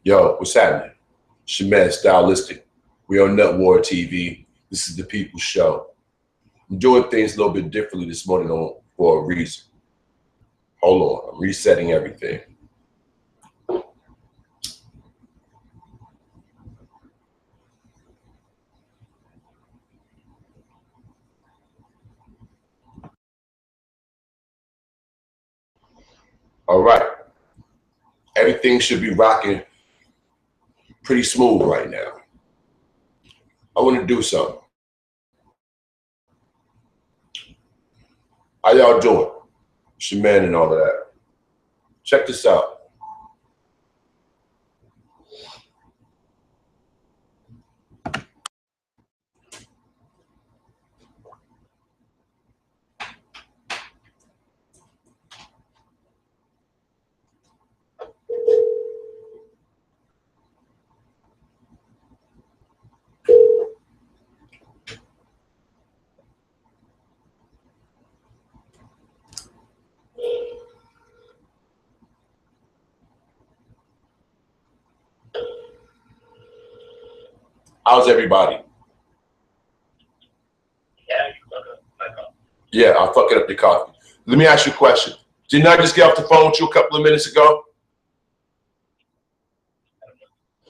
Yo, what's happening? It's your man, Stylistic. We on Nut War TV. This is the People's Show. I'm doing things a little bit differently this morning for a reason. Hold on, I'm resetting everything. All right. Everything should be rocking pretty smooth right now. I want to do something. How y'all doing? It's your man and all of that. Check this out. How's everybody? Yeah, I'm fucking up the coffee. Let me ask you a question. Didn't I just get off the phone with you a couple of minutes ago?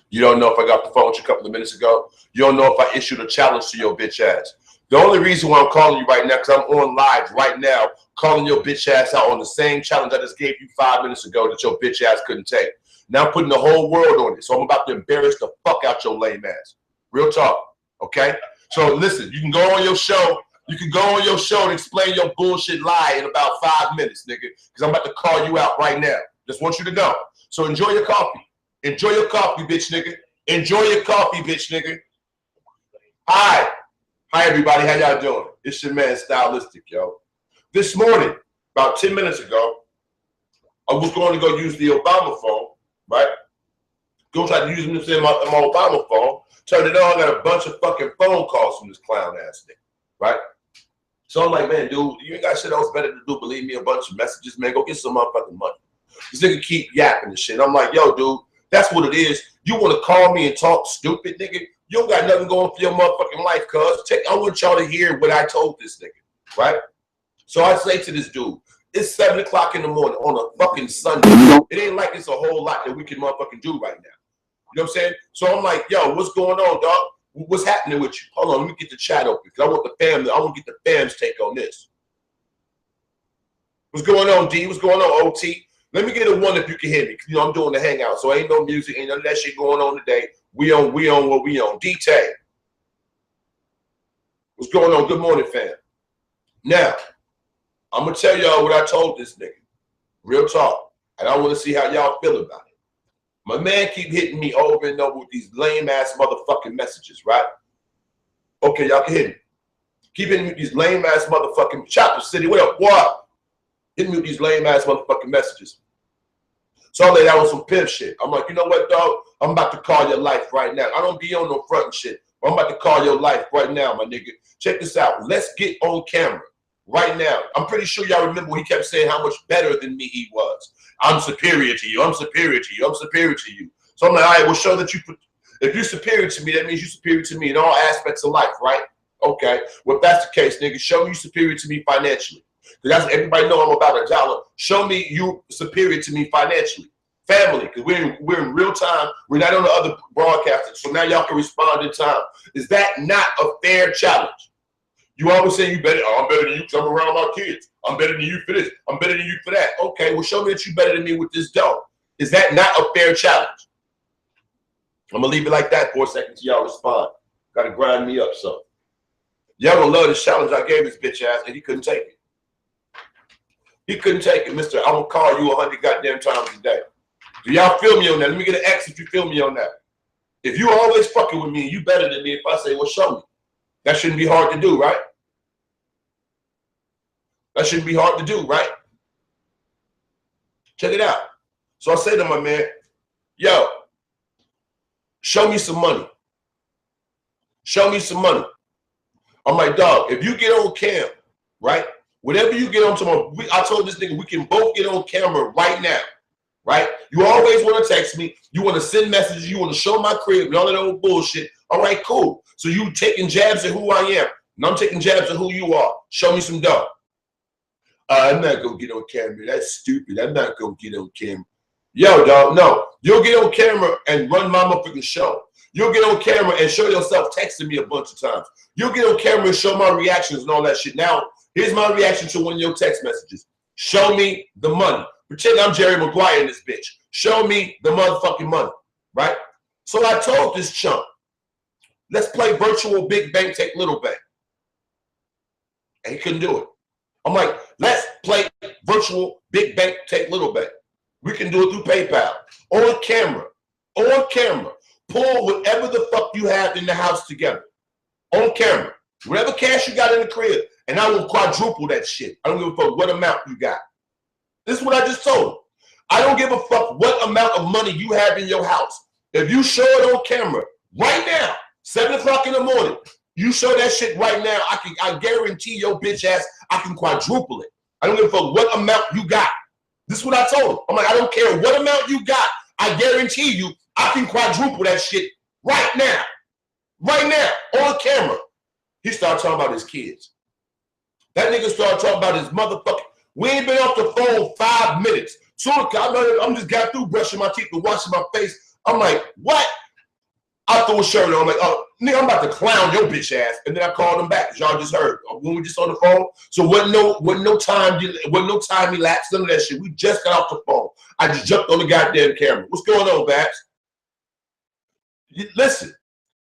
You don't know if I got off the phone with you a couple of minutes ago? You don't know if I issued a challenge to your bitch ass? The only reason why I'm calling you right now, because I'm on live right now, calling your bitch ass out on the same challenge I just gave you 5 minutes ago that your bitch ass couldn't take. Now I'm putting the whole world on it, so I'm about to embarrass the fuck out your lame ass. Real talk, okay? So listen, you can go on your show. You can go on your show and explain your bullshit lie in about 5 minutes, nigga, because I'm about to call you out right now. Just want you to know. So enjoy your coffee. Enjoy your coffee, bitch nigga. Enjoy your coffee, bitch nigga. Hi. Hi, everybody. How y'all doing? It's your man, Stylistic, yo. This morning, about 10 minutes ago, I was going to go use the Obama phone, right? Go try to use my Obama phone. Turned it on, I got a bunch of fucking phone calls from this clown ass nigga, right? So I'm like, man, dude, you ain't got shit else better to do. Believe me, a bunch of messages, man. Go get some motherfucking money. This nigga keep yapping and shit. I'm like, yo, dude, that's what it is. You want to call me and talk stupid, nigga? You don't got nothing going for your motherfucking life, cuz. I want y'all to hear what I told this nigga, right? So I say to this dude, it's 7 o'clock in the morning on a fucking Sunday. It ain't like it's a whole lot that we can motherfucking do right now. You know what I'm saying? So I'm like, yo, what's going on, dog? What's happening with you? Hold on, let me get the chat open because I want to get the fam's take on this. What's going on, D? What's going on, OT? Let me get a one if you can hear me. You know, I'm doing the hangout, so ain't no music, ain't none of that shit going on today. We on what we on. D-Tay. What's going on? Good morning, fam. Now, I'm going to tell y'all what I told this nigga. Real talk. And I want to see how y'all feel about it. My man keep hitting me over and over with these lame-ass motherfucking messages, right? Okay, y'all can hear me. Keep hitting me with these lame-ass motherfucking Chopper City. What up? What? Hitting me with these lame-ass motherfucking messages. So I laid out on some pimp shit. I'm like, you know what, dog? I'm about to call your life right now. I don't be on no front and shit. I'm about to call your life right now, my nigga. Check this out. Let's get on camera right now. I'm pretty sure y'all remember when he kept saying how much better than me he was. I'm superior to you. I'm superior to you. I'm superior to you. So I'm like, all right, well, show that if you're superior to me, that means you're superior to me in all aspects of life, right? Okay. Well, if that's the case, nigga, show me you superior to me financially. Because that's everybody know I'm about $1. Show me you superior to me financially. Family, because we're in real time. We're not on the other broadcasters. So now y'all can respond in time. Is that not a fair challenge? You always say you better. Oh, I'm better than you because I'm around my kids. I'm better than you for this. I'm better than you for that. Okay, well, show me that you're better than me with this dough. Is that not a fair challenge? I'm going to leave it like that for a second till y'all respond. Got to grind me up, so. Y'all going to love this challenge I gave his bitch ass, and he couldn't take it. He couldn't take it, mister. I'm going to call you 100 goddamn times a day. Do y'all feel me on that? Let me get an X if you feel me on that. If you always fucking with me and you better than me, if I say, well, show me. That shouldn't be hard to do, right? That shouldn't be hard to do, right? Check it out. So I say to my man, yo, show me some money. Show me some money. I'm like, dog, if you get on cam, right? Whatever you get on tomorrow, I told this nigga we can both get on camera right now, right? You always always want to text me. You want to send messages. You want to show my crib and all that old bullshit. All right, cool. So you taking jabs at who I am. And I'm taking jabs at who you are. Show me some dough. I'm not going to get on camera. That's stupid. I'm not going to get on camera. Yo, dog, no. You'll get on camera and run my motherfucking show. You'll get on camera and show yourself texting me a bunch of times. You'll get on camera and show my reactions and all that shit. Now, here's my reaction to one of your text messages. Show me the money. Pretend I'm Jerry Maguire in this bitch. Show me the motherfucking money, right? So I told this chump, let's play virtual big bank, take little bank. And he couldn't do it. I'm like, let's play virtual big bank, take little bank. We can do it through PayPal. On camera. On camera. Pull whatever the fuck you have in the house together. On camera. Whatever cash you got in the crib. And I will quadruple that shit. I don't give a fuck what amount you got. This is what I just told him. I don't give a fuck what amount of money you have in your house. If you show it on camera right now, 7 o'clock in the morning, you show that shit right now, I guarantee your bitch ass I can quadruple it. I don't give a fuck what amount you got. This is what I told him. I'm like, I don't care what amount you got. I guarantee you I can quadruple that shit right now. Right now, on camera. He started talking about his kids. That nigga started talking about his motherfucking. We ain't been off the phone 5 minutes. So I'm just got through brushing my teeth and washing my face. I'm like, what? I threw a shirt on. I'm like, oh, nigga, I'm about to clown your bitch ass. And then I called him back, as y'all just heard. When we just on the phone. So wasn't no time elapsed, none of that shit. We just got off the phone. I just jumped on the goddamn camera. What's going on, Babs? Listen,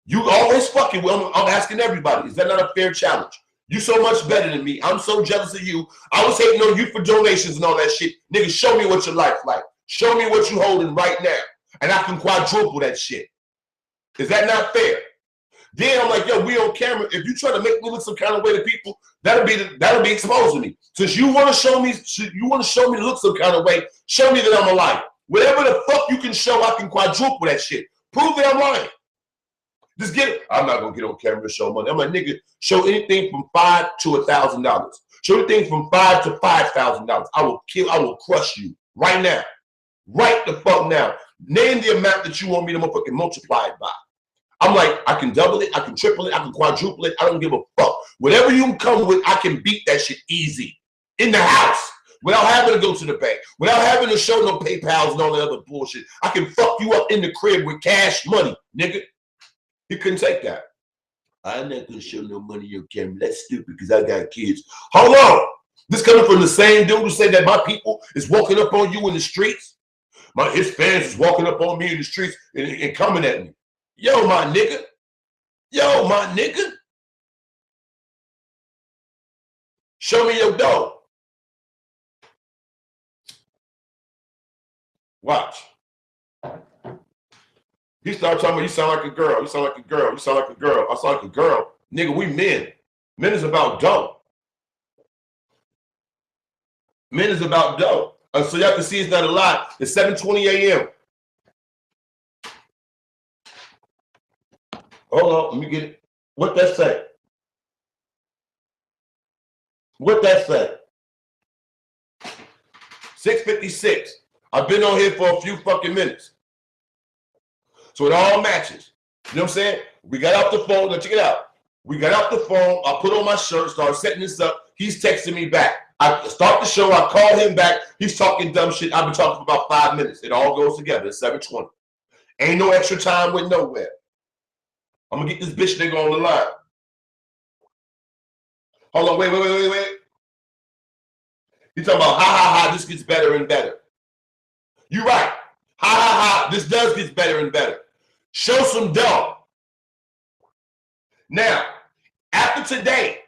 you always fucking with. I'm asking everybody, is that not a fair challenge? You so much better than me. I'm so jealous of you. I was hating on you for donations and all that shit. Nigga, show me what your life like. Show me what you holding right now. And I can quadruple that shit. Is that not fair? Then I'm like, yo, we on camera. If you try to make me look some kind of way to people, that'll be exposing me. Since you want to show me to look some kind of way, show me that I'm a liar. Whatever the fuck you can show, I can quadruple that shit. Prove that I'm lying. Just get it. I'm not gonna get on camera to show money. I'm like, nigga, show anything from $5 to $1,000. Show anything from $5 to $5,000. I will crush you right now. Right the fuck now. Name the amount that you want me to motherfucking multiply it by. I'm like, I can double it, I can triple it, I can quadruple it. I don't give a fuck. Whatever you come with, I can beat that shit easy. In the house. Without having to go to the bank. Without having to show no PayPals and all that other bullshit. I can fuck you up in the crib with cash money, nigga. He couldn't take that. I'm not gonna show no money on camera. That's stupid because I got kids. Hold on. This coming from the same dude who said that my people is walking up on you in the streets. His fans is walking up on me in the streets and coming at me. Yo, my nigga. Yo, my nigga. Show me your dough. Watch. He started talking about, you sound like a girl. You sound like a girl. You sound like a girl. I sound like a girl. Nigga, we men. Men is about dough. Men is about dough. So y'all can see it's not a lie. It's 7:20 a.m. Hold on, let me get it. What that say? What that say? 6:56. I've been on here for a few fucking minutes. So it all matches. You know what I'm saying? We got off the phone. Now check it out. We got off the phone. I put on my shirt, started setting this up. He's texting me back. I start the show. I call him back. He's talking dumb shit. I've been talking for about 5 minutes. It all goes together. It's 7:20. Ain't no extra time with nowhere. I'm going to get this bitch nigga on the line. Hold on. Wait. He's talking about, ha, this gets better and better. You right. Ha, this does get better and better. Show some dough. Now, after today,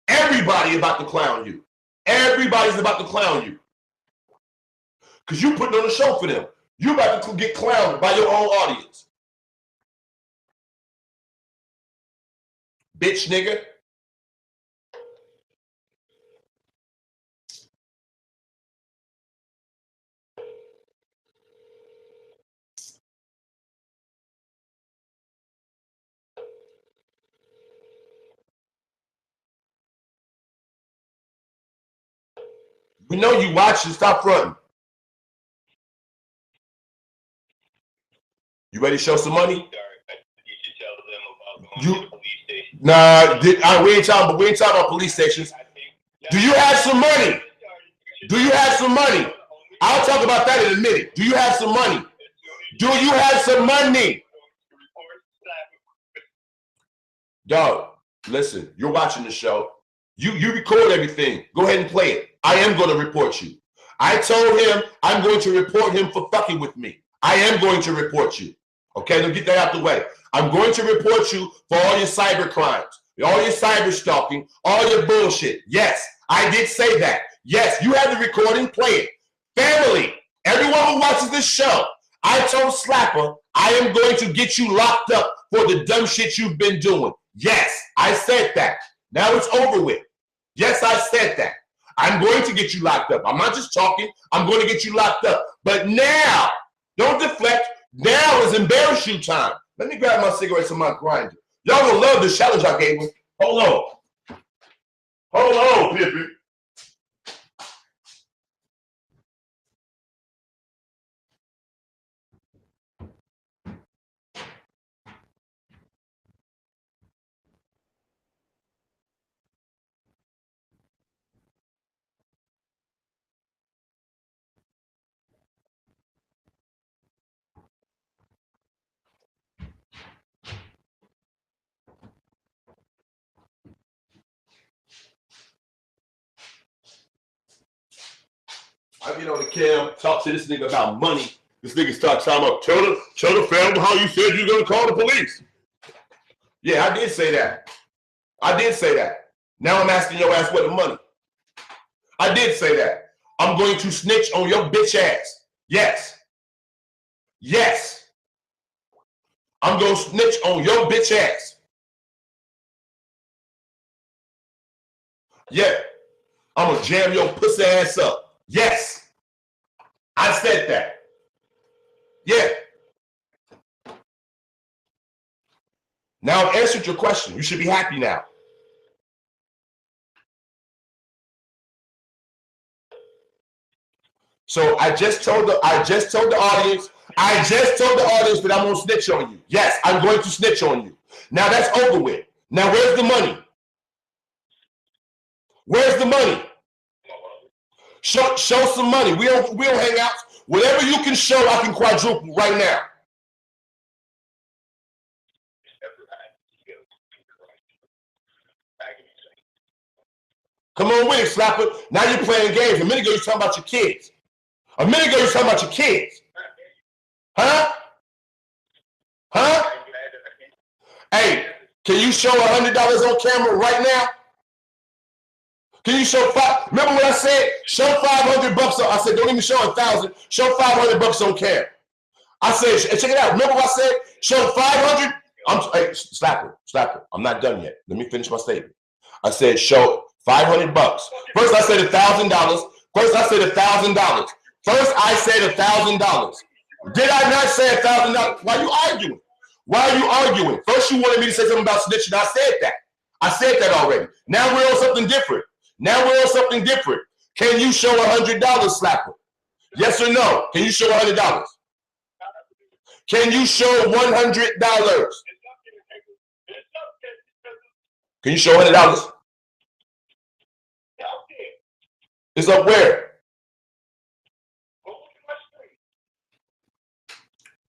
everybody about to clown you. Everybody's about to clown you. Because you putting on a show for them. You about to get clowned by your own audience. Bitch nigga. We know you watching. Stop fronting. You ready to show some money? You should tell them about going to the police station. Nah, we ain't talking about police stations. Do you have some money? Do you have some money? I'll talk about that in a minute. Do you have some money? Do you have some money? Dog, listen, you're watching the show. You record everything. Go ahead and play it. I am going to report you. I told him I'm going to report him for fucking with me. I am going to report you. Okay, let me get that out the way. I'm going to report you for all your cyber crimes, all your cyber stalking, all your bullshit. Yes, I did say that. Yes, you have the recording. Play it. Family, everyone who watches this show, I told Slapper I am going to get you locked up for the dumb shit you've been doing. Yes, I said that. Now it's over with. Yes, I said that. I'm going to get you locked up. I'm not just talking. I'm going to get you locked up. But now, don't deflect. Now is embarrass you time. Let me grab my cigarettes and my grinder. Y'all gonna love the challenge I gave him. Hold on. Hold on, Pippy. I get on the cam, talk to this nigga about money. This nigga start talking about, tell the family how you said you were going to call the police. Yeah, I did say that. I did say that. Now I'm asking your ass where the money. I did say that. I'm going to snitch on your bitch ass. Yes. Yes. I'm going to snitch on your bitch ass. Yeah. I'm going to jam your pussy ass up. Yes, I said that. Yeah. Now I've answered your question. You should be happy now. So I just told the audience that I'm gonna snitch on you. Yes, I'm going to snitch on you. Now that's over with. Now where's the money? Where's the money? Show some money. We don't hang out. Whatever you can show, I can quadruple right now. Come on with it, Slapper. Now you're playing games. A minute ago, you're talking about your kids. A minute ago, you're talking about your kids. Huh? Huh? Hey, can you show $100 on camera right now? Can you show five? Remember what I said? Show $500 on. I said, don't even show 1,000. Show $500 on camera. I said, check it out. Remember what I said? Show 500. Hey, Slapper. I'm not done yet. Let me finish my statement. I said, show $500. First, I said $1,000. First, I said $1,000. First, I said $1,000. Did I not say $1,000? Why are you arguing? Why are you arguing? First, you wanted me to say something about snitching. I said that. I said that already. Now we're on something different. Can you show $100, Slapper? Yes or no? Can you show $100? Can you show $100? Can you show $100? It's up where?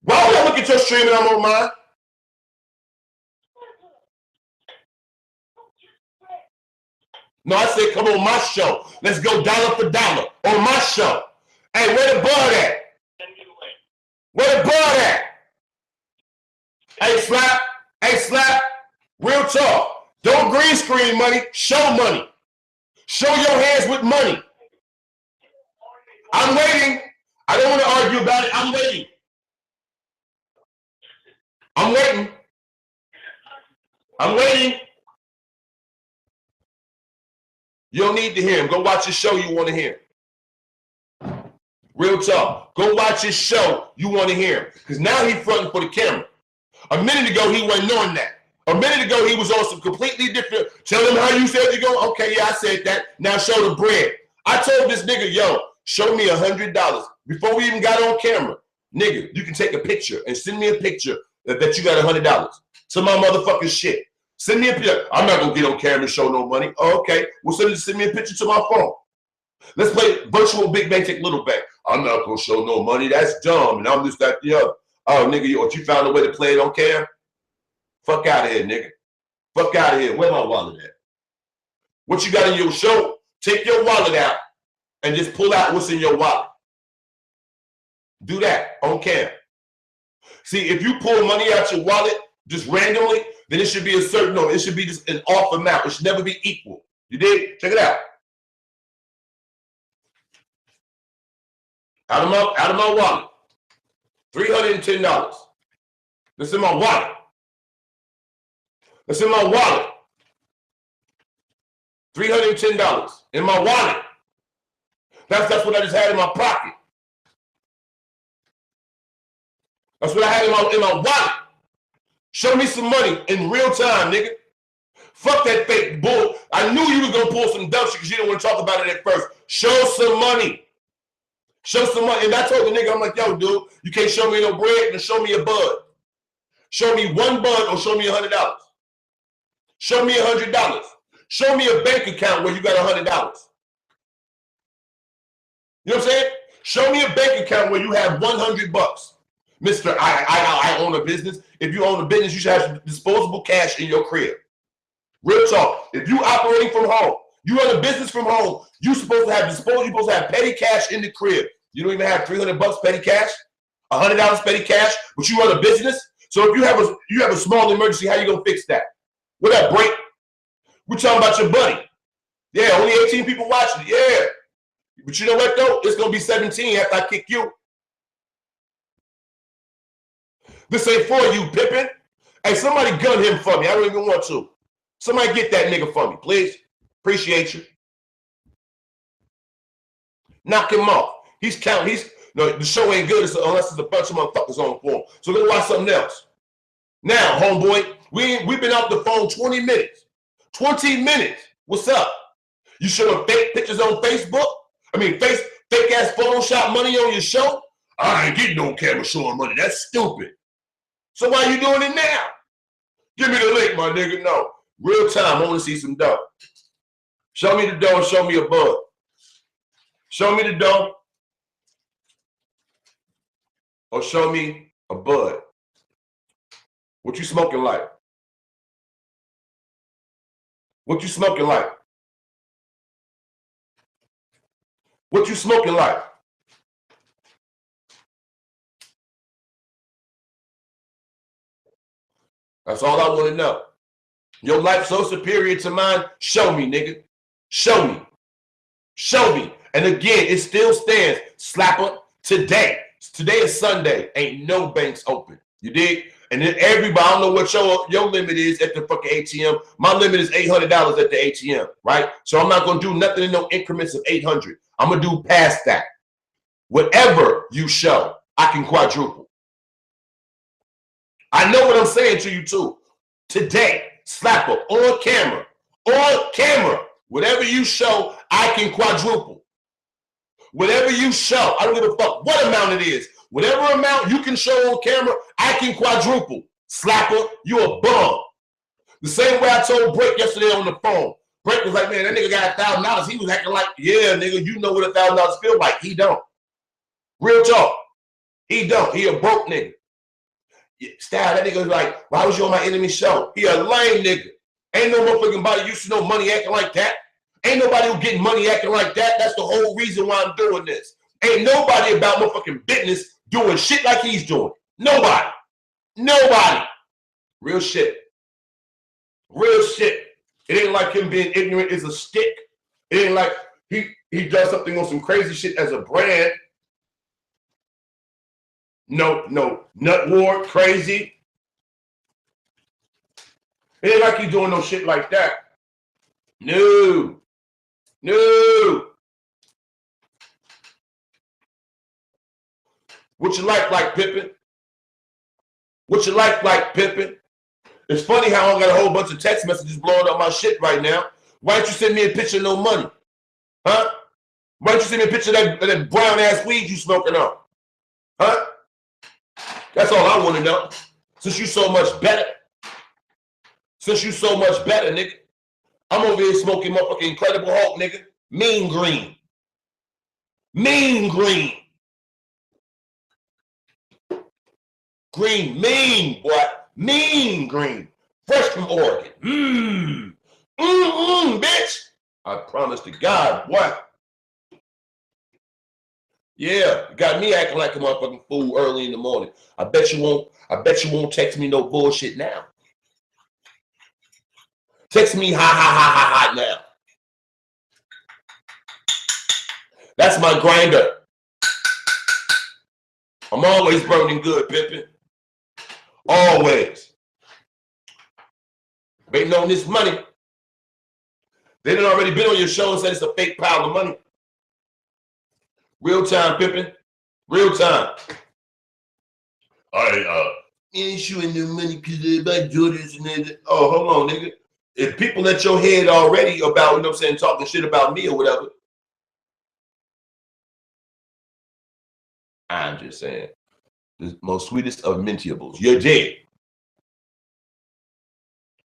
Why would I look at your stream and I'm on mine? No, I said, come on my show. Let's go dollar for dollar on my show. Hey, where the bud at? Where the bud at? Hey, Slap. Real talk. Don't green screen money. Show money. Show your hands with money. I'm waiting. I don't want to argue about it. I'm waiting. You don't need to hear him. Go watch his show you want to hear. Real talk. Go watch his show you want to hear him. Because now he's fronting for the camera. A minute ago, he wasn't on that. A minute ago, he was on some completely different. Tell him how you said you go. Okay, yeah, I said that. Now show the bread. I told this nigga, yo, show me $100 before we even got on camera. nigga, you can take a picture and send me a picture that you got $100 to my motherfucking shit. Send me a picture. I'm not gonna get on camera and show no money. Oh, okay. Well, send me a picture to my phone. Let's play virtual big bank, take little bank. I'm not gonna show no money. That's dumb. And I'm just that the other. Oh, nigga, you found a way to play it on cam? Fuck out of here, nigga. Fuck out of here. Where my wallet at? What you got in your show? Take your wallet out and just pull out what's in your wallet. Do that on cam. See, if you pull money out your wallet just randomly, then it should be a certain number. It should be just an off amount. It should never be equal. You dig? Check it out. Out of my wallet. $310. That's in my wallet. That's in my wallet. $310 in my wallet. That's what I just had in my pocket. That's what I had in my wallet. Show me some money in real time, nigga. Fuck that fake bull. I knew you was gonna pull some dumb shit because you didn't want to talk about it at first. Show some money. Show some money. And I told the nigga, I'm like, yo, dude, you can't show me no bread, then show me a bud. Show me one bud or show me $100. Show me $100. Show me a bank account where you got $100. You know what I'm saying? Show me a bank account where you have $100. Mr. I own a business. If you own a business, you should have disposable cash in your crib. Real talk. If you operating from home, you run a business from home, you're supposed to have disposable, you're supposed to have petty cash in the crib. You don't even have $300 petty cash, $100 petty cash, but you run a business. So if you have a small emergency, how you gonna fix that? What that break? We're talking about your buddy. Yeah, only 18 people watching it. Yeah. But you know what though? It's gonna be 17 after I kick you. This ain't for you, Pippin. Hey, somebody gun him for me. I don't even want to. Somebody get that nigga for me, please. Appreciate you. Knock him off. He's counting. No, the show ain't good unless there's a bunch of motherfuckers on the phone. So let's watch something else. Now, homeboy, we've been off the phone 20 minutes. 20 minutes. What's up? You showing fake pictures on Facebook? I mean, fake ass Photoshop money on your show? I ain't getting no camera showing money. That's stupid. So why you doing it now? Give me the link, my nigga. No. Real time. I want to see some dough. Show me the dough and show me a bud. Show me the dough or show me a bud. What you smoking like? What you smoking like? What you smoking like? That's all I want to know. Your life so superior to mine. Show me, nigga. Show me. Show me. And again, it still stands. Slapper, today. Today is Sunday. Ain't no banks open. You dig? And then everybody, I don't know what your limit is at the fucking ATM. My limit is $800 at the ATM, right? So I'm not going to do nothing in no increments of 800. I'm going to do past that. Whatever you show, I can quadruple. I know what I'm saying to you too. Today, Slapper, on camera, whatever you show, I can quadruple. Whatever you show, I don't give a fuck what amount it is. Whatever amount you can show on camera, I can quadruple. Slapper, you a bum. The same way I told Break yesterday on the phone. Break was like, man, that nigga got $1,000. He was acting like, yeah, nigga, you know what $1,000 feel like. He don't. Real talk. He don't. He a broke nigga. Style, that nigga was like, why was you on my enemy show? He a lame nigga. Ain't no motherfucking body used to know money acting like that. Ain't nobody who getting money acting like that. That's the whole reason why I'm doing this. Ain't nobody about motherfucking business doing shit like he's doing. Nobody. Nobody. Real shit. Real shit. It ain't like him being ignorant is a stick. It ain't like he does something on some crazy shit as a brand. No, nut war, crazy. It ain't like he's doing no shit like that. No. What you like Pippin? What you like Pippin? It's funny how I got a whole bunch of text messages blowing up my shit right now. Why don't you send me a picture of no money? Huh? Why don't you send me a picture of that brown ass weed you smoking on? Huh? That's all I want to know. Since you so much better. Since you so much better, nigga. I'm over here smoking motherfucking Incredible Hulk, nigga. Mean green. Mean green. Green, mean, boy. Mean green. Fresh from Oregon. Bitch. I promise to God, boy. Yeah, got me acting like a motherfucking fool early in the morning. I bet you won't text me no bullshit now. Text me ha now. That's my grinder. I'm always burning good, Pippin. Always. Waiting on this money. They done already been on your show and said it's a fake pile of money. Real time, Pippin. Real time. Ain't showing no money because my daughters and that. Oh, hold on, nigga. If people at your head already about, you know what I'm saying, talking shit about me or whatever. I'm just saying. The most sweetest of mentiables. You're dead.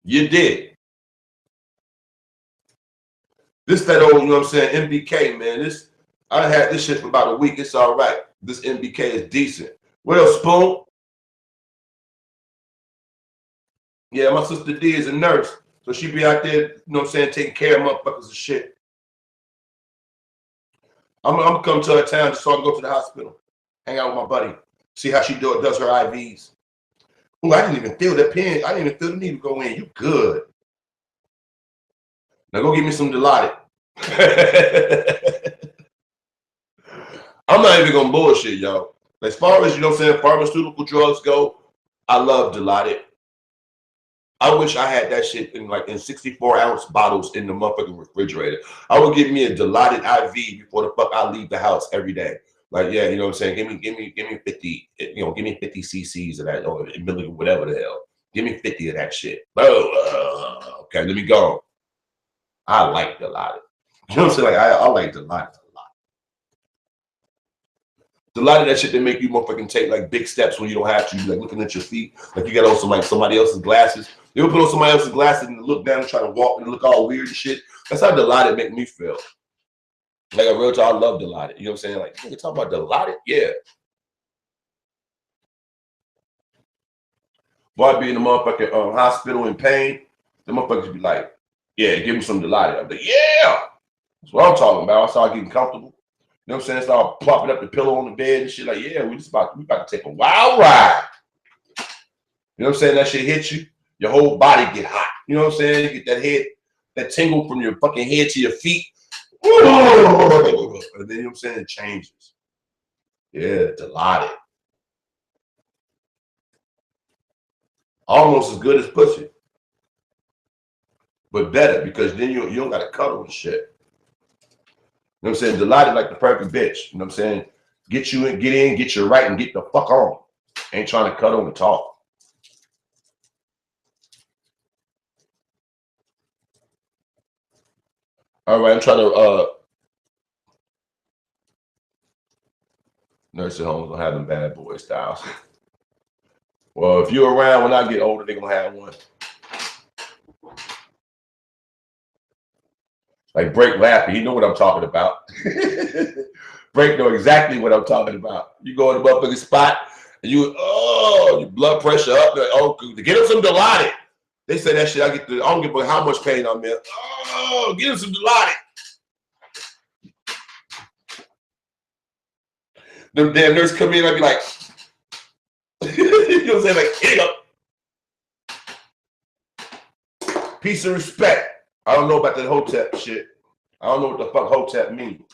You're dead. This that old, you know what I'm saying, MBK, man. I had this shit for about a week. It's all right. This MBK is decent. What else, Spoon? Yeah, my sister D is a nurse. So she be out there, you know what I'm saying, taking care of motherfuckers and shit. I'm gonna come to her town just so I can go to the hospital. Hang out with my buddy. See how she does her IVs. Oh, I didn't even feel that pen. I didn't even feel the needle go in. You good. Now go get me some Dilaudid. I'm not even gonna bullshit, y'all. As far as, you know what I'm saying, pharmaceutical drugs go, I love Dilaudid. I wish I had that shit in 64-ounce bottles in the motherfucking refrigerator. I would give me a Dilaudid IV before the fuck I leave the house every day. Like, yeah, you know what I'm saying? Give me 50, give me 50 cc's of that, or whatever the hell. Give me 50 of that shit. Oh, okay, let me go. I like Dilaudid. You know what I'm saying? Like, I like Dilaudid a lot. A lot of that shit that make you motherfucking take like big steps when you don't have to. Like looking at your feet, like you got on some like somebody else's glasses. You ever put on somebody else's glasses and look down and try to walk and look all weird and shit? That's how Dilaudid make me feel. Like a real talk, I love Dilaudid. You know what I'm saying? Like, you talk about Dilaudid? Yeah. Boy, I'd be in the motherfucking hospital in pain. The motherfuckers be like, yeah, give me some Dilaudid. I'm like, yeah. That's what I'm talking about. I started getting comfortable. You know what I'm saying? Start plopping up the pillow on the bed and shit. Like, yeah, we about to take a wild ride. You know what I'm saying? That shit hits you, your whole body get hot. You know what I'm saying? You get that head, that tingle from your fucking head to your feet. And then, you know what I'm saying? It changes. Yeah, Dilaudid. Almost as good as pussy. But better, because then you don't got to cuddle and shit. You know what I'm saying? Dilaudid like the perfect bitch. You know what I'm saying? Get you in, get you right, and get the fuck on. Ain't trying to cuddle and talk. All right, I'm trying to nursing homes don't have them bad boy styles. Well, if you're around when I get older, they're gonna have one. Like Break laughing, he know what I'm talking about. Break know exactly what I'm talking about. You go in the motherfucking spot and your blood pressure up. Like, oh, get him some Dilaudid. They say that shit. I don't give a how much pain I'm in. Oh, get him some Dilaudid. Them damn nurse come in, I'd be like, you know what I'm saying? Like, get up. Peace and respect. I don't know about that Hotep shit. I don't know what the fuck Hotep mean.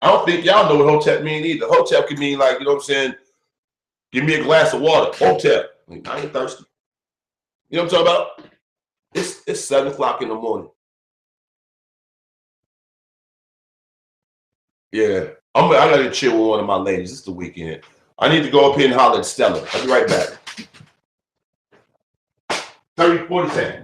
I don't think y'all know what Hotep mean either. Hotep can mean like, you know what I'm saying? Give me a glass of water. Hotep. I ain't thirsty. You know what I'm talking about? It's 7 o'clock in the morning. Yeah. I gotta chill with one of my ladies. It's the weekend. I need to go up here and holler at Stella. I'll be right back. 30, 40 seconds.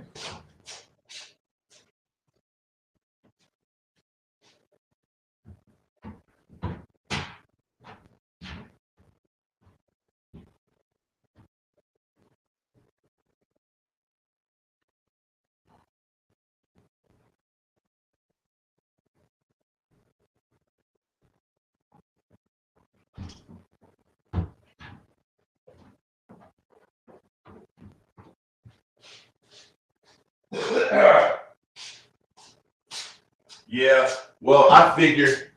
Yeah. Well, I figure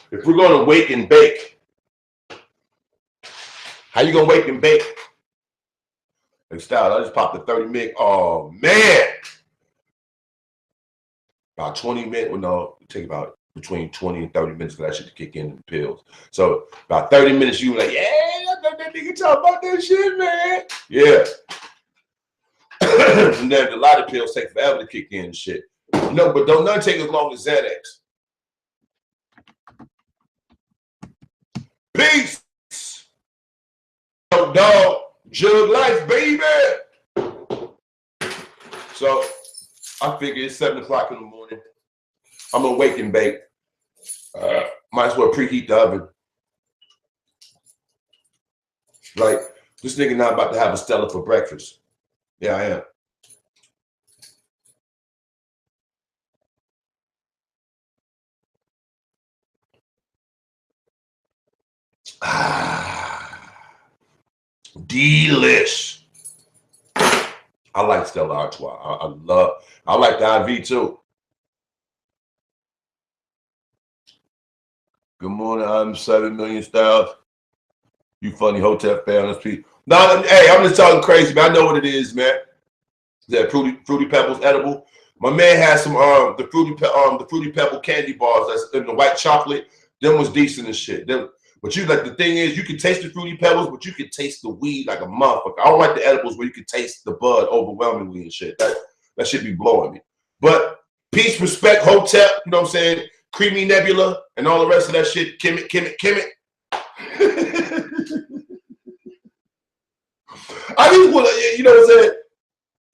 if we're gonna wake and bake, how you gonna wake and bake? Like style, I just popped the 30 mig. Oh man. About 20 minutes. Well, no, it take about between 20 and 30 minutes for that shit to kick in the pills. So about 30 minutes, you like, yeah, that nigga talk about that shit, man. Yeah. And then a lot of pills take forever to kick in and shit. No, but don't none take as long as Xanax. Peace. Dog, jug life, baby. So I figure it's 7 o'clock in the morning. I'm gonna wake and bake. Might as well preheat the oven. Like, this nigga not about to have a Stella for breakfast. Yeah, I am. Delish. I like Stella Artois. I like the IV too. Good morning, I'm 7 million styles. You funny hotel fan, people. No, hey, I'm just talking crazy, man. I know what it is, man. That Fruity Pebbles edible. My man has some the Fruity Pebble candy bars that's in the white chocolate. Them was decent and shit. But you like the thing is, you can taste the Fruity Pebbles, but you can taste the weed like a motherfucker. I don't like the edibles where you can taste the bud overwhelmingly and shit. That should be blowing me. But peace, respect, hotel. You know what I'm saying? Creamy Nebula and all the rest of that shit. Kim it. I just want to, you know what I'm saying?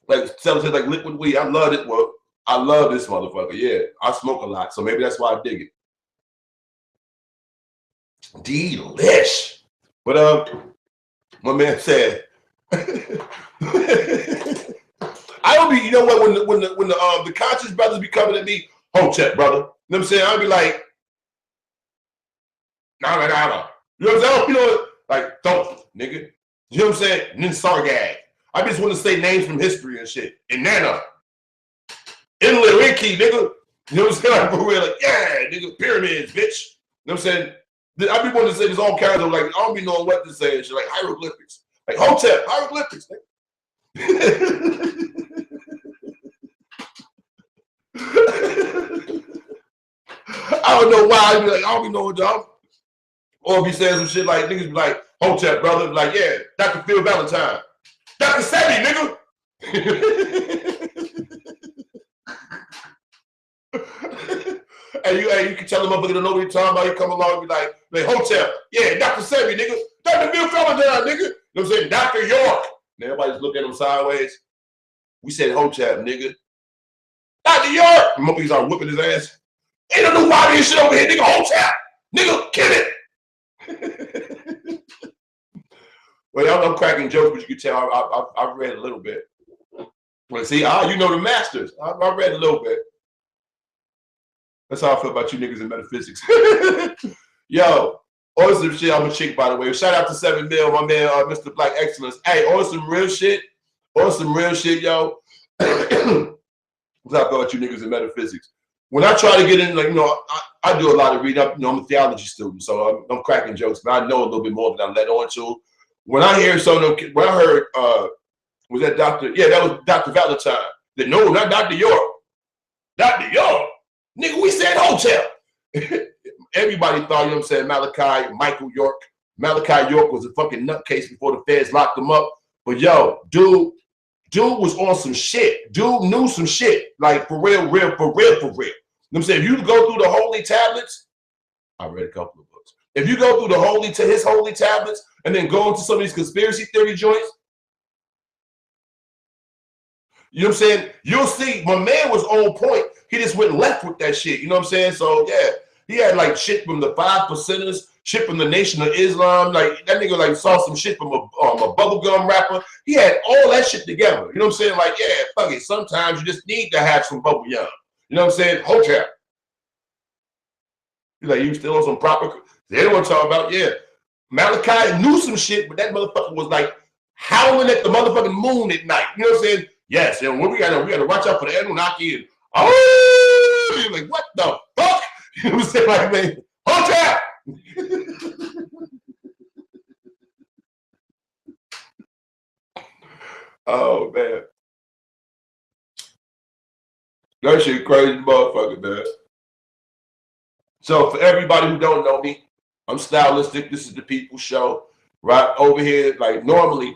Like selling like liquid weed. I love it. Well, I love this motherfucker. Yeah, I smoke a lot, so maybe that's why I dig it. Delish. But my man said, I don't be. You know what? When the conscious brothers be coming at me, Hotep brother. You know what I'm saying? I'll be like, nah. You know what I'm saying? You know, like don't nigga. You know what I'm saying? Ninsargag. I just want to say names from history and shit. Inanna. Inleriki, nigga. You know what I'm saying? Like, for real, like, yeah, nigga, pyramids, bitch. You know what I'm saying? I be wanting to say there's all kinds of, like, I don't be knowing what to say and shit, like hieroglyphics. Like, Hotep, hieroglyphics, nigga. I don't know why. I be like, I don't be knowing, dog. Or be saying some shit like, niggas be like, Hotep, brother. Like, yeah, Dr. Phil Valentine. Dr. Sebi, nigga. And you can tell them motherfucker to know what you're talking about. You come along and be like Hotep. Yeah, Dr. Sebi, nigga. Dr. Phil Valentine, nigga. You know what I'm saying? Dr. York. And everybody just look at him sideways. We said Hotep, nigga. Dr. York. Motherfuckers are whipping his ass. Ain't no why this shit over here, nigga. Hotep. Nigga, kill it. Well, I'm cracking jokes, but you can tell I've read a little bit. Well, see, you know the masters. I read a little bit. That's how I feel about you niggas in metaphysics. Yo, on some shit, I'm a chick, by the way. Shout out to 7 Mil, my man, Mr. Black Excellence. Hey, on some real shit, yo. That's how I feel about you niggas in metaphysics. When I try to get in, like, you know, I do a lot of reading. I'm a theology student, so I'm cracking jokes, but I know a little bit more than I let on to. When I hear when I heard, was that Dr. Yeah, that was Dr. Valentine. No, not Dr. York. Dr. York. Nigga, we said Hotep. Everybody thought, you know what I'm saying, Michael York. Malachi York was a fucking nutcase before the feds locked him up. But yo, dude was on some shit. Dude knew some shit. Like for real. You know what I'm saying? If you go through the holy tablets, I read a couple of books. If you go through his holy tablets and then go into some of these conspiracy theory joints, you know what I'm saying? You'll see my man was on point. He just went left with that shit. You know what I'm saying? So yeah, he had like shit from the 5%ers, shit from the Nation of Islam. Like that nigga like saw some shit from a bubblegum rapper. He had all that shit together. You know what I'm saying? Like, yeah, fuck it. Sometimes you just need to have some bubble yum. You know what I'm saying? Hotep. He's like, you still on some proper. They don't want to talk about, yeah. Malachi knew some shit, but that motherfucker was like howling at the motherfucking moon at night. You know what I'm saying? Yes, and we gotta watch out for the Anunnaki and you're like, what the fuck? You know what I'm saying? Like, man, hotel. Oh man. That shit crazy motherfucker, man. So for everybody who don't know me, I'm Stylistic. This is the People Show. Right over here, like normally,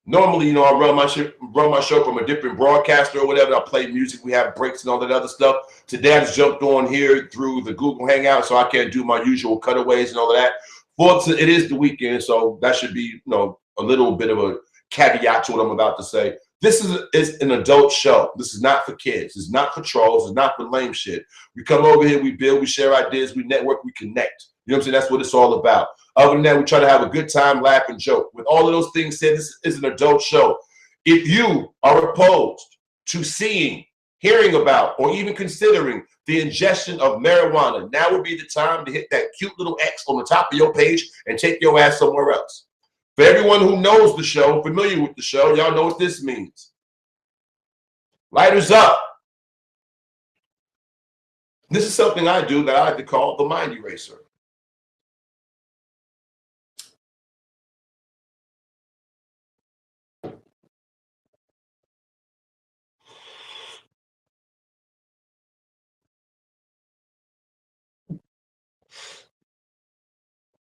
you know, I run my show from a different broadcaster or whatever. I play music, we have breaks and all that other stuff. Today I just jumped on here through the Google Hangout, so I can't do my usual cutaways and all of that. Fortunately, it is the weekend, so that should be, you know, a little bit of a caveat to what I'm about to say. This is an adult show. This is not for kids. It's not for trolls. It's not for lame shit. We come over here, we build, we share ideas, we network, we connect. You know what I'm saying? That's what it's all about. Other than that, we try to have a good time, laugh, and joke. With all of those things said, this is an adult show. If you are opposed to seeing, hearing about, or even considering the ingestion of marijuana, now would be the time to hit that cute little X on the top of your page and take your ass somewhere else. For everyone who knows the show, familiar with the show, y'all know what this means. Lighters up. This is something I do that I like to call the mind eraser.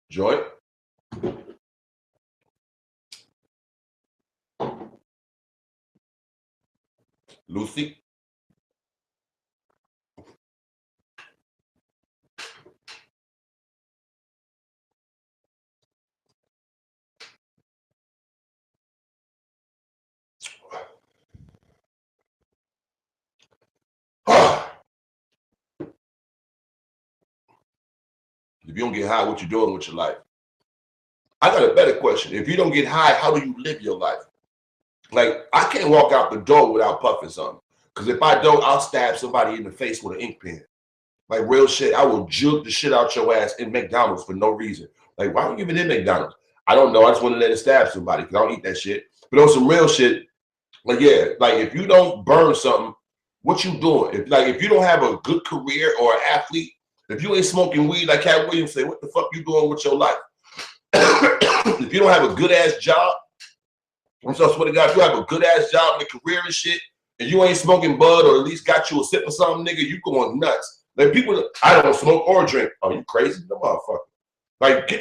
Joint. Lucy. If you don't get high, what you doing with your life? I got a better question. If you don't get high, how do you live your life? Like, I can't walk out the door without puffing something. Because if I don't, I'll stab somebody in the face with an ink pen. Like, real shit. I will juke the shit out your ass in McDonald's for no reason. Like, why are you even in McDonald's? I don't know. I just want to let it stab somebody because I don't eat that shit. But on some real shit, like, yeah, like, if you don't burn something, what you doing? If you don't have a good career or an athlete, if you ain't smoking weed, like Cat Williams say, what the fuck you doing with your life? If you don't have a good ass job, I'm so swear to God, if you have a good ass job and a career and shit, and you ain't smoking bud or at least got you a sip of something, nigga, you going nuts. Like people, I don't smoke or drink. Oh, you crazy? No motherfucker. Like,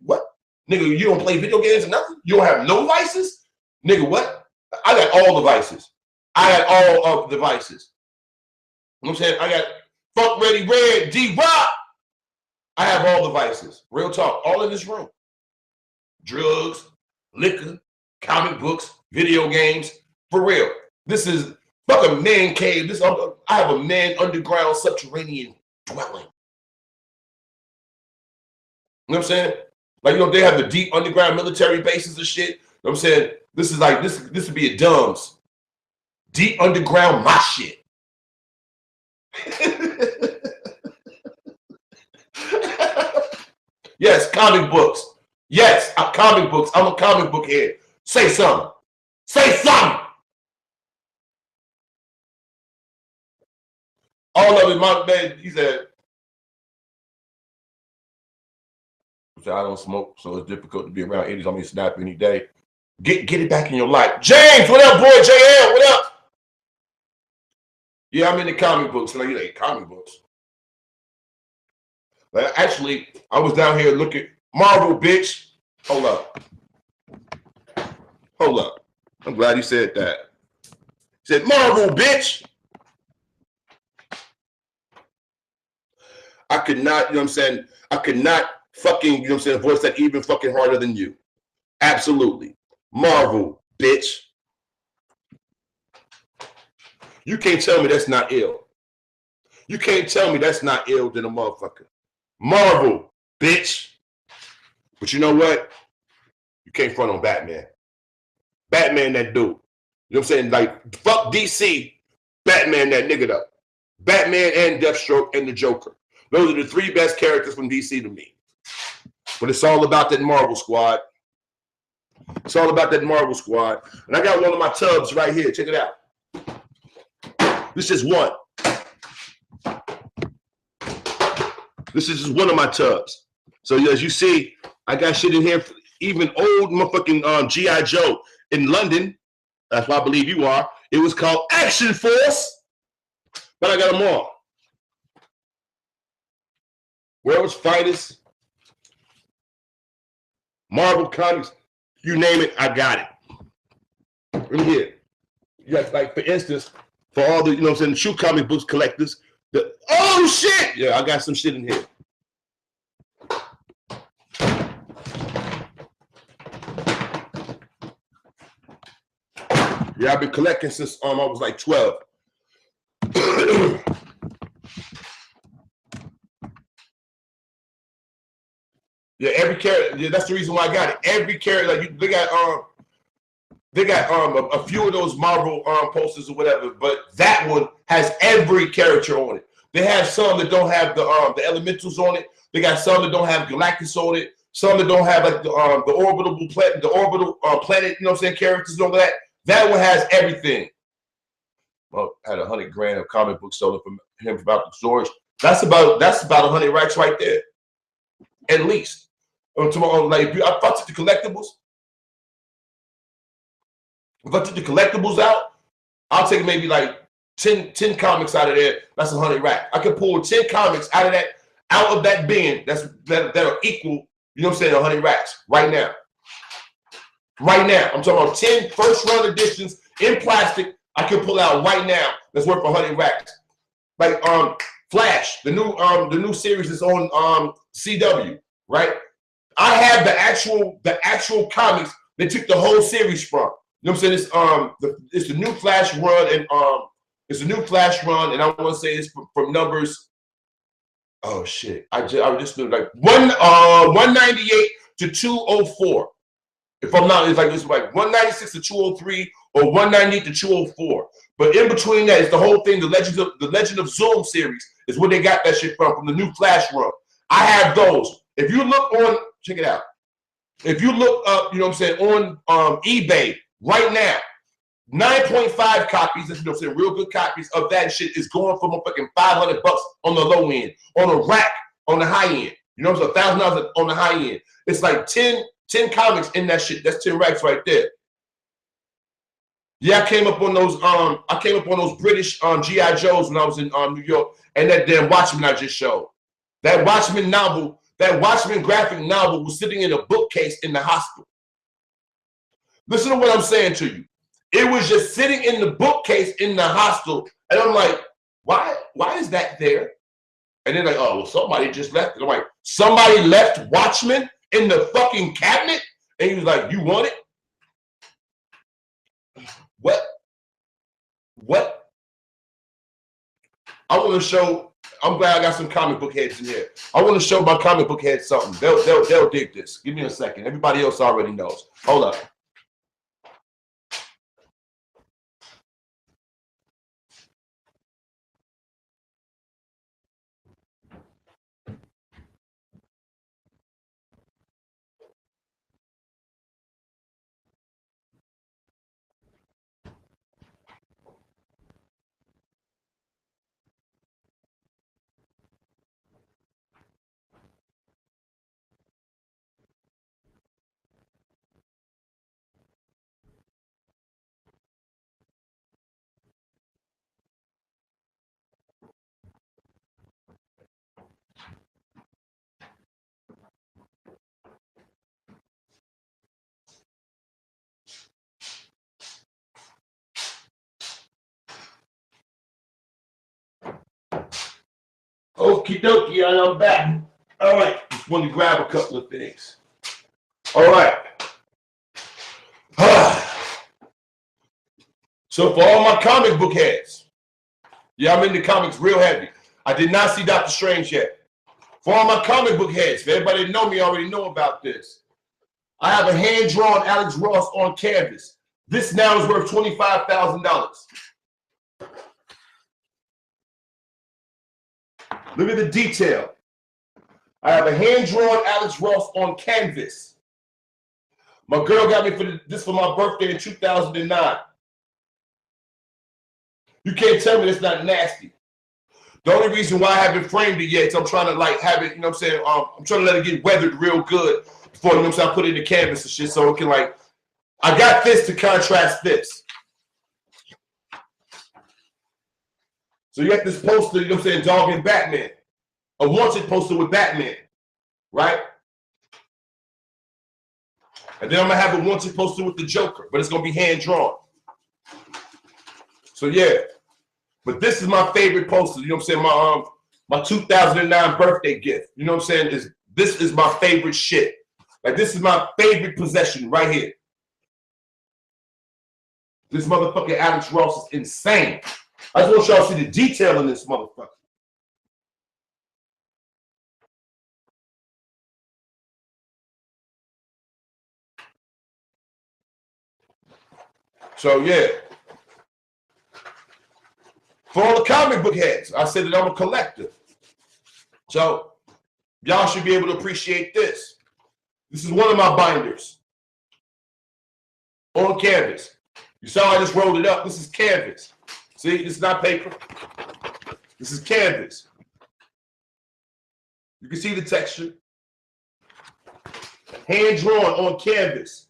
what? Nigga, you don't play video games or nothing? You don't have no vices? Nigga, what? I got all the vices. I got all of the vices. You know what I'm saying? I got Fuck Ready Red, D-Rock. I have all the vices. Real talk. All in this room. Drugs, liquor, comic books, video games. For real. This is fuck a man cave. I have a man underground subterranean dwelling. You know what I'm saying? Like, you know, they have the deep underground military bases and shit. You know what I'm saying? This is like, this would be a Dumbs. Deep underground my shit. Yes, comic books. Yes, comic books. I'm a comic book head. Say something. Say something. All of it, my man, he said, I don't smoke, so it's difficult to be around 80s. I mean, snap any day. Get it back in your life. James, what up, boy? JL, what up? Yeah, I'm in the comic books. Like, you like comic books. Like, actually, I was down here looking. Marvel, bitch. Hold up. Hold up. I'm glad he said that. He said, Marvel, bitch. I could not, you know what I'm saying? I could not fucking, you know what I'm saying, voice that even fucking harder than you. Absolutely. Marvel, bitch. You can't tell me that's not ill. You can't tell me that's not ill than a motherfucker. Marvel, bitch. But you know what? You can't front on Batman. Batman, that dude. You know what I'm saying? Like, fuck DC. Batman, that nigga though. Batman and Deathstroke and the Joker. Those are the three best characters from DC to me. But it's all about that Marvel squad. It's all about that Marvel squad. And I got one of my tubs right here. Check it out. This is one. This is just one of my tubs. So as you see, I got shit in here, even old motherfucking G.I. Joe in London. That's why I believe you are. It was called Action Force, but I got them all. World's Finest, Marvel Comics, you name it, I got it. In here. You got, like, for instance, for all the, you know what I'm saying, true comic books collectors, oh shit! Yeah, I got some shit in here. Yeah, I've been collecting since I was like 12. Yeah, every character. Yeah, that's the reason why I got it. Every character, like they got a few of those Marvel posters or whatever, but that one has every character on it. They have some that don't have the elementals on it. They got some that don't have Galactus on it. Some that don't have like the orbital planet, you know what I'm saying, characters and all that. That one has everything. Well, I had $100,000 of comic books stolen from him from Alfred George. That's about 100 racks right there, at least. Like, if I took the collectibles, out, I'll take maybe like 10 comics out of there. That's 100 racks. I can pull 10 comics out of that bin that are equal. You know what I'm saying? 100 racks right now. Right now, I'm talking about 10 first-run editions in plastic. I can pull out right now. That's worth 100 racks. Like Flash, the new series is on CW, right? I have the actual comics they took the whole series from. You know what I'm saying? It's the new Flash run, and it's a new Flash run, and I want to say it's from numbers. Oh shit! I just knew like 198 to 204. If I'm not, it's like 196 to 203 or 198 to 204. But in between that is the whole thing. The Legend of Zoom series is where they got that shit from the new Flash run. I have those. If you look on, check it out. If you look up, you know what I'm saying, on eBay right now, 9.5 copies, you know what I'm saying, real good copies of that shit is going for fucking $500 on the low end, on a rack on the high end. You know what I'm saying, $1,000 on the high end. It's like 10 comics in that shit. That's 10 racks right there. Yeah, I came up on those British G.I. Joes when I was in New York, and that damn Watchmen I just showed. That Watchmen novel, that Watchmen graphic novel was sitting in a bookcase in the hospital. Listen to what I'm saying to you. It was just sitting in the bookcase in the hospital, and I'm like, why is that there? And then like, oh, well, somebody just left it. I'm like, somebody left Watchmen in the fucking cabinet? And he was like, you want it? What? I want to show, I'm glad I got some comic book heads in here. I want to show my comic book heads something. They'll dig this. Give me a second. Everybody else already knows. Hold up. Okie dokie, and I'm back. All right, just want to grab a couple of things. All right. So for all my comic book heads, yeah, I'm into comics real heavy. I did not see Doctor Strange yet. For all my comic book heads, if everybody that know me already know about this. I have a hand-drawn Alex Ross on canvas. This now is worth $25,000. Look at the detail. I have a hand-drawn Alex Ross on canvas. My girl got me this for my birthday in 2009. You can't tell me it's not nasty. The only reason why I haven't framed it yet is I'm trying to like have it, you know what I'm saying? I'm trying to let it get weathered real good before, you know what I'm saying, I put it in the canvas and shit so it can like, I got this to contrast this. So you got this poster, you know what I'm saying, dogging Batman. A wanted poster with Batman, right? And then I'm gonna have a wanted poster with the Joker, but it's gonna be hand drawn. So yeah, but this is my favorite poster. You know what I'm saying? My 2009 birthday gift. You know what I'm saying? This is my favorite shit. Like this is my favorite possession right here. This motherfucker Alex Ross is insane. I just want y'all to see the detail in this motherfucker. So yeah, for all the comic book heads, I said that I'm a collector. So y'all should be able to appreciate this. This is one of my binders on canvas. You saw I just rolled it up. This is canvas. See, it's not paper. This is canvas. You can see the texture. Hand drawn on canvas.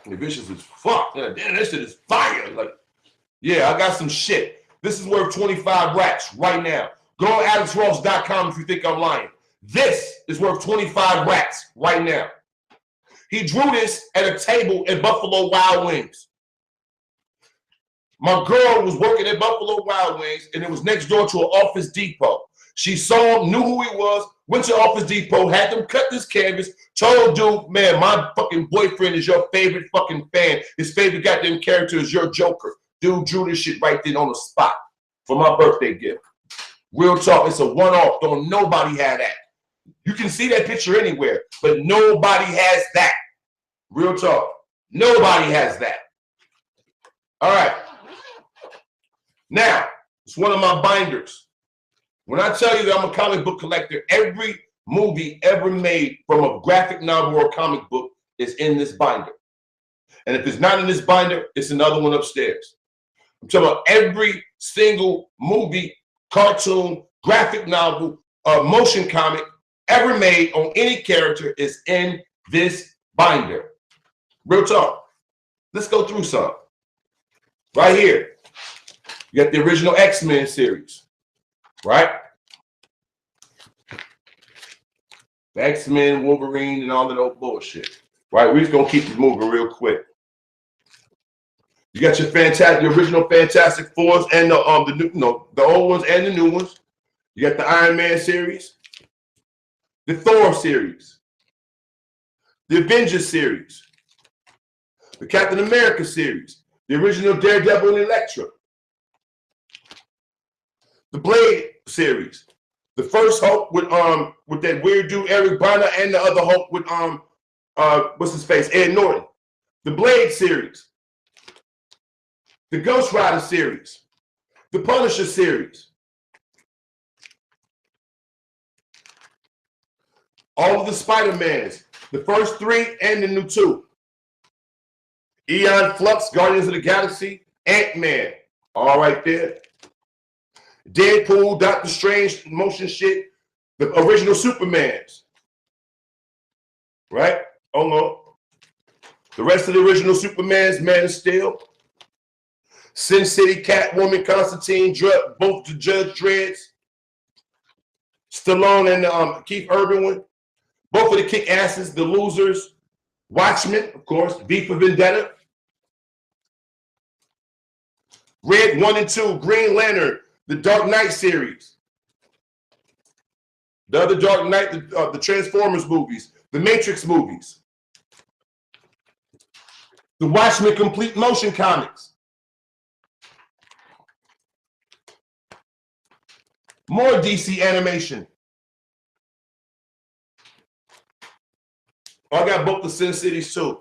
Vicious as fuck. Yeah, damn, that shit is fire. Like, yeah, I got some shit. This is worth 25 racks right now. Go on AlexRoss.com if you think I'm lying. This is worth 25 racks right now. He drew this at a table at Buffalo Wild Wings. My girl was working at Buffalo Wild Wings, and it was next door to an Office Depot. She saw him, knew who he was, went to Office Depot, had them cut this canvas, told dude, man, my fucking boyfriend is your favorite fucking fan. His favorite goddamn character is your Joker. Dude drew this shit right there on the spot for my birthday gift. Real talk, it's a one-off. Don't nobody have that. You can see that picture anywhere, but nobody has that. Real talk. Nobody has that. All right. Now, it's one of my binders. When I tell you that I'm a comic book collector, every movie ever made from a graphic novel or comic book is in this binder. And if it's not in this binder, it's another one upstairs. I'm talking about every single movie, cartoon, graphic novel, motion comic ever made on any character is in this binder. Real talk. Let's go through some. Right here. You got the original X-Men series. Right? The X-Men, Wolverine, and all of those bullshit. Right? We're just gonna keep it moving real quick. You got your the original Fantastic Fours and the old ones and the new ones. You got the Iron Man series, the Thor series, the Avengers series, the Captain America series, the original Daredevil and Elektra, the Blade series, the first Hulk with that weird dude Eric Bana, and the other Hulk with what's his face, Ed Norton, the Blade series, the Ghost Rider series, the Punisher series, all of the Spider-Mans, the first 3 and the new 2, Aeon Flux, Guardians of the Galaxy, Ant-Man, all right there. Deadpool, Doctor Strange, motion shit, the original Supermans, right? Oh no. The rest of the original Supermans, Man of Steel, Sin City, Catwoman, Constantine, both the Judge Dreds, Stallone and Keith Urban one, both of the Kick-Asses, the Losers, Watchmen, of course, V for Vendetta, Red 1 and 2, Green Lantern, the Dark Knight series, the other Dark Knight, the Transformers movies, the Matrix movies, the Watchmen complete motion comics, more DC animation. I got both the Sin Cities too.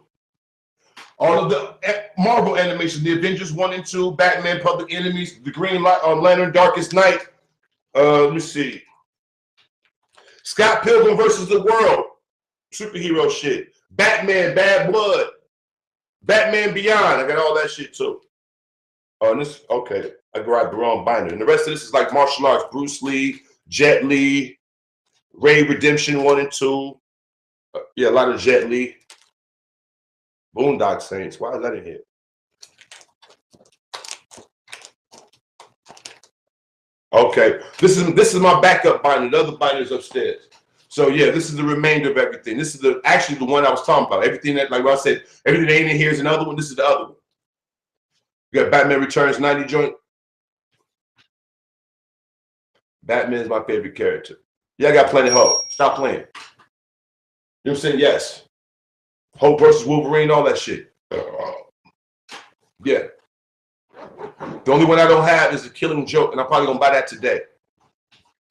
All of the Marvel animation, the Avengers 1 and 2, Batman, Public Enemies, the Green Lantern, Darkest Night. Let me see. Scott Pilgrim versus the World, superhero shit. Batman, Bad Blood, Batman Beyond. I got all that shit too. Oh, and this, okay. I grabbed the wrong binder. And the rest of this is like martial arts. Bruce Lee, Jet Li, Ray Redemption 1 and 2. Yeah, a lot of Jet Li. Boondock Saints. Why is that in here? Okay. This is my backup binder. The other binder is upstairs. So yeah, this is the remainder of everything. This is actually the one I was talking about. Everything that, like what I said, everything that ain't in here is another one. This is the other one. You got Batman Returns 90 joint. Batman is my favorite character. Yeah, I got Planet Hulk. Stop playing. You know what I'm saying? Yes. Hulk versus Wolverine, all that shit. Yeah. The only one I don't have is The Killing Joke, and I'm probably gonna buy that today.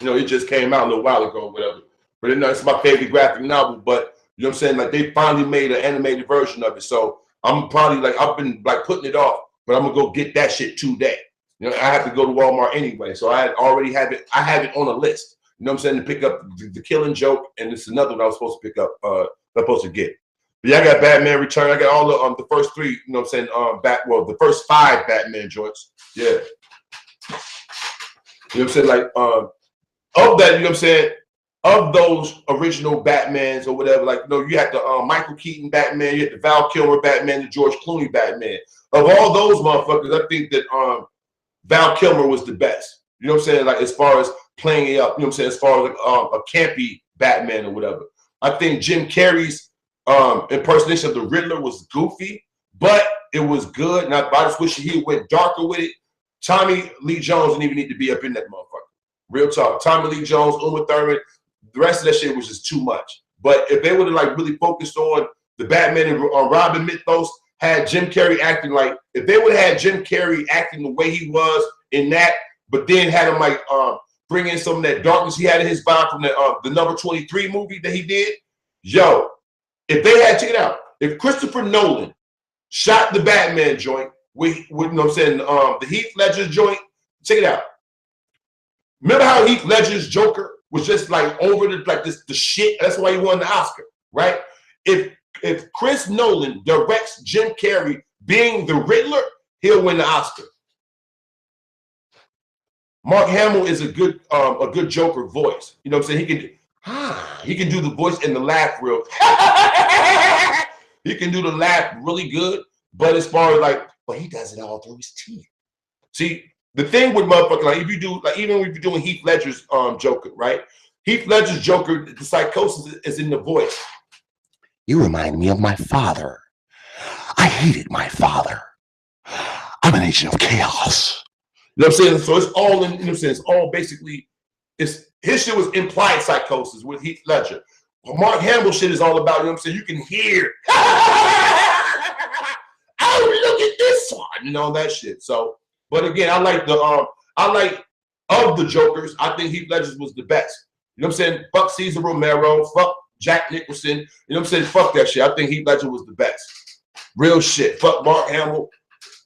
You know, it just came out a little while ago or whatever. But it's my favorite graphic novel. But you know what I'm saying? Like they finally made an animated version of it. So I'm probably like, I've been like putting it off, but I'm gonna go get that shit today. You know, I have to go to Walmart anyway. So I already have it. I have it on a list. You know what I'm saying? To pick up the Killing Joke, and it's another one I was supposed to pick up. I'm supposed to get. But yeah, I got Batman Return. I got all the first three. You know what I'm saying? The first 5 Batman joints. Yeah. You know what I'm saying? Like of that, you know what I'm saying? Of those original Batmans or whatever, like, you know, you had the Michael Keaton Batman, you had the Val Kilmer Batman, the George Clooney Batman. Of all those motherfuckers, I think that Val Kilmer was the best. You know what I'm saying? Like, as far as playing it up, you know what I'm saying? As far as like a campy Batman or whatever. I think Jim Carrey's impersonation of the Riddler was goofy, but it was good. And I just wish he went darker with it. Tommy Lee Jones didn't even need to be up in that motherfucker. Real talk. Tommy Lee Jones, Uma Thurman, the rest of that shit was just too much. But if they would have like really focused on the Batman and Robin mythos, had Jim Carrey acting like, if they would have had Jim Carrey acting the way he was in that, but then had him like bring in some of that darkness he had in his vibe from the number 23 movie that he did. Yo, if they had, check it out, if Christopher Nolan shot the Batman joint with you know what I'm saying, the Heath Ledger joint, check it out. Remember how Heath Ledger's Joker was just like over the shit? That's why he won the Oscar, right? If Chris Nolan directs Jim Carrey being the Riddler, he'll win the Oscar. Mark Hamill is a good Joker voice. You know what I'm saying? He can do the voice and the laugh real. He can do the laugh really good, but as far as like, but he does it all through his teeth. See, the thing with motherfucker, like if you do, like even if you're doing Heath Ledger's Joker, right? Heath Ledger's Joker, the psychosis is in the voice. You remind me of my father. I hated my father. I'm an agent of chaos. You know what I'm saying? So it's all in, you know what I'm saying? It's all basically, his shit was implied psychosis with Heath Ledger. But Mark Hamill shit is all about, you know what I'm saying? You can hear, oh, look at this one, you know, that shit. So, but again, I like of the Jokers, I think Heath Ledger was the best. You know what I'm saying? Fuck Cesar Romero, fuck Jack Nicholson. You know what I'm saying? Fuck that shit. I think Heath Ledger was the best. Real shit. Fuck Mark Hamill.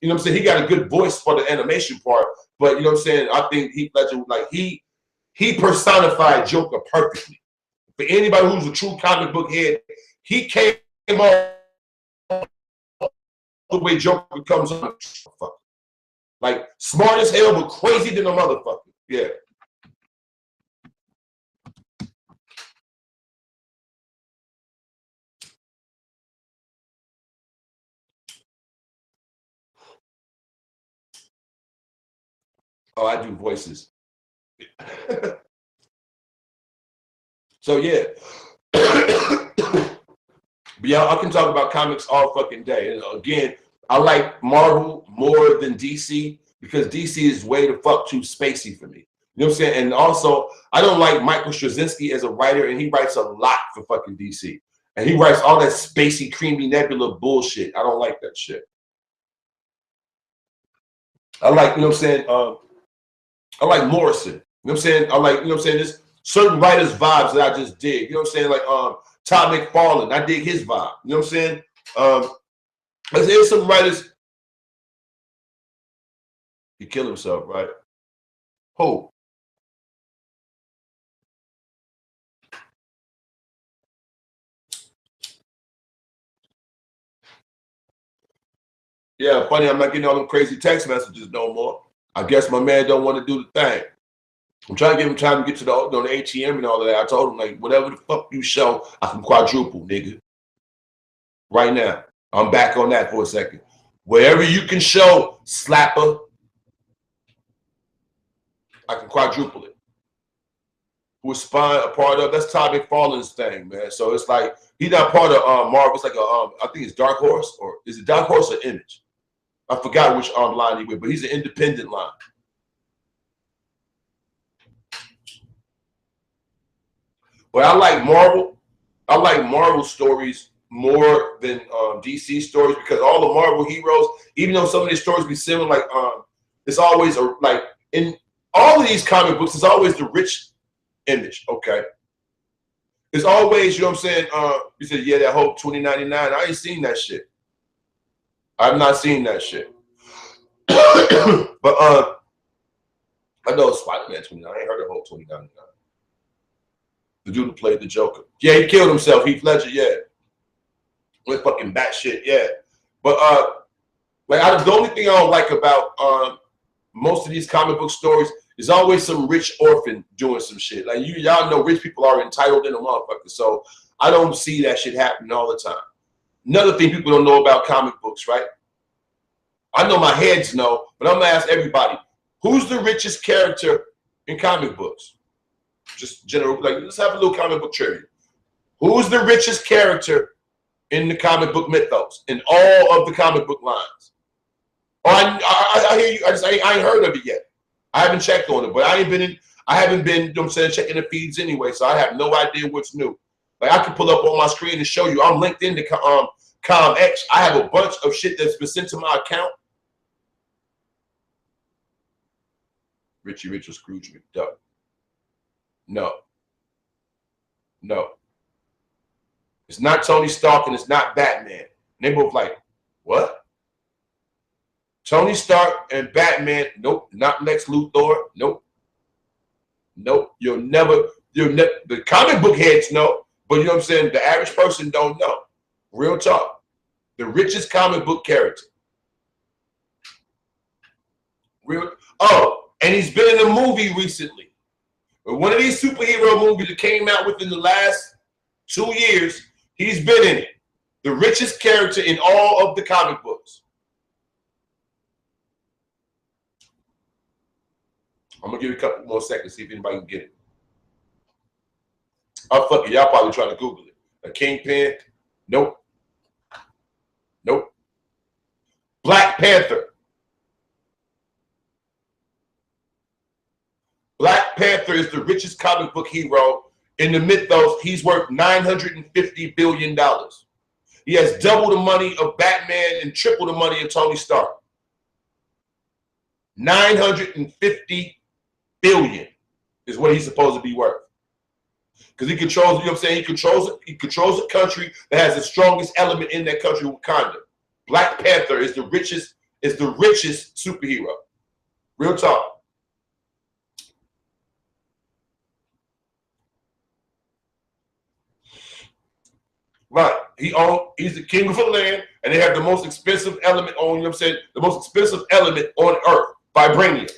You know what I'm saying? He got a good voice for the animation part, but you know what I'm saying? I think Heath Ledger, like he personified Joker perfectly. For anybody who's a true comic book head, he came off the way Joker comes on. Like smart as hell, but crazy than a motherfucker. Yeah. Oh, I do voices. So yeah. But yeah, I can talk about comics all fucking day. And again, I like Marvel more than DC because DC is way the fuck too spacey for me. You know what I'm saying? And also, I don't like Michael Straczynski as a writer, and he writes a lot for fucking DC. And he writes all that spacey, creamy, nebula bullshit. I don't like that shit. I like, you know what I'm saying? I like Morrison. You know what I'm saying? I like, you know what I'm saying? There's certain writers' vibes that I just dig. You know what I'm saying? Like Todd McFarlane, I dig his vibe. You know what I'm saying? There's some writers. He killed himself, right? Who? Yeah, funny, I'm not getting all them crazy text messages no more. I guess my man don't want to do the thing. I'm trying to give him time to get to the ATM and all of that. I told him, like, whatever the fuck you show, I can quadruple, nigga. Right now. I'm back on that for a second. Wherever you can show, slapper, I can quadruple it. Who is Spine a part of? That's Todd McFarlane's thing, man. So it's like, he's not part of Marvel. It's like I think it's Dark Horse, or is it Dark Horse or Image? I forgot which line he with, but he's an independent line. But I like Marvel. I like Marvel stories more than DC stories, because all the Marvel heroes, even though some of these stories be similar, like it's always like in all of these comic books, it's always the rich Image. Okay, it's always, you know what I'm saying? You said, yeah, that whole 2099. I ain't seen that shit. I've not seen that shit. But I know Spider-Man 29. I ain't heard of whole 2099. The dude who played the Joker. Yeah, he killed himself. Heath Ledger, yeah. With fucking batshit, yeah. But like, the only thing I don't like about most of these comic book stories is always some rich orphan doing some shit. Like, y'all know rich people are entitled in a motherfucker. So I don't see that shit happening all the time. Another thing people don't know about comic books, right? I know my heads know, but I'm gonna ask everybody, who's the richest character in comic books? Just general, like, let's have a little comic book trivia. Who's the richest character in the comic book mythos, in all of the comic book lines? Oh, I hear you. I ain't heard of it yet. I haven't checked on it, but I haven't been, you know what I'm saying, checking the feeds anyway, so I have no idea what's new. Like, I can pull up on my screen and show you. I'm linked into ComX. I have a bunch of shit that's been sent to my account. Richie Rich or Scrooge McDuck. No. No. It's not Tony Stark and it's not Batman. And they both like, what? Tony Stark and Batman, nope. Not Lex Luthor, nope. Nope. You'll never, the comic book heads know, but you know what I'm saying? The average person don't know. Real talk. The richest comic book character. Real. Oh, and he's been in a movie recently. One of these superhero movies that came out within the last 2 years, he's been in it. The richest character in all of the comic books. I'm gonna give you a couple more seconds, see if anybody can get it. Oh, fuck it. Y'all probably trying to Google it. A Kingpin? Nope. Nope. Black Panther. Black Panther is the richest comic book hero in the mythos. He's worth $950 billion. He has double the money of Batman and triple the money of Tony Stark. $950 billion is what he's supposed to be worth. Because he controls, you know what I'm saying? He controls a country that has the strongest element in that country, Wakanda. Black Panther is the richest superhero. Real talk. Right. He's the king of the land, and they have the most expensive element on, you know what I'm saying? The most expensive element on Earth, vibranium.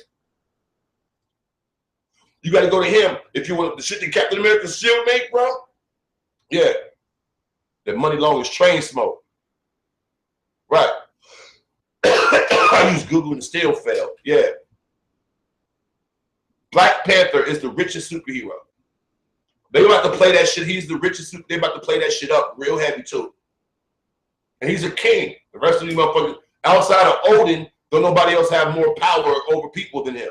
You got to go to him if you want the shit that Captain America's shield make, bro. Yeah. That money long as train smoke. Right. I used Google and still failed. Yeah. Black Panther is the richest superhero. They about to play that shit. He's the richest. They about to play that shit up real heavy too. And he's a king. The rest of these motherfuckers, outside of Odin, don't nobody else have more power over people than him.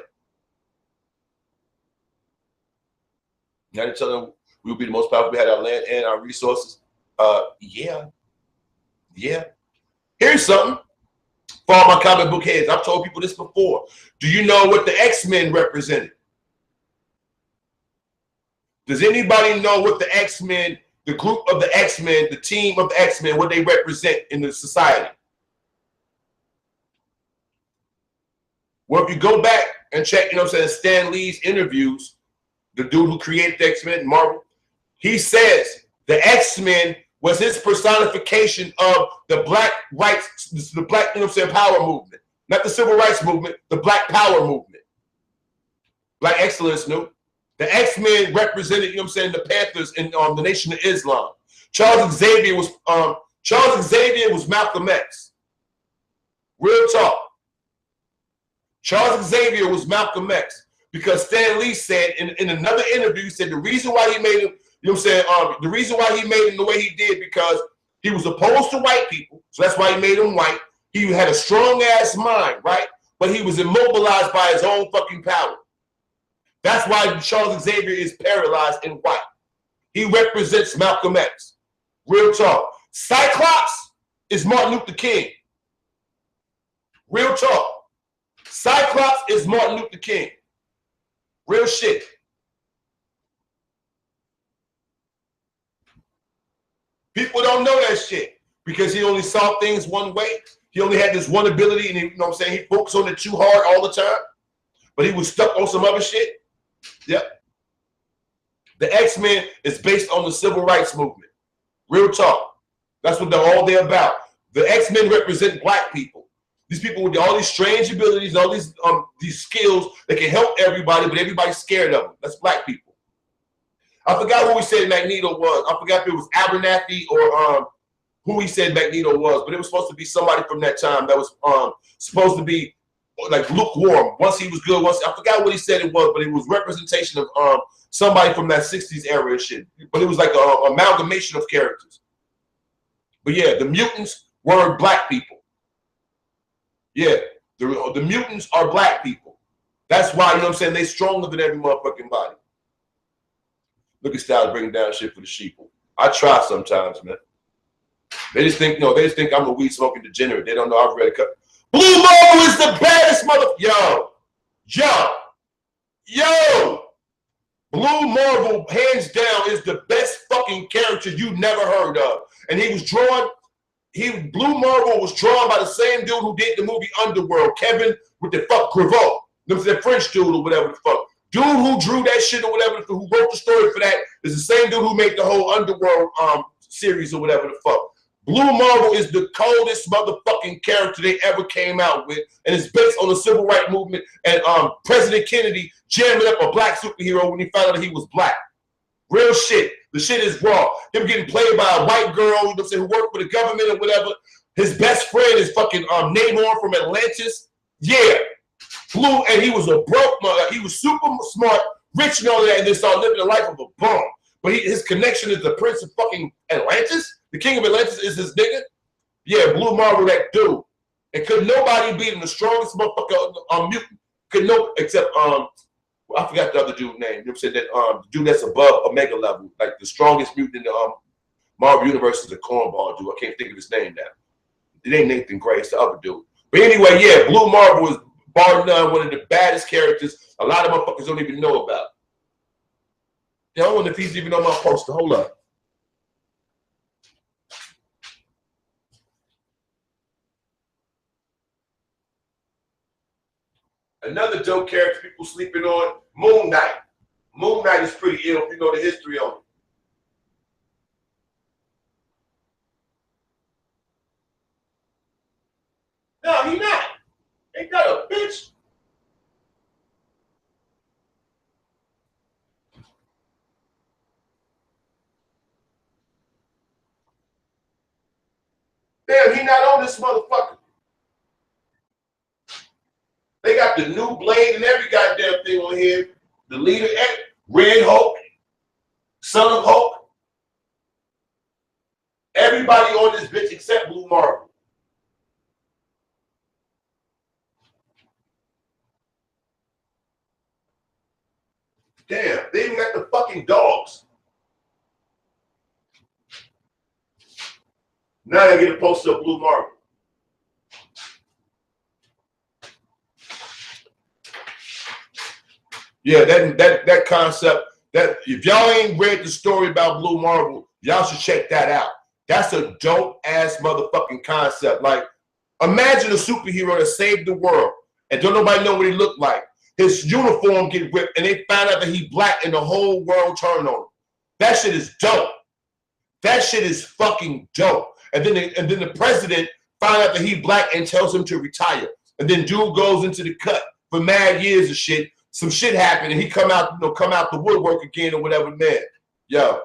Now they tell them we'll be the most powerful. We had our land and our resources. Yeah. Here's something for all my comic book heads. I've told people this before. Do you know what the X-Men represented? Does anybody know what the X-Men, the group of the X-Men, the team of the X-Men, what they represent in the society? Well, if you go back and check, you know what I'm saying, Stan Lee's interviews, the dude who created the X-Men, Marvel, he says the X-Men was his personification of the black rights, the black, you know what I'm saying, power movement. Not the civil rights movement, the black power movement. Black excellence, Snoop. The X-Men represented, you know what I'm saying, the Panthers in the Nation of Islam. Charles Xavier was Malcolm X. Real talk. Charles Xavier was Malcolm X because Stan Lee said in another interview, he said the reason why he made him, you know what I'm saying, the reason why he made him the way he did because he was opposed to white people, so that's why he made him white. He had a strong ass mind, right? But he was immobilized by his own fucking power. That's why Charles Xavier is paralyzed and white. He represents Malcolm X. Real talk. Cyclops is Martin Luther King. Real talk. Cyclops is Martin Luther King. Real shit. People don't know that shit because he only saw things one way. He only had this one ability, and you know what I'm saying, he focused on it too hard all the time, but he was stuck on some other shit. Yep. The X-Men is based on the civil rights movement. Real talk. That's what they're about. The X-Men represent black people. These people with all these strange abilities, all these skills that can help everybody, but everybody's scared of them. That's black people. I forgot who we said Magneto was. I forgot if it was Abernathy or who he said Magneto was, but it was supposed to be somebody from that time that was supposed to be like lukewarm. Once he was good, I forgot what he said it was, but it was representation of somebody from that 60s era and shit. But it was like an amalgamation of characters. But yeah, the mutants were black people. Yeah, the mutants are black people. That's why, you know what I'm saying, they stronger than every motherfucking body. Look at Styles bringing down shit for the sheeple. I try sometimes, man. They just think, I'm a weed smoking degenerate. They don't know I've read a cut. Blue Marvel is the baddest Yo! Blue Marvel, hands down, is the best fucking character you never heard of. And Blue Marvel was drawn by the same dude who did the movie Underworld, Kevin with the fuck Graveau. That French dude or whatever the fuck. Dude who drew that shit or whatever, who wrote the story for that, is the same dude who made the whole Underworld series or whatever the fuck. Blue Marvel is the coldest motherfucking character they ever came out with, and it's based on the civil rights movement and President Kennedy jamming up a black superhero when he found out that he was black. Real shit. The shit is raw. Him getting played by a white girl, you know what I'm saying, who worked for the government or whatever. His best friend is fucking Namor from Atlantis. Yeah. Blue, and he was a broke mother. He was super smart, rich and all that, and then started living the life of a bum. But his connection is the prince of fucking Atlantis. The king of Atlantis is his nigga. Yeah, Blue Marvel, that dude. And could nobody beat him, the strongest motherfucker mutant. Could no, except I forgot the other dude's name. You know what I'm saying? That the dude that's above Omega level, like the strongest mutant in the Marvel universe is a cornball dude. I can't think of his name now. It ain't Nathan Gray, it's the other dude. But anyway, yeah, Blue Marvel is bar none one of the baddest characters a lot of motherfuckers don't even know about. Yeah, I wonder if he's even on my poster. Hold up. Another dope character people sleeping on, Moon Knight. Moon Knight is pretty ill if you know the history on it. No, he not. Ain't that a bitch? Damn, he not on this motherfucker. They got the new Blade and every goddamn thing on here. The leader, Red Hulk, Son of Hulk. Everybody on this bitch except Blue Marvel. Damn, they even got the fucking dogs. Now they get a poster of Blue Marvel. Yeah, that concept, that if y'all ain't read the story about Blue Marvel, y'all should check that out. That's a dope ass motherfucking concept. Like, imagine a superhero that saved the world and don't nobody know what he looked like. His uniform get ripped and they found out that he black and the whole world turned on him. That shit is dope. That shit is fucking dope. And then the president finds out that he black and tells him to retire. And then dude goes into the cut for mad years of shit. Some shit happened and he come out the woodwork again or whatever, man. Yo.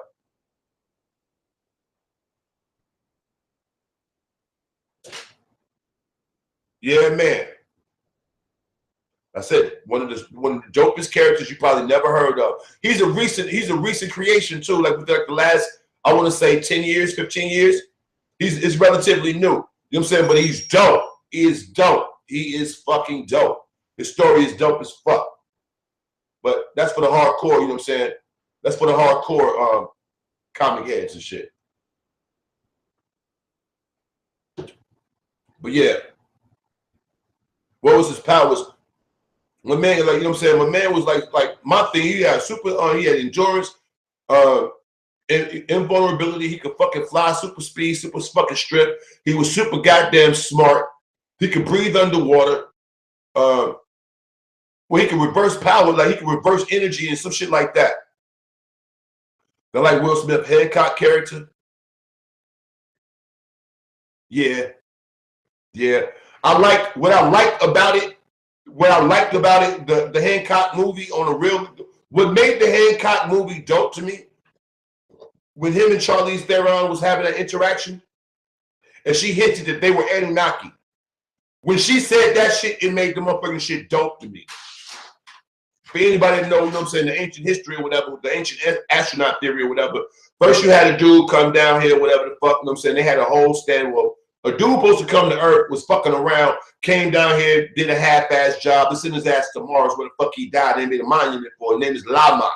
Yeah, man. I said one of the dopest characters you probably never heard of. He's a recent creation too, like with like the last, I want to say 10 years, 15 years. It's relatively new. You know what I'm saying? But he's dope. He is dope. He is fucking dope. His story is dope as fuck. But that's for the hardcore, you know what I'm saying? That's for the hardcore comic heads and shit. But yeah. What was his powers? My man, like, you know what I'm saying? My man was like my thing. He had he had endurance, invulnerability. He could fucking fly, super speed, super fucking strip. He was super goddamn smart. He could breathe underwater. Well, he could reverse power, like he could reverse energy and some shit like that. They're like Will Smith, Hancock character. Yeah. Yeah. What I liked about it, the Hancock movie on a real, what made the Hancock movie dope to me, when him and Charlize Theron was having an interaction, and she hinted that they were Anunnaki. When she said that shit, it made the motherfucking shit dope to me. For anybody that know, you know what I'm saying, the ancient history or whatever, the ancient astronaut theory or whatever, first you had a dude come down here, whatever the fuck, you know what I'm saying, they had a whole stand, well, a dude supposed to come to Earth, was fucking around, came down here, did a half-ass job, they sent his ass to Mars, where the fuck he died, they made a monument for him. His name is Lama,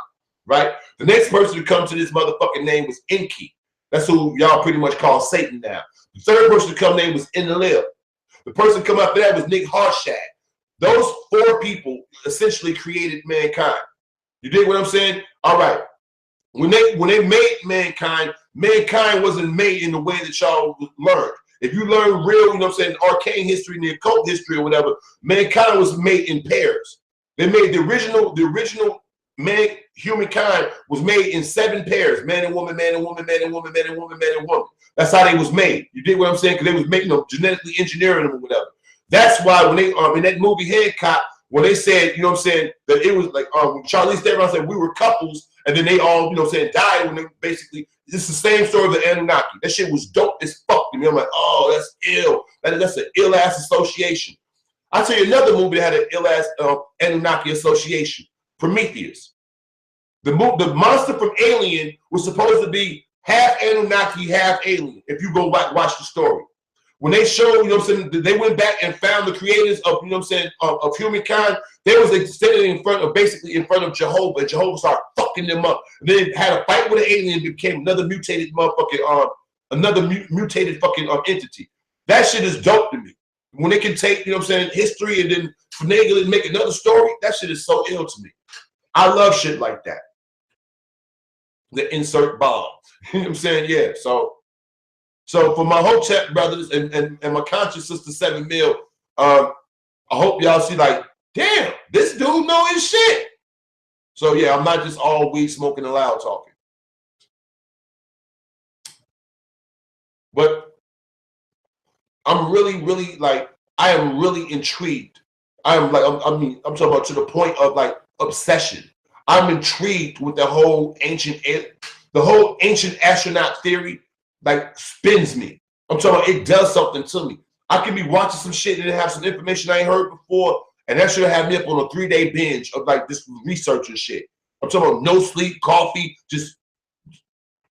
right? The next person to come to this motherfucking name was Enki. That's who y'all pretty much call Satan now. The third person to come name was Enlil. The person come after that was Nick Harshad. Those four people essentially created mankind. You dig what I'm saying? All right. When they made mankind, mankind wasn't made in the way that y'all learned. If you learn real, you know what I'm saying, arcane history and the occult history or whatever, mankind was made in pairs. They made the original humankind was made in 7 pairs: man and woman, man and woman, man and woman, man and woman, man and woman. That's how they was made. You dig what I'm saying? Because they was making them, genetically engineering them or whatever. That's why when they in that movie Hancock, when they said, you know what I'm saying, that it was like Charlize Theron said we were couples, and then they all, you know what I'm saying, died when they basically, it's the same story of the Anunnaki. That shit was dope as fuck to me. I'm like, oh, that's ill. That's an ill ass association. I'll tell you another movie that had an ill ass Anunnaki association, Prometheus. The monster from Alien was supposed to be half Anunnaki, half alien, if you go watch the story. When they showed, you know what I'm saying, they went back and found the creators of, you know what I'm saying, of humankind. They was like standing in front of Jehovah, and Jehovah started fucking them up. And then had a fight with an alien, became another mutated motherfucking, mutated fucking entity. That shit is dope to me. When they can take, you know what I'm saying, history and then finagle it and make another story, that shit is so ill to me. I love shit like that. The insert bomb. You know what I'm saying? Yeah. So for my Hotep brothers and my conscious sister 7 Mil, I hope y'all see like, damn, this dude know his shit. So yeah, I'm not just all weed smoking and loud talking. But I'm really, really like, I am really intrigued. I'm talking about to the point of like obsession. I'm intrigued with the whole ancient astronaut theory. Like spins me. I'm talking about it does something to me. I can be watching some shit and have some information I ain't heard before, and that should have me up on a 3-day binge of like this research and shit. I'm talking about no sleep, coffee, just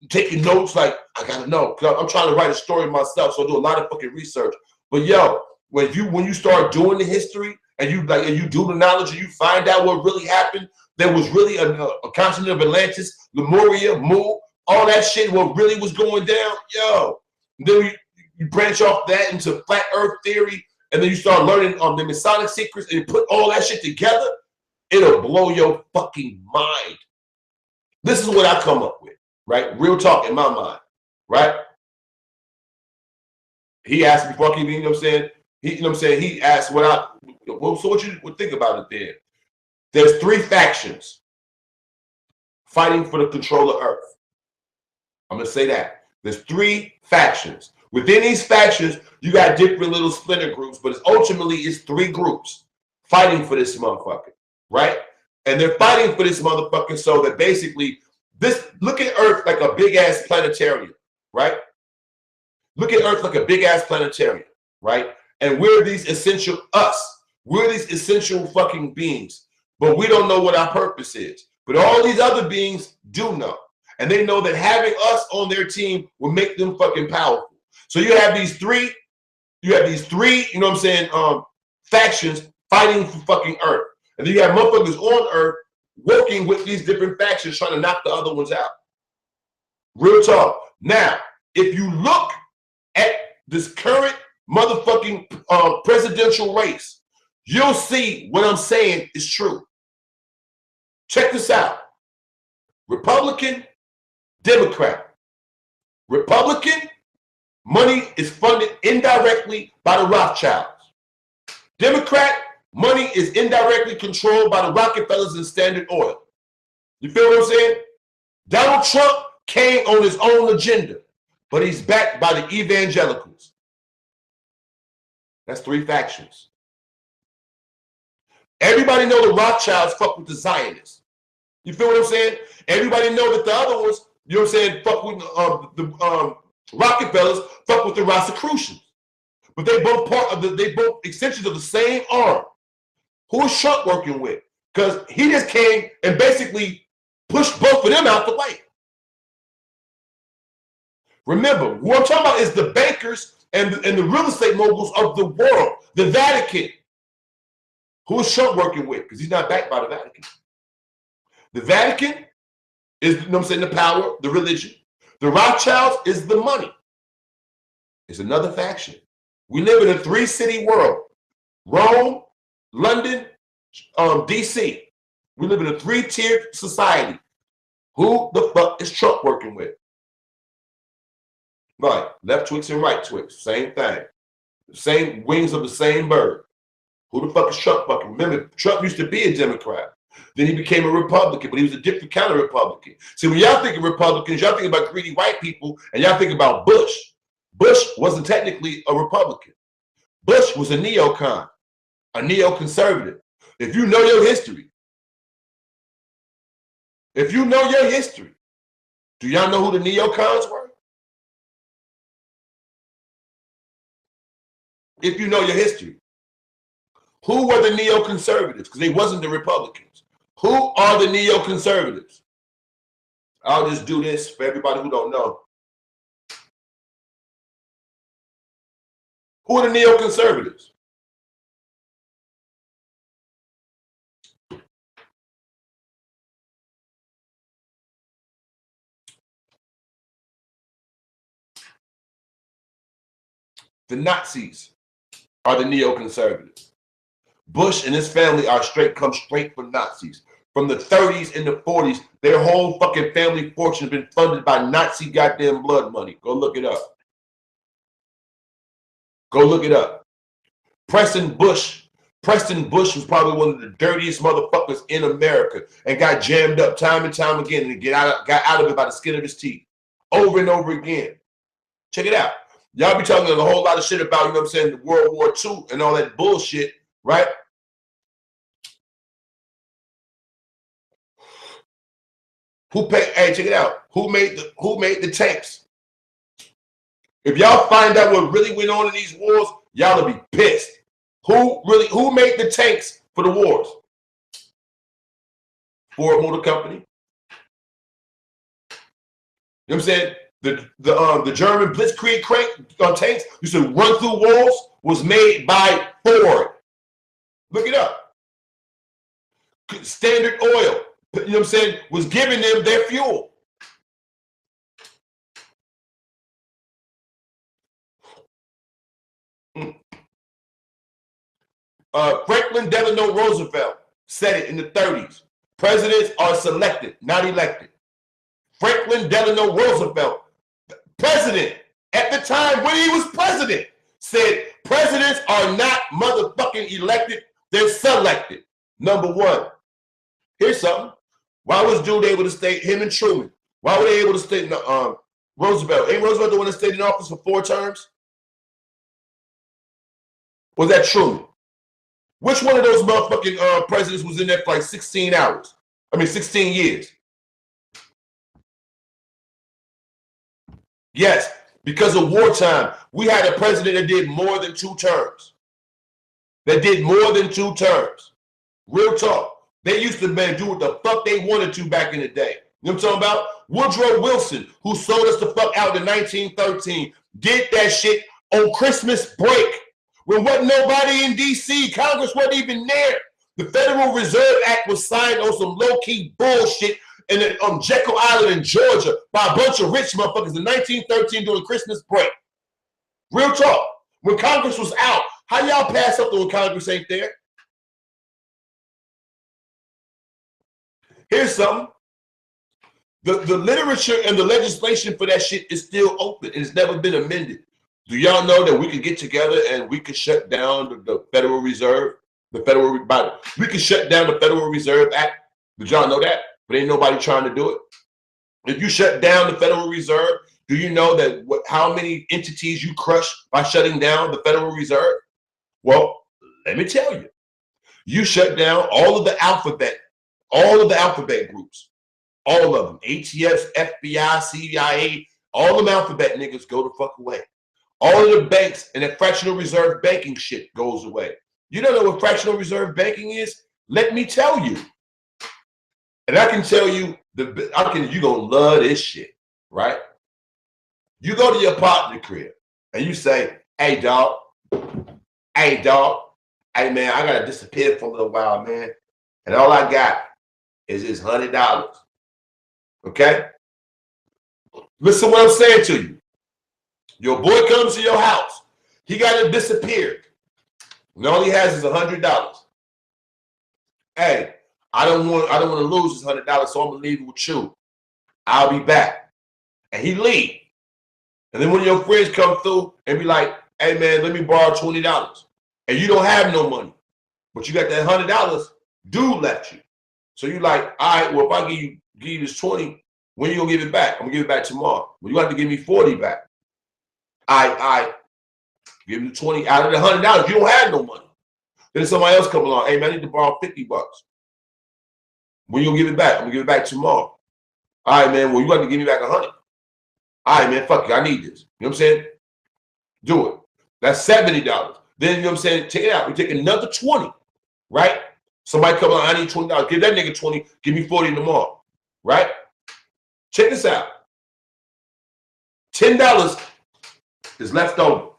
taking notes. Like I gotta know. I'm trying to write a story myself, so I do a lot of fucking research. But yo, when you start doing the history and you do the knowledge and you find out what really happened, there was really a continent of Atlantis, Lemuria, Mu. All that shit, what really was going down, yo. And then you branch off that into flat earth theory, and then you start learning the Masonic secrets, and you put all that shit together, it'll blow your fucking mind. This is what I come up with, right? Real talk in my mind, right? He asked me before I came in, you know what I'm saying? He asked so what you would think about it then. There's 3 factions fighting for the control of Earth. I'm going to say that. There's 3 factions. Within these factions, you got different little splinter groups, but ultimately it's 3 groups fighting for this motherfucker, right? And they're fighting for this motherfucker so that basically look at Earth like a big ass planetarium, right? Look at Earth like a big ass planetarium, right? And we're these essential we're these essential fucking beings, but we don't know what our purpose is. But all these other beings do know. And they know that having us on their team will make them fucking powerful. So you have these three, you know what I'm saying, factions fighting for fucking Earth. And then you have motherfuckers on Earth working with these different factions trying to knock the other ones out. Real talk. Now, if you look at this current motherfucking presidential race, you'll see what I'm saying is true. Check this out. Republican, Democrat. Republican, money is funded indirectly by the Rothschilds. Democrat, money is indirectly controlled by the Rockefellers and Standard Oil. You feel what I'm saying? Donald Trump came on his own agenda, but he's backed by the evangelicals. That's 3 factions. Everybody know the Rothschilds fuck with the Zionists. You feel what I'm saying? Everybody know that the other ones, you know what I'm saying, fuck with the Rockefellers, fuck with the Rosicrucians. But they both they both extensions of the same arm. Who is Trump working with? Because he just came and basically pushed both of them out the way. Remember, what I'm talking about is the bankers and the real estate moguls of the world, the Vatican. Who is Trump working with? Because he's not backed by the Vatican. The Vatican is, you know what I'm saying, the power, the religion. The Rothschilds is the money. It's another faction. We live in a 3-city world. Rome, London, DC. We live in a 3-tiered society. Who the fuck is Trump working with? Right, left Twix and right Twix, same thing. Same wings of the same bird. Who the fuck is Trump fucking? Remember, Trump used to be a Democrat. Then he became a Republican, but he was a different kind of Republican. See, when y'all think of Republicans, y'all think about greedy white people, and y'all think about Bush. Bush wasn't technically a Republican. Bush was a neocon, a neoconservative. If you know your history, do y'all know who the neocons were? If you know your history. Who were the neoconservatives? Because they wasn't the Republicans. Who are the neoconservatives? I'll just do this for everybody who don't know. Who are the neoconservatives? The Nazis are the neoconservatives. Bush and his family come straight from Nazis. From the 30s and the 40s, their whole fucking family fortune has been funded by Nazi goddamn blood money. Go look it up. Go look it up. Preston Bush was probably one of the dirtiest motherfuckers in America and got jammed up time and time again and got out of it by the skin of his teeth. Over and over again. Check it out. Y'all be talking a whole lot of shit about, you know what I'm saying, the World War II and all that bullshit, right? Hey, check it out. Who made the tanks? If y'all find out what really went on in these wars, y'all will be pissed. Who made the tanks for the wars? Ford Motor Company. You know what I'm saying? The German Blitzkrieg tanks used to run through walls was made by Ford. Look it up. Standard Oil, you know what I'm saying, was giving them their fuel. Franklin Delano Roosevelt said it in the 30s. Presidents are selected, not elected. Franklin Delano Roosevelt, president at the time when he was president, said presidents are not motherfucking elected, they're selected. Number one. Here's something. Why was dude able to stay, him and Truman, why were they able to stay, Roosevelt. Ain't Roosevelt the one that stayed in office for 4 terms? Was that Truman? Which one of those motherfucking presidents was in there for like 16 hours? I mean, 16 years. Yes, because of wartime, we had a president that did more than 2 terms. That did more than 2 terms. Real talk. They used to do what the fuck they wanted to back in the day. You know what I'm talking about? Woodrow Wilson, who sold us the fuck out in 1913, did that shit on Christmas break when wasn't nobody in D.C. Congress wasn't even there. The Federal Reserve Act was signed on some low-key bullshit on Jekyll Island in Georgia by a bunch of rich motherfuckers in 1913 during Christmas break. Real talk. When Congress was out, how y'all pass something when Congress ain't there? Here's something. The literature and the legislation for that shit is still open. It's never been amended. Do y'all know that we could get together and we could shut down the Federal Reserve? We could shut down the Federal Reserve Act. Did y'all know that? But ain't nobody trying to do it. If you shut down the Federal Reserve, do you know that how many entities you crush by shutting down the Federal Reserve? Well, let me tell you. You shut down all of the alphabet groups. All of them. ATF, FBI, CIA, all them alphabet niggas go the fuck away. All of the banks and that fractional reserve banking shit goes away. You don't know what fractional reserve banking is? Let me tell you. And I can tell you, you're gonna love this shit, right? You go to your partner crib and you say, hey dog, hey man, I gotta disappear for a little while, man. And all I got is this $100. Okay? Listen what I'm saying to you. Your boy comes to your house. He got to disappear. And all he has is $100. Hey, I don't want to lose this $100, so I'm gonna leave it with you. I'll be back. And he leave. And then one of your friends come through and be like, hey man, let me borrow $20. And you don't have no money. But you got that $100, dude left you. So you like, all right, well, if I give you this 20, when you gonna give it back? I'm gonna give it back tomorrow. Well, you have to give me 40 back. I give you 20 out of the $100. You don't have no money. Then somebody else come along. Hey man, I need to borrow $50. When you gonna give it back? I'm gonna give it back tomorrow. All right, man. Well, you got to give me back 100. All right, man. Fuck you. I need this. You know what I'm saying? Do it. That's $70. Then you know what I'm saying? Take it out. We take another 20, right? Somebody come along. I need $20. Give that nigga 20. Give me 40 tomorrow, right? Check this out. $10 is left over.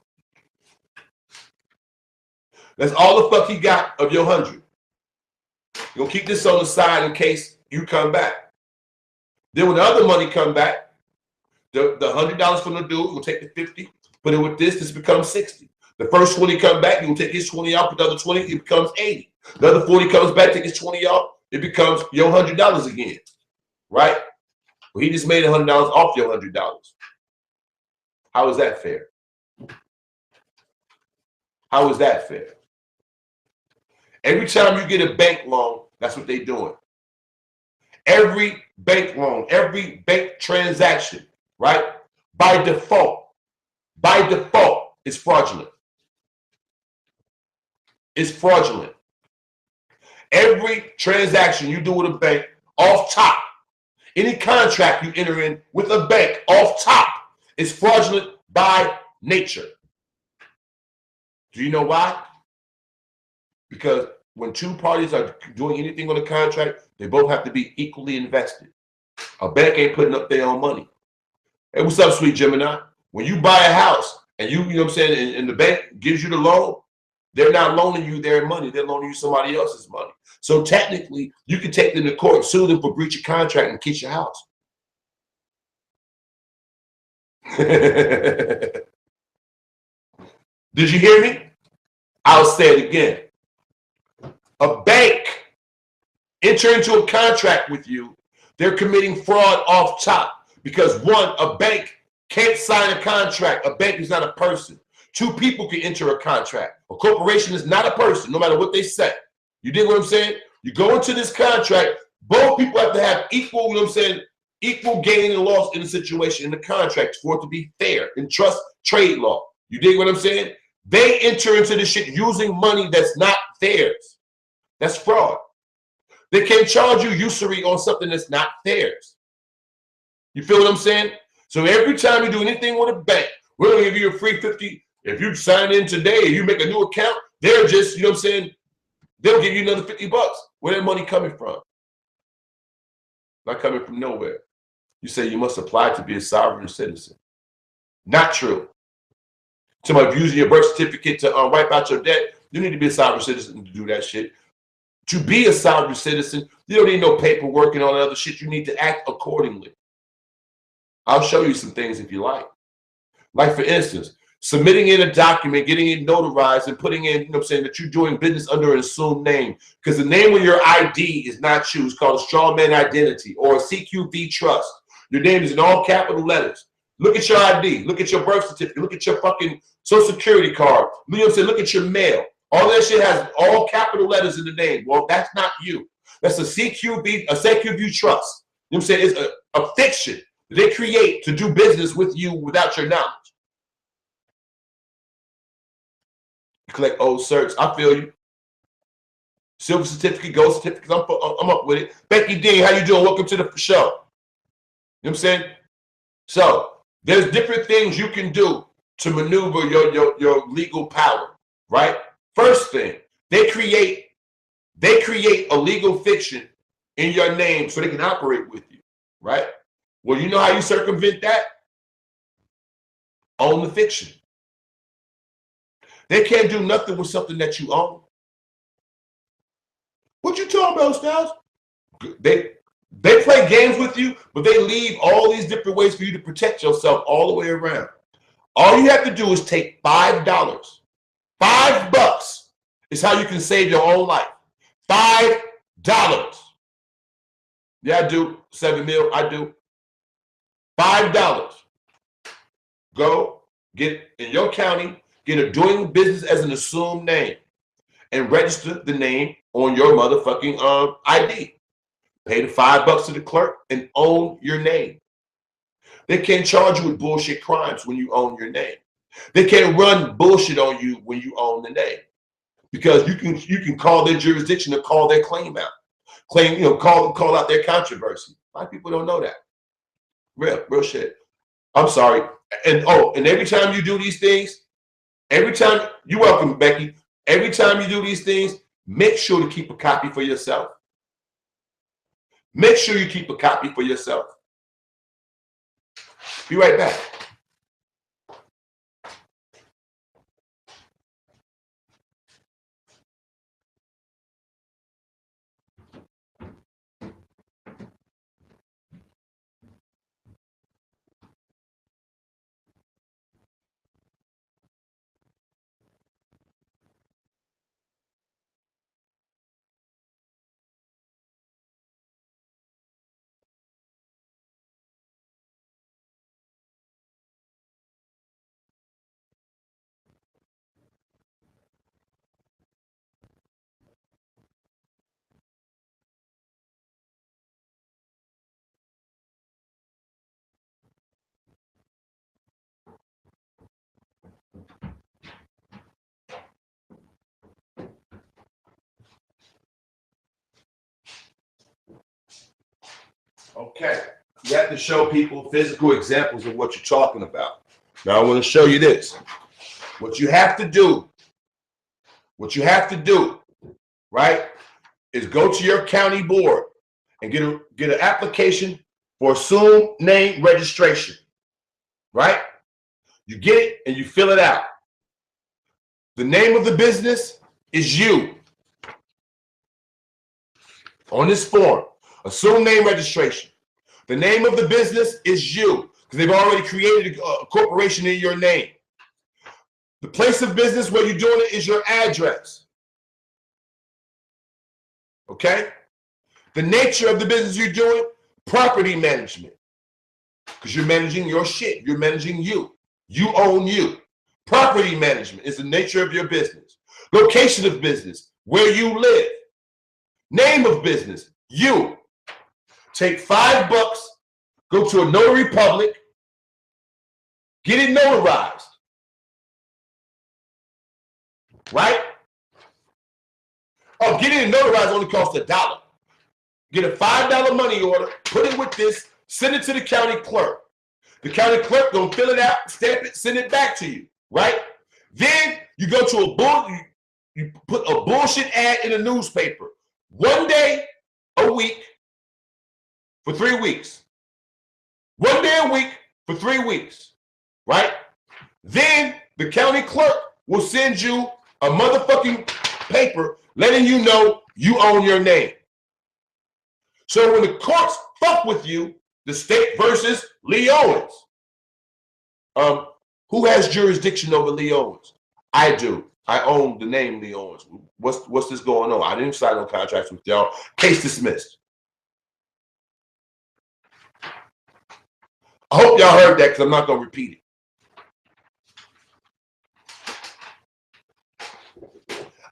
That's all the fuck he got of your 100. You're gonna keep this on the side in case you come back. Then when the other money come back, the $100 from the dude, you're gonna take the 50, put it with this becomes 60. The first 20 come back, you're gonna take his 20 out, put the other 20, it becomes 80. The other 40 comes back, take his 20 out, it becomes your $100 again, right? Well, he just made $100 off your $100. How is that fair? How is that fair? Every time you get a bank loan, that's what they're doing. Every bank loan, every bank transaction, right? By default, it's fraudulent. It's fraudulent. Every transaction you do with a bank off top, any contract you enter in with a bank off top is fraudulent by nature. Do you know why? Because when two parties are doing anything on a contract, they both have to be equally invested. A bank ain't putting up their own money. Hey, what's up, sweet Gemini? When you buy a house and you know what I'm saying, and the bank gives you the loan, they're not loaning you their money. They're loaning you somebody else's money. So technically, you can take them to court and sue them for breach of contract and keep your house. Did you hear me? I'll say it again. A bank enter into a contract with you, they're committing fraud off top because one, a bank can't sign a contract. A bank is not a person. Two people can enter a contract. A corporation is not a person, no matter what they say. You dig what I'm saying? You go into this contract, both people have to have equal, you know what I'm saying, equal gain and loss in the situation, in the contract, for it to be fair in trust trade law. You dig what I'm saying? They enter into this shit using money that's not theirs. That's fraud. They can't charge you usury on something that's not theirs. You feel what I'm saying? So every time you do anything with a bank, we're going to give you a free 50. If you sign in today and you make a new account, they're just, you know what I'm saying? They'll give you another $50. Where that money coming from? Not coming from nowhere. You say you must apply to be a sovereign citizen. Not true. Somebody using your birth certificate to wipe out your debt, you need to be a sovereign citizen to do that shit. To be a sovereign citizen, you don't need no paperwork and all that other shit. You need to act accordingly. I'll show you some things if you like. Like, for instance, submitting in a document, getting it notarized, and putting in, you know what I'm saying, that you're doing business under an assumed name. Because the name of your ID is not you. It's called a strawman identity or a CQV trust. Your name is in all capital letters. Look at your ID. Look at your birth certificate. Look at your fucking social security card. You know what I'm saying? Look at your mail. All that shit has all capital letters in the name. Well, that's not you. That's a CQV trust. You know what I'm saying? It's a fiction that they create to do business with you without your knowledge. You collect old certs. I feel you. Silver certificate, gold certificates. I'm up with it. Becky Dean, how you doing? Welcome to the show. You know what I'm saying? So there's different things you can do to maneuver your legal power, right? First thing, they create a legal fiction in your name so they can operate with you, right? Well, you know how you circumvent that? Own the fiction. They can't do nothing with something that you own. What you talking about, Styles? They play games with you, but they leave all these different ways for you to protect yourself all the way around. All you have to do is take $5. $5 is how you can save your own life. $5. Yeah, I do. 7 mil, I do. $5. Go get in your county, get a doing business as an assumed name, and register the name on your motherfucking ID. Pay the $5 to the clerk and own your name. They can't charge you with bullshit crimes when you own your name. They can't run bullshit on you when you own the name, because you can call their jurisdiction and call their claim out, call out their controversy. A lot of people don't know that. Real shit. I'm sorry. And every time you do these things, you're welcome, Becky. Every time you do these things, make sure to keep a copy for yourself. Make sure you keep a copy for yourself. Be right back. Okay, you have to show people physical examples of what you're talking about. Now I want to show you this. What you have to do, right, is go to your county board and get an application for assumed name registration, right? You get it and you fill it out. The name of the business is you. On this form, assumed name registration. The name of the business is you, because they've already created a corporation in your name. The place of business where you're doing it is your address. Okay? The nature of the business you're doing, property management, because you're managing your shit. You're managing you. You own you. Property management is the nature of your business. Location of business, where you live. Name of business, you. Take $5 go to a notary public, get it notarized, right? Oh, getting it notarized only costs $1. Get a $5 money order, put it with this, send it to the county clerk. The county clerk gonna fill it out, stamp it, send it back to you, right? Then you go to you put a bullshit ad in a newspaper, 1 day a week for 3 weeks. 1 day a week for 3 weeks, right? Then the county clerk will send you a motherfucking paper letting you know you own your name. So when the courts fuck with you, the state versus Lee Owens. Who has jurisdiction over Lee Owens? I do. I own the name Lee Owens. What's this going on? I didn't sign no contracts with y'all. Case dismissed. I hope y'all heard that because I'm not going to repeat it.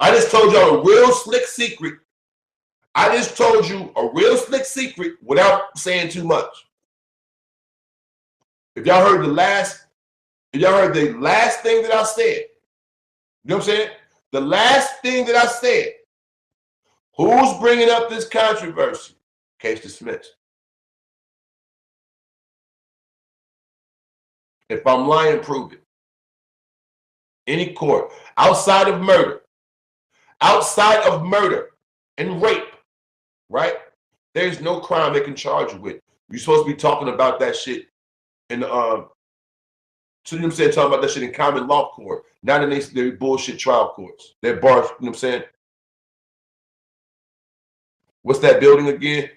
I just told y'all a real slick secret. I just told you a real slick secret without saying too much. If y'all heard the last thing that I said, you know what I'm saying? The last thing that I said, who's bringing up this controversy? Case dismissed. If I'm lying, prove it. Any court outside of murder and rape, right? There's no crime they can charge you with. You're supposed to be talking about that shit in the so you know what I'm saying, talking about that shit in common law court, not in their bullshit trial courts. They're bars, you know what I'm saying? What's that building again?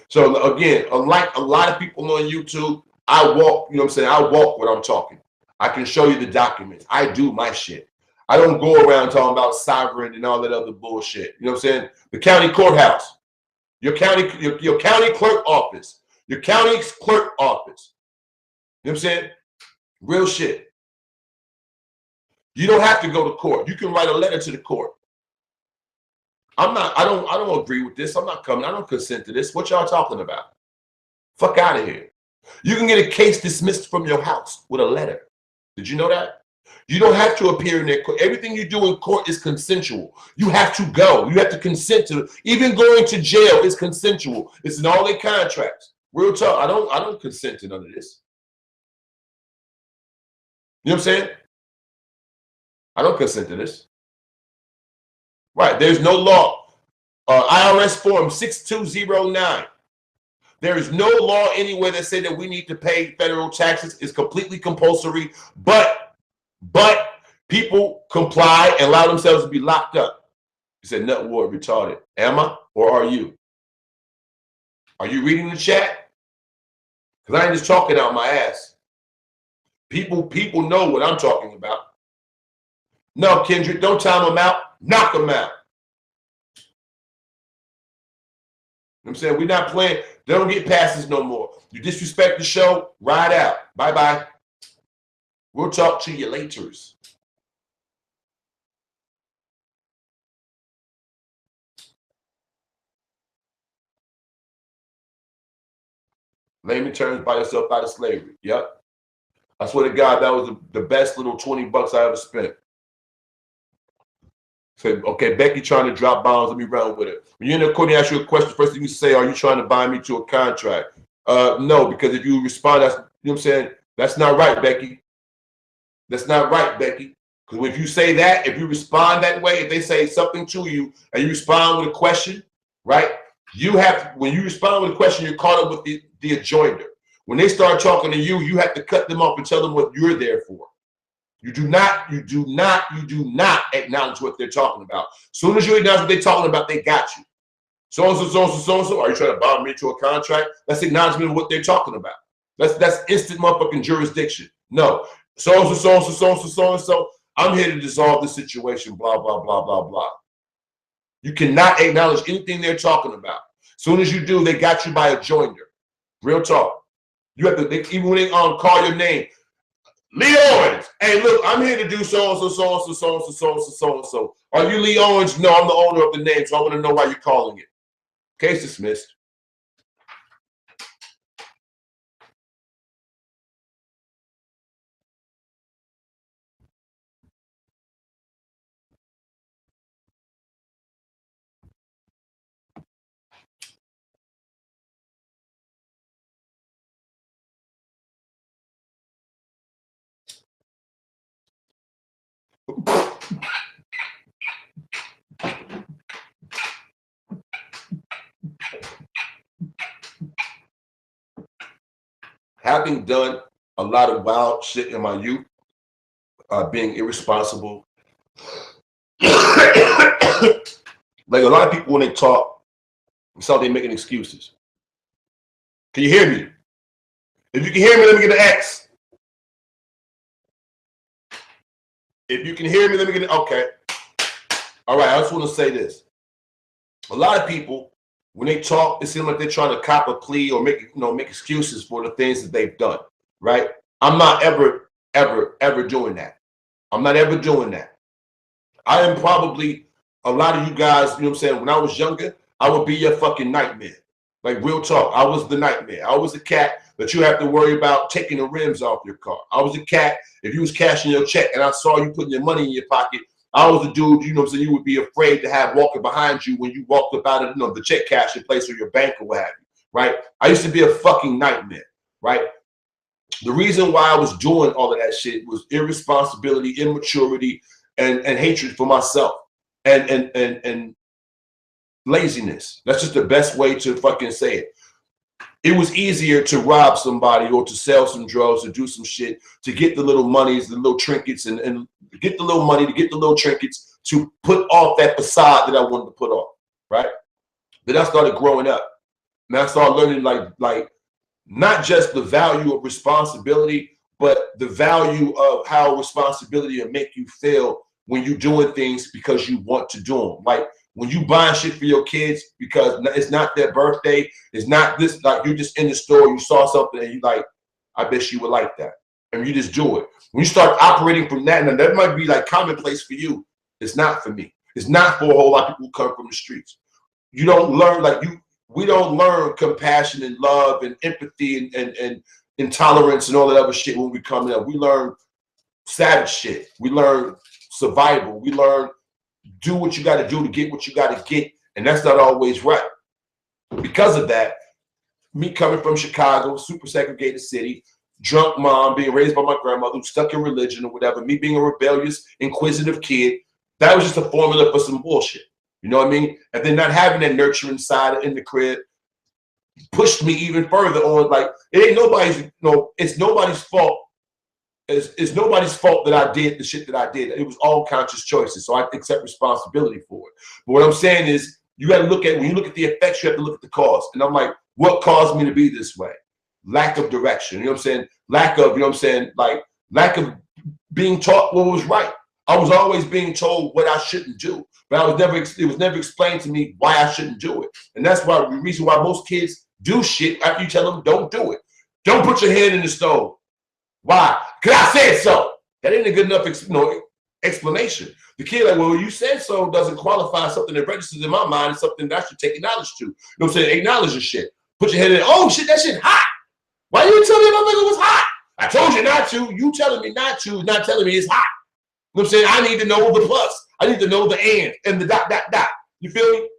So again, unlike a lot of people on YouTube, I walk, you know what I'm saying? I walk what I'm talking. I can show you the documents. I do my shit. I don't go around talking about sovereign and all that other bullshit. You know what I'm saying? The county courthouse, your county clerk office, your county clerk office. You know what I'm saying? Real shit. You don't have to go to court. You can write a letter to the court. I don't agree with this. I'm not coming. I don't consent to this. What y'all talking about? Fuck out of here. You can get a case dismissed from your house with a letter. Did you know that? You don't have to appear in their court. Everything you do in court is consensual. You have to go. You have to consent to it. Even going to jail is consensual. It's in all their contracts. Real talk. I don't consent to none of this. You know what I'm saying? I don't consent to this. Right. There's no law. IRS form 6209. There is no law anywhere that say that we need to pay federal taxes. It's completely compulsory, but people comply and allow themselves to be locked up. You said nut ward retarded. Am I or are you? Are you reading the chat? Because I ain't just talking out my ass. People know what I'm talking about. No, Kendrick, don't time them out. Knock them out. You know what I'm saying? We're not playing. They don't get passes no more. You disrespect the show, ride out. Bye-bye. We'll talk to you laters. Layman terms, buy yourself out of slavery. Yep. I swear to God, that was the best little $20 I ever spent. Say, okay, Becky trying to drop bombs. Let me run with it. When you're in the court, they ask you a question. First thing you say, are you trying to bind me to a contract? No, because if you respond, that's, you know what I'm saying? That's not right, Becky. That's not right, Becky. Because if you say that, if you respond that way, if they say something to you and you respond with a question, right? You have, when you respond with a question, you're caught up with the adjoinder. When they start talking to you, you have to cut them off and tell them what you're there for. You do not acknowledge what they're talking about. As soon as you acknowledge what they're talking about, they got you. So-and-so. Are you trying to bind me to a contract? That's acknowledgement of what they're talking about. That's instant motherfucking jurisdiction. No. So-and-so. I'm here to dissolve the situation, blah, blah, blah, blah, blah. You cannot acknowledge anything they're talking about. As soon as you do, they got you by a joinder. Real talk. You have to, even when they call your name, Lee Owens. Hey, look, I'm here to do so-and-so. Are you Lee Owens? No, I'm the owner of the name, so I want to know why you're calling it. Case dismissed. Having done a lot of wild shit in my youth, being irresponsible. Like a lot of people when they talk, it's how they making excuses. Can you hear me? If you can hear me, let me get an X. If you can hear me, let me get an okay. All right, I just want to say this. A lot of people, when they talk, it seems like they're trying to cop a plea or make excuses for the things that they've done, right? I'm not ever doing that. I'm not ever doing that. I am probably, a lot of you guys, you know what I'm saying, when I was younger, I would be your fucking nightmare. Like real talk, I was the nightmare. I was the cat that you have to worry about taking the rims off your car. I was the cat, if you was cashing your check and I saw you putting your money in your pocket, I was the dude, you know what I'm saying, you would be afraid to have walking behind you when you walked up out of the check cashing place or your bank or what have you, right? I used to be a fucking nightmare, right? The reason why I was doing all of that shit was irresponsibility, immaturity, and hatred for myself and laziness. That's just the best way to fucking say it. It was easier to rob somebody or to sell some drugs or do some shit to get the little monies, the little trinkets, and get the little money, to get the little trinkets, to put off that facade that I wanted to put off, right? Then I started growing up. And I started learning like not just the value of responsibility, but the value of how responsibility will make you feel when you're doing things because you want to do them. Like when you buying shit for your kids because it's not their birthday, it's not this, like you're just in the store, you saw something and you like, I bet you would like that. And you just do it. When you start operating from that, and that might be like commonplace for you, it's not for me. It's not for a whole lot of people who come from the streets. You don't learn we don't learn compassion and love and empathy and intolerance and all that other shit when we come up. We learn savage shit. We learn survival. We learn do what you got to do to get what you got to get. And that's not always right. Because of that, me coming from Chicago, super segregated city, drunk mom, being raised by my grandmother, stuck in religion or whatever, me being a rebellious, inquisitive kid, that was just a formula for some bullshit. You know what I mean? And then not having that nurturing side in the crib pushed me even further on. Like it ain't nobody's, it's nobody's fault. It's nobody's fault that I did the shit that I did. It was all conscious choices. So I accept responsibility for it. But what I'm saying is you got to look at, when you look at the effects, you have to look at the cause. And I'm like, what caused me to be this way? Lack of direction. You know what I'm saying? Lack of, you know what I'm saying? Like lack of being taught what was right. I was always being told what I shouldn't do, but it was never explained to me why I shouldn't do it. And that's why the reason why most kids do shit after you tell them don't do it. Don't put your hand in the stove. Why? Because I said so. That ain't a good enough explanation. The kid like, well, you said so doesn't qualify something that registers in my mind. It's something that I should take acknowledge to. You know what I'm saying? Acknowledge the shit. Put your head in, oh shit, that shit hot. Why you tell me my nigga was hot? I told you not to. You telling me not to is not telling me it's hot. You know what I'm saying? I need to know the plus. I need to know the and the dot. You feel me?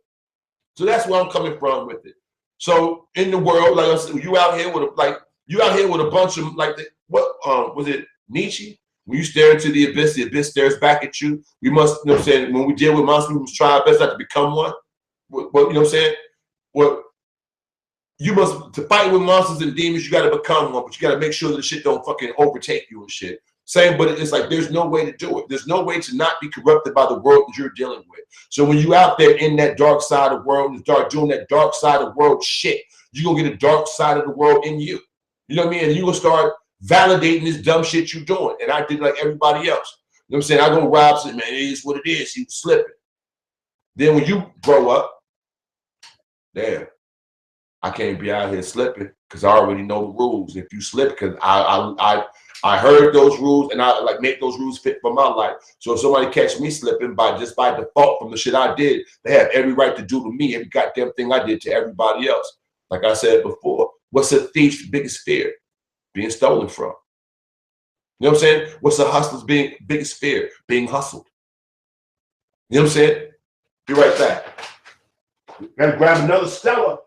So that's where I'm coming from with it. So in the world, like I said, you out here with a bunch of what was it, Nietzsche? When you stare into the abyss stares back at you. We must, you know what I'm saying, when we deal with monsters, we must try our best not to become one. What you know what I'm saying? What you must, to fight with monsters and demons, you gotta become one, but you gotta make sure that the shit don't fucking overtake you and shit. Same, but it's like there's no way to do it. There's no way to not be corrupted by the world that you're dealing with. So when you out there in that dark side of the world and start doing that dark side of the world shit, you're gonna get a dark side of the world in you. You know what I mean? And you're gonna start validating this dumb shit you're doing. And I did like everybody else. You know what I'm saying? I go rob some, man, it is what it is. He was slipping. Then when you grow up, damn, I can't be out here slipping. because I already know the rules. If you slip, because I heard those rules and I like make those rules fit for my life. So if somebody catch me slipping by default from the shit I did, they have every right to do to me every goddamn thing I did to everybody else. Like I said before, what's a thief's biggest fear? Being stolen from. You know what I'm saying? What's a hustler's biggest fear? Being hustled. You know what I'm saying? Be right back. Gotta grab another Stella.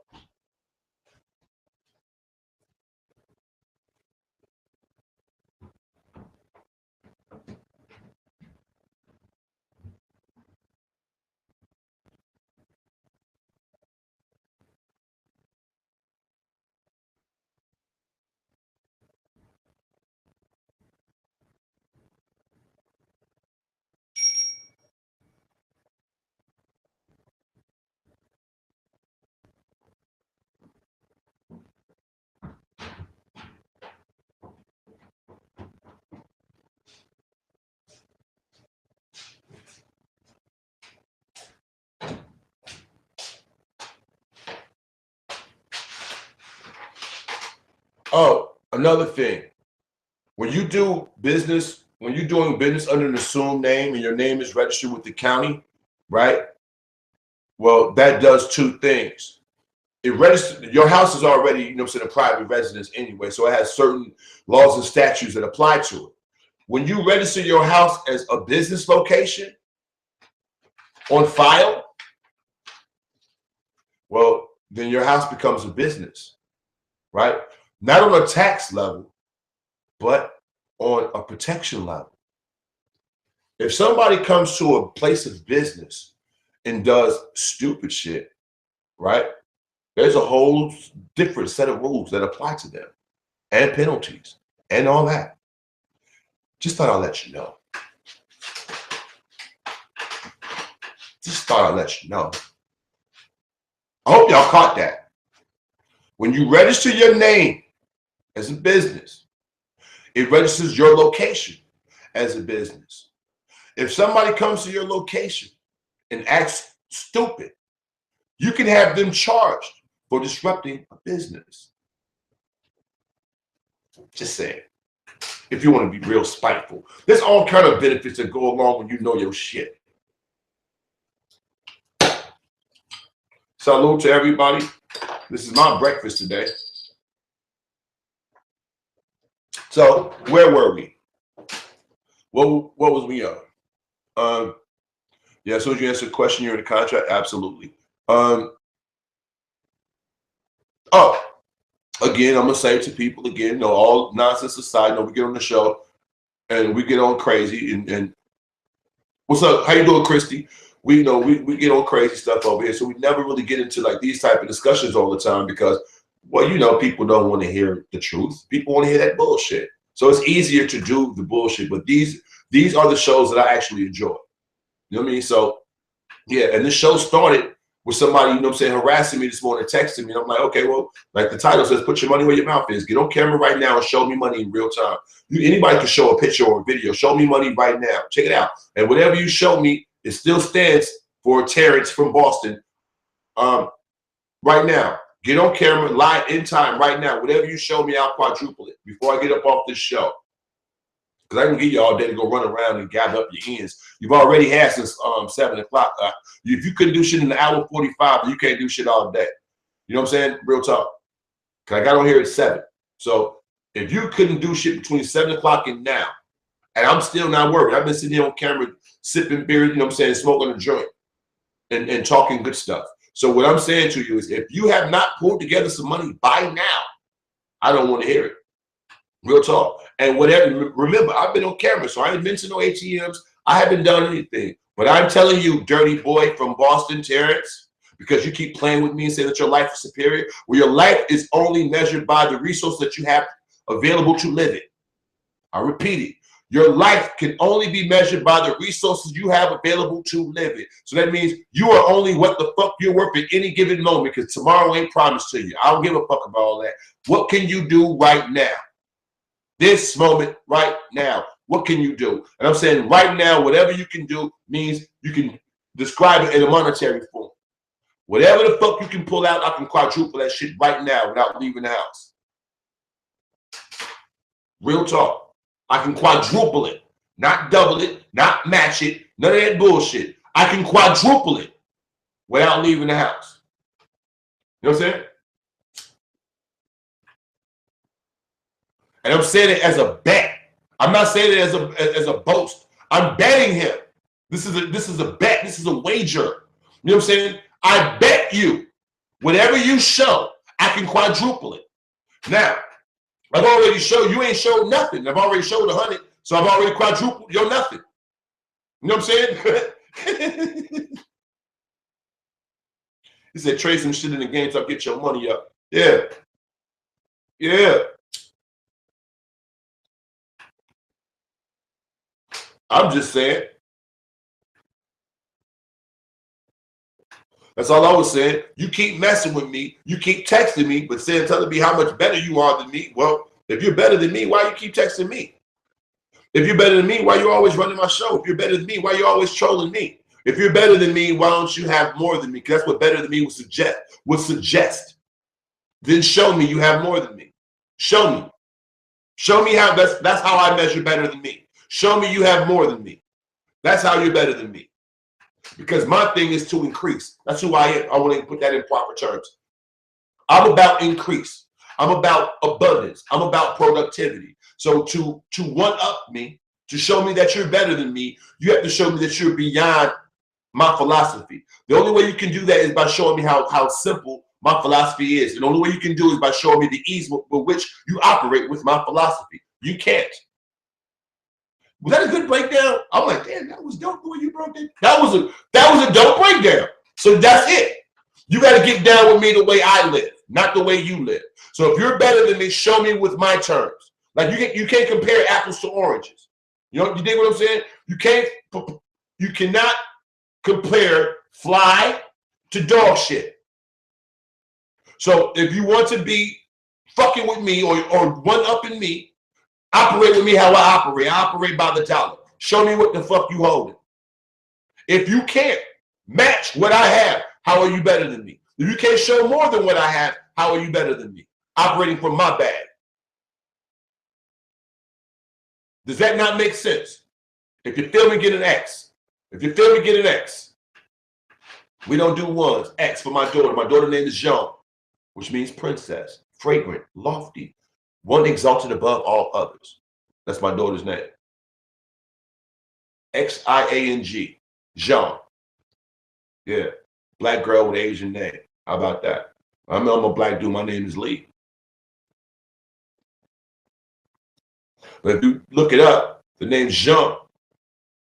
Oh, another thing. When you do business, when you're doing business under an assumed name and your name is registered with the county, right? Well, that does two things. It registers, your house is already, you know, a private residence anyway, so it has certain laws and statutes that apply to it. When you register your house as a business location on file, well, then your house becomes a business, right? Not on a tax level, but on a protection level. If somebody comes to a place of business and does stupid shit, right? There's a whole different set of rules that apply to them and penalties and all that. Just thought I'd let you know. Just thought I'd let you know. I hope y'all caught that. When you register your name as a business, it registers your location as a business. If somebody comes to your location and acts stupid, you can have them charged for disrupting a business. Just saying. If you want to be real spiteful, there's all kind of benefits that go along when you know your shit. Salute to everybody. This is my breakfast today. So where were we? What was we on? Yeah, so you answer the question, you're in the contract? Absolutely. Oh, again, I'm gonna say to people again, no, all nonsense aside, no, we get on the show and we get on crazy and what's up? How you doing, Christy? We know we get on crazy stuff over here, so we never really get into like these type of discussions all the time because, well, you know, people don't want to hear the truth. People want to hear that bullshit. So it's easier to do the bullshit, but these are the shows that I actually enjoy. You know what I mean? So yeah, and this show started with somebody, you know what I'm saying, harassing me this morning, texting me. And I'm like, okay, well, like the title says, put your money where your mouth is. Get on camera right now and show me money in real time. Anybody can show a picture or a video. Show me money right now. Check it out. And whatever you show me, it still stands for Terrence from Boston. Right now, get on camera, live in time right now. Whatever you show me, I'll quadruple it before I get up off this show. Because I can give you all day to go run around and gather up your ends. You've already had since 7 o'clock. If you couldn't do shit in an hour 45, you can't do shit all day. You know what I'm saying? Real talk. Because I got on here at 7. So if you couldn't do shit between 7 o'clock and now, and I'm still not worried. I've been sitting here on camera sipping beer, you know what I'm saying, smoking a joint and talking good stuff. So what I'm saying to you is if you have not pulled together some money by now, I don't want to hear it. Real talk. And whatever, remember, I've been on camera, so I ain't mentioned no ATMs. I haven't done anything. But I'm telling you, dirty boy from Boston, Terrence, because you keep playing with me and say that your life is superior, well, your life is only measured by the resources that you have available to live it. I repeat it. Your life can only be measured by the resources you have available to live it. So that means you are only what the fuck you're worth at any given moment, because tomorrow ain't promised to you. I don't give a fuck about all that. What can you do right now? This moment right now, what can you do? And I'm saying right now, whatever you can do means you can describe it in a monetary form. Whatever the fuck you can pull out, I can quadruple that shit right now without leaving the house. Real talk. I can quadruple it, not double it, not match it, none of that bullshit. I can quadruple it without leaving the house. You know what I'm saying? And I'm saying it as a bet. I'm not saying it as a boast. I'm betting him. This is a bet. This is a wager. You know what I'm saying? I bet you, whatever you show, I can quadruple it. Now, I've already showed, you ain't showed nothing. I've already showed 100, so I've already quadrupled your nothing. You know what I'm saying? He said, trade some shit in the game so I get your money up. Yeah. Yeah. I'm just saying. That's all I was saying. You keep messing with me. You keep texting me, but telling me how much better you are than me. Well, if you're better than me, why you keep texting me? If you're better than me, why you always running my show? If you're better than me, why you always trolling me? If you're better than me, why don't you have more than me? Because that's what better than me would suggest. Then show me you have more than me. Show me. Show me how that's how I measure better than me. Show me you have more than me. That's how you're better than me. Because my thing is to increase. That's who I am. I want to put that in proper terms. I'm about increase. I'm about abundance. I'm about productivity. So to one-up me, to show me that you're better than me, you have to show me that you're beyond my philosophy. The only way you can do that is by showing me how simple my philosophy is. And the only way you can do it is by showing me the ease with which you operate with my philosophy. You can't. Was that a good breakdown? I'm like, damn, that was dope the way you broke it. That was a dope breakdown. So that's it. You got to get down with me the way I live, not the way you live. So if you're better than me, show me with my terms. Like you can't compare apples to oranges. You know, you dig what I'm saying? You cannot compare fly to dog shit. So if you want to be fucking with me or one-upping me, operate with me how I operate. I operate by the dollar. Show me what the fuck you holding. If you can't match what I have, how are you better than me? If you can't show more than what I have, how are you better than me? Operating from my bag. Does that not make sense? If you feel me, get an X. If you feel me, get an X. We don't do ones. X for my daughter. My daughter's name is Jean, which means princess, fragrant, lofty, one exalted above all others. That's my daughter's name. X-I-A-N-G. Jean. Yeah. Black girl with Asian name. How about that? I'm a black dude. My name is Lee. But if you look it up, the name Jean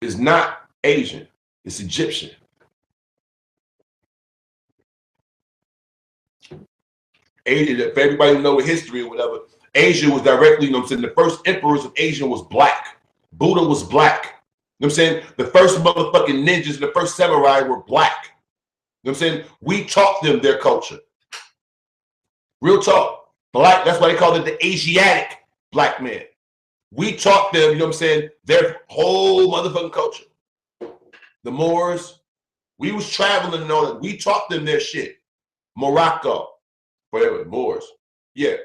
is not Asian. It's Egyptian. Asia, if everybody know history or whatever, Asia was directly, you know what I'm saying, the first emperors of Asia was black. Buddha was black. You know what I'm saying? The first motherfucking ninjas and the first samurai were black. You know what I'm saying? We taught them their culture. Real talk. Black, that's why they call it the Asiatic black man. We taught them, you know what I'm saying, their whole motherfucking culture. The Moors, we was traveling and all that. We taught them their shit. Morocco, whatever, Moors. Yeah.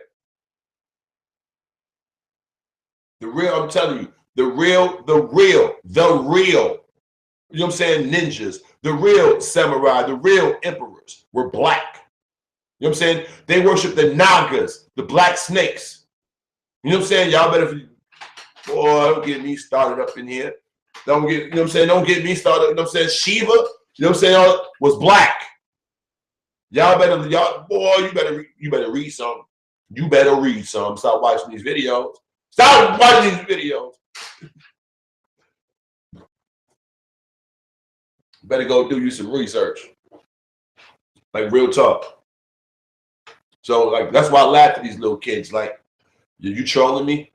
The real, I'm telling you, the real, you know what I'm saying, ninjas, the real samurai, the real emperors were black. You know what I'm saying? They worship the Nagas, the black snakes. You know what I'm saying? Y'all better, boy, don't get me started up in here. Don't get, you know what I'm saying? Don't get me started. You know what I'm saying? Shiva, you know what I'm saying, was black. Y'all better, boy, you better read some. You better read some. Stop watching these videos. Stop watching these videos. Better go do you some research. Like real talk. So like that's why I laugh at these little kids. Like, you trolling me?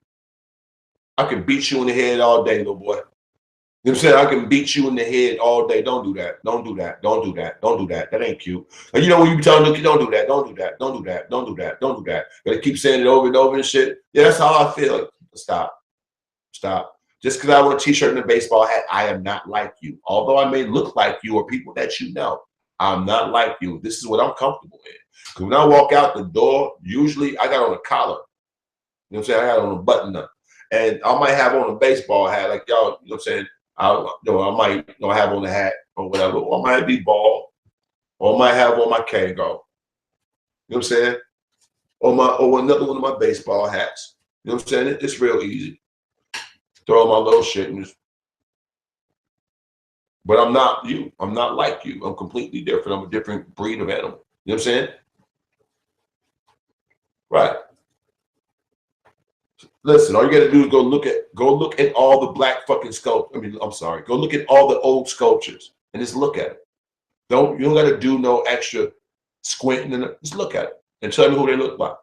I can beat you in the head all day, little boy. You know what I'm saying? I can beat you in the head all day. Don't do that. Don't do that. Don't do that. Don't do that. That ain't cute. And you know when you be telling them, don't do that. Don't do that. Don't do that. Don't do that. Don't do that. Gotta keep saying it over and over and shit. Yeah, that's how I feel. Like, stop. Stop. Just because I wear a t-shirt and a baseball hat, I am not like you. Although I may look like you or people that you know, I'm not like you. This is what I'm comfortable in. Because when I walk out the door, usually I got on a collar. You know what I'm saying? I got on a button up. and I might have on a baseball hat, like y'all, you know what I'm saying? I might have on a hat or whatever, or I might be bald, or I might have on my Kango. You know what I'm saying? Or another one of my baseball hats. You know what I'm saying? It's real easy. Throw on my little shit and just. But I'm not you. I'm not like you. I'm completely different. I'm a different breed of animal. You know what I'm saying? Right. Listen, all you gotta do is go look at all the black fucking sculptures. I mean, I'm sorry. Go look at all the old sculptures and just look at it. You don't gotta do no extra squinting and just look at it and tell me who they look like.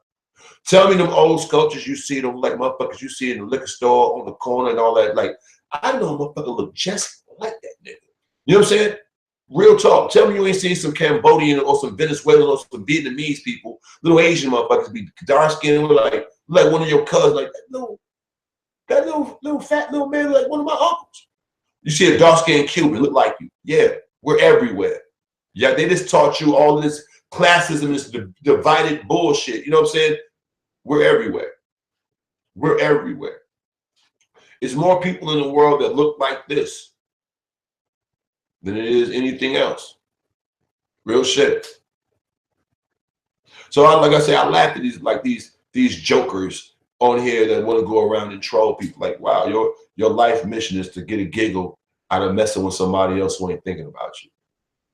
Tell me them old sculptures you see, them like motherfuckers you see in the liquor store on the corner and all that. Like, I know a motherfucker look just like that nigga. You know what I'm saying? Real talk. Tell me you ain't seen some Cambodian or some Venezuelan or some Vietnamese people, little Asian motherfuckers be dark skinned, like one of your cousins, like that little fat little man, like one of my uncles. You see a dark skinned Cuban look like you. Yeah, we're everywhere. Yeah, they just taught you all this classism, this divided bullshit. You know what I'm saying? We're everywhere. We're everywhere. It's more people in the world that look like this than it is anything else. Real shit. So like I say, I laugh at these jokers on here that want to go around and troll people. Like, wow, your life mission is to get a giggle out of messing with somebody else who ain't thinking about you.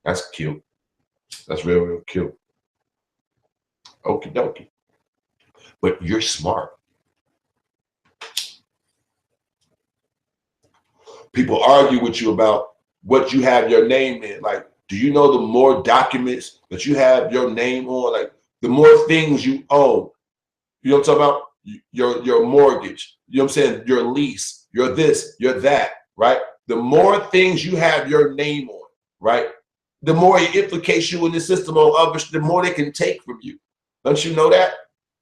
That's cute. That's real, real cute. Okie dokie. But you're smart. People argue with you about what you have your name in. Like, do you know the more documents that you have your name on, like the more things you own, you know what I'm talking about? Your mortgage, you know what I'm saying? Your lease, your this, your that, right? The more things you have your name on, right? The more it implicates you in the system on others, the more they can take from you. Don't you know that?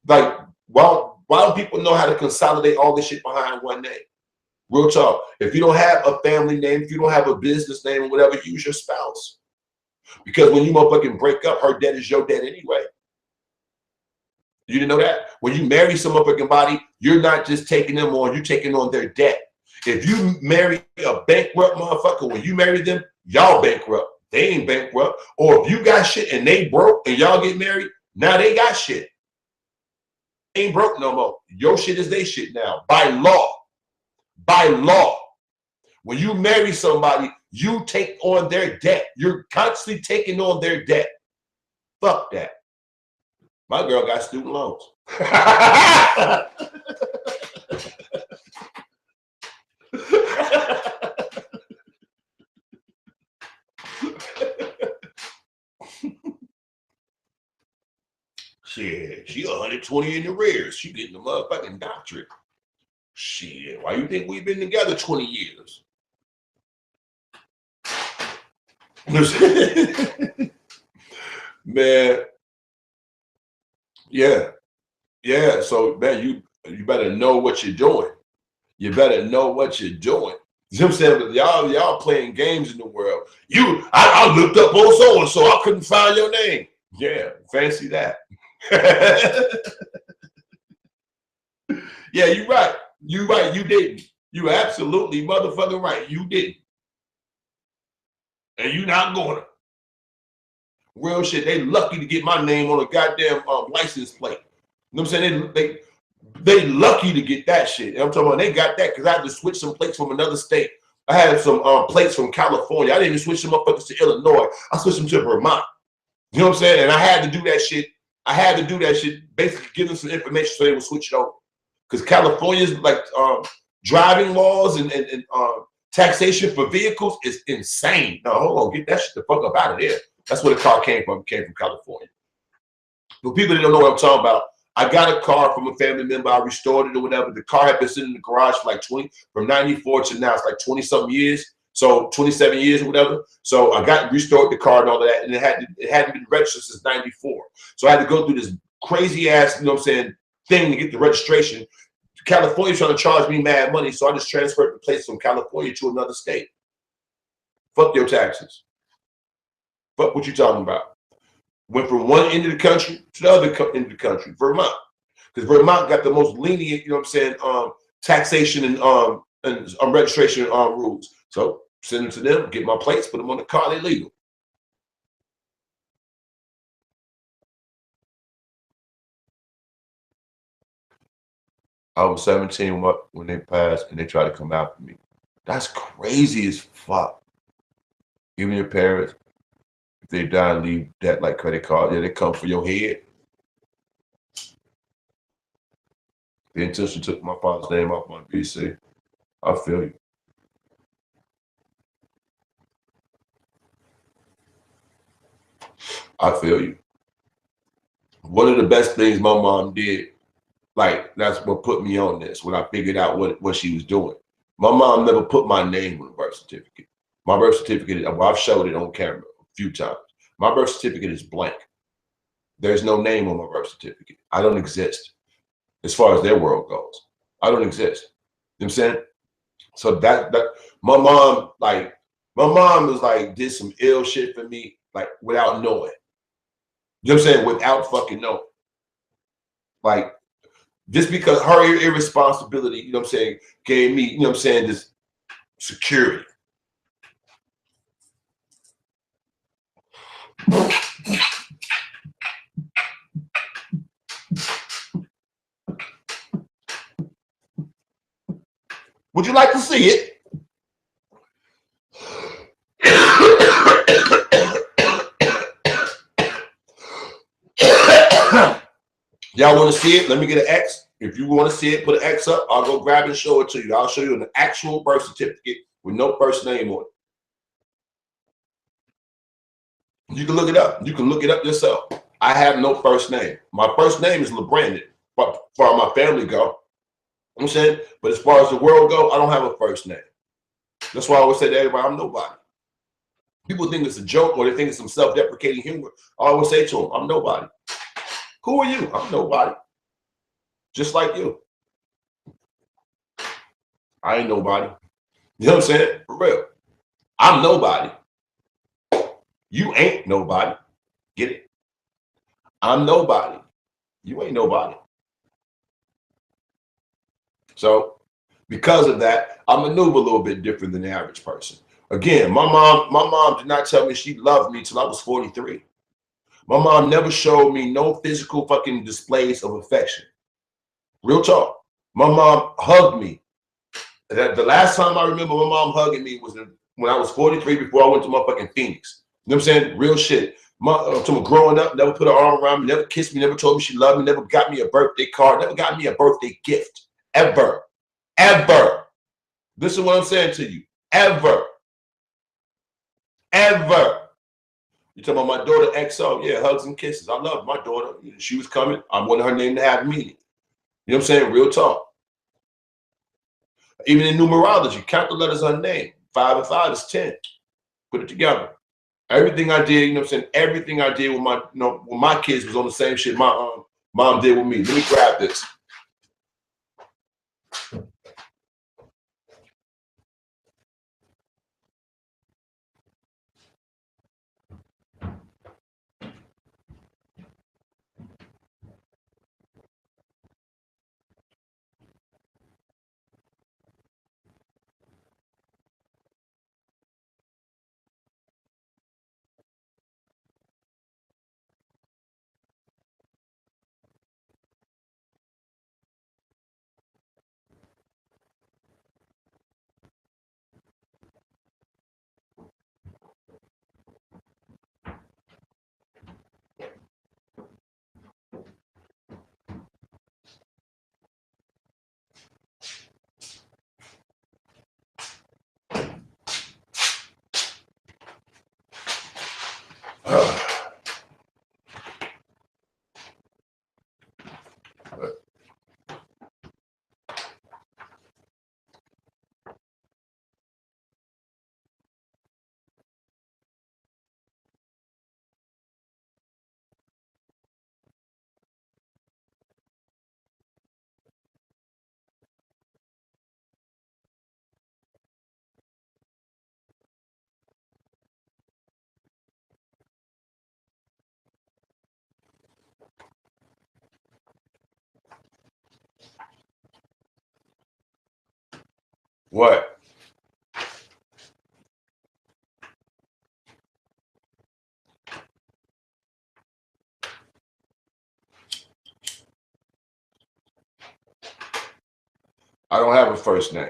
Like, why don't people know how to consolidate all this shit behind one name? Real talk. If you don't have a family name, if you don't have a business name or whatever, use your spouse. Because when you motherfucking break up, her debt is your debt anyway. You didn't know that? When you marry some motherfucking body, you're not just taking them on, you're taking on their debt. If you marry a bankrupt motherfucker, when you marry them, y'all bankrupt. They ain't bankrupt. Or if you got shit and they broke and y'all get married, now they got shit. They ain't broke no more. Your shit is their shit now. By law. By law. When you marry somebody, you take on their debt. You're constantly taking on their debt. Fuck that. My girl got student loans. Shit, she 120 in the rears. She getting the motherfucking doctorate. Shit, why you think we've been together 20 years? Man, yeah. So man, you better know what you're doing. You better know what you're doing. You know what I'm saying? Y'all playing games in the world. I looked up on so and so, I couldn't find your name. Yeah, fancy that. Yeah, you're right. You're right. You didn't. You absolutely motherfucking right. You didn't. And you not gonna. Real shit. They lucky to get my name on a goddamn license plate. You know what I'm saying? They lucky to get that shit. And I'm talking about they got that because I had to switch some plates from another state. I had some plates from California. I didn't even switch them motherfuckers to Illinois. I switched them to Vermont. You know what I'm saying? And I had to do that shit. Basically give them some information so they would switch it over. Because California's like driving laws and taxation for vehicles is insane. No, hold on, get that shit the fuck up out of there. That's where the car came from. It came from California. For people that don't know what I'm talking about, I got a car from a family member. I restored it or whatever. The car had been sitting in the garage for like from 94 to now. It's like 20 something years. So 27 years or whatever. So I restored the car and all of that. And it hadn't been registered since 94. So I had to go through this crazy ass, you know what I'm saying, thing to get the registration. California's trying to charge me mad money. So I just transferred the place from California to another state. Fuck your taxes. Fuck what you talking about. Went from one end of the country to the other end of the country, Vermont. Because Vermont got the most lenient, you know what I'm saying, taxation and registration rules. So send them to them, get my plates, put them on the car, they legal. I was 17 when they passed and they tried to come after me. That's crazy as fuck. Even your parents, if they die and leave debt like credit card, yeah, they come for your head. The intention took my father's name off my VC. I feel you. I feel you. One of the best things my mom did, like that's what put me on this when I figured out what she was doing. My mom never put my name on the birth certificate. My birth certificate, well, I've showed it on camera a few times. My birth certificate is blank. There's no name on my birth certificate. I don't exist as far as their world goes. I don't exist. You know what I'm saying? So that my mom was like did some ill shit for me, like without knowing. You know what I'm saying? Without fucking knowing. Like just because her irresponsibility, you know what I'm saying, gave me, you know what I'm saying, this security. Would you like to see it? Y'all want to see it? Let me get an X. If you want to see it, put an X up. I'll go grab it and show it to you. I'll show you an actual birth certificate with no first name on it. You can look it up. You can look it up yourself. I have no first name. My first name is LeBrandon, but as far as my family go, you know what I'm saying? But as far as the world go, I don't have a first name. That's why I always say to everybody, I'm nobody. People think it's a joke or they think it's some self-deprecating humor. I always say to them, I'm nobody. Who are you? I'm nobody. Just like you. I ain't nobody. You know what I'm saying? For real. I'm nobody. You ain't nobody. Get it? I'm nobody. You ain't nobody. So because of that, I maneuver a little bit different than the average person. Again, my mom did not tell me she loved me till I was 43. My mom never showed me no physical fucking displays of affection. Real talk. My mom hugged me. The last time I remember my mom hugging me was when I was 43 before I went to motherfucking Phoenix. You know what I'm saying? Real shit. Growing up, never put her arm around me, never kissed me, never told me she loved me, never got me a birthday card, never got me a birthday gift. Ever. Ever. Listen to what I'm saying to you. Ever. Ever. You talking about my daughter XO? Yeah, hugs and kisses. I love my daughter. She was coming. I wanted her name to have meaning. You know what I'm saying? Real talk. Even in numerology, count the letters of her name. 5 and 5 is 10. Put it together. Everything I did, you know what I'm saying? Everything I did with my kids was on the same shit my mom did with me. Let me grab this. What? I don't have a first name.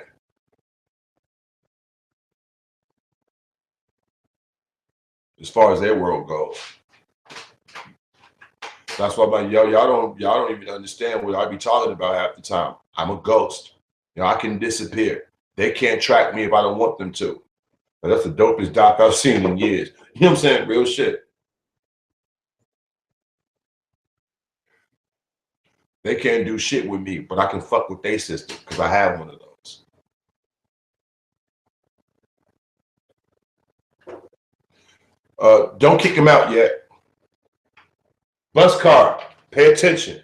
As far as their world goes. That's why I'm like, yo, y'all don't even understand what I be talking about half the time. I'm a ghost. You know, I can disappear. They can't track me if I don't want them to. But that's the dopest doc I've seen in years. You know what I'm saying? Real shit. They can't do shit with me, but I can fuck with their system because I have one of those. Don't kick him out yet. Bus car, pay attention.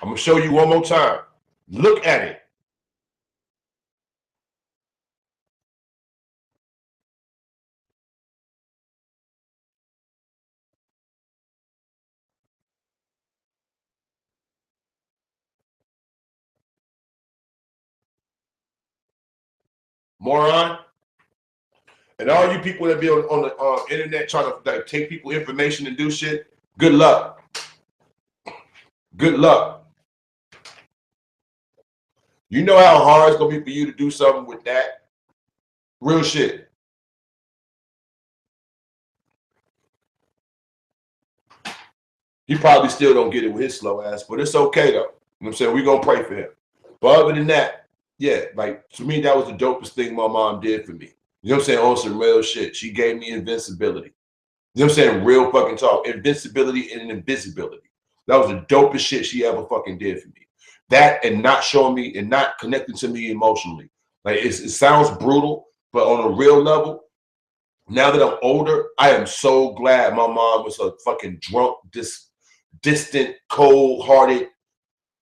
I'm going to show you one more time. Look at it. Moron. And all you people that be on the internet trying to like, take people information and do shit, good luck. Good luck. You know how hard it's going to be for you to do something with that? Real shit. He probably still don't get it with his slow ass, but it's okay though. You know what I'm saying? We're going to pray for him. But other than that, yeah, like to me, that was the dopest thing my mom did for me. You know what I'm saying? On some real shit. She gave me invincibility. You know what I'm saying? Real fucking talk. Invincibility and invisibility. That was the dopest shit she ever fucking did for me. That and not showing me and not connecting to me emotionally. Like it sounds brutal, but on a real level, now that I'm older, I am so glad my mom was a fucking drunk, distant, cold-hearted,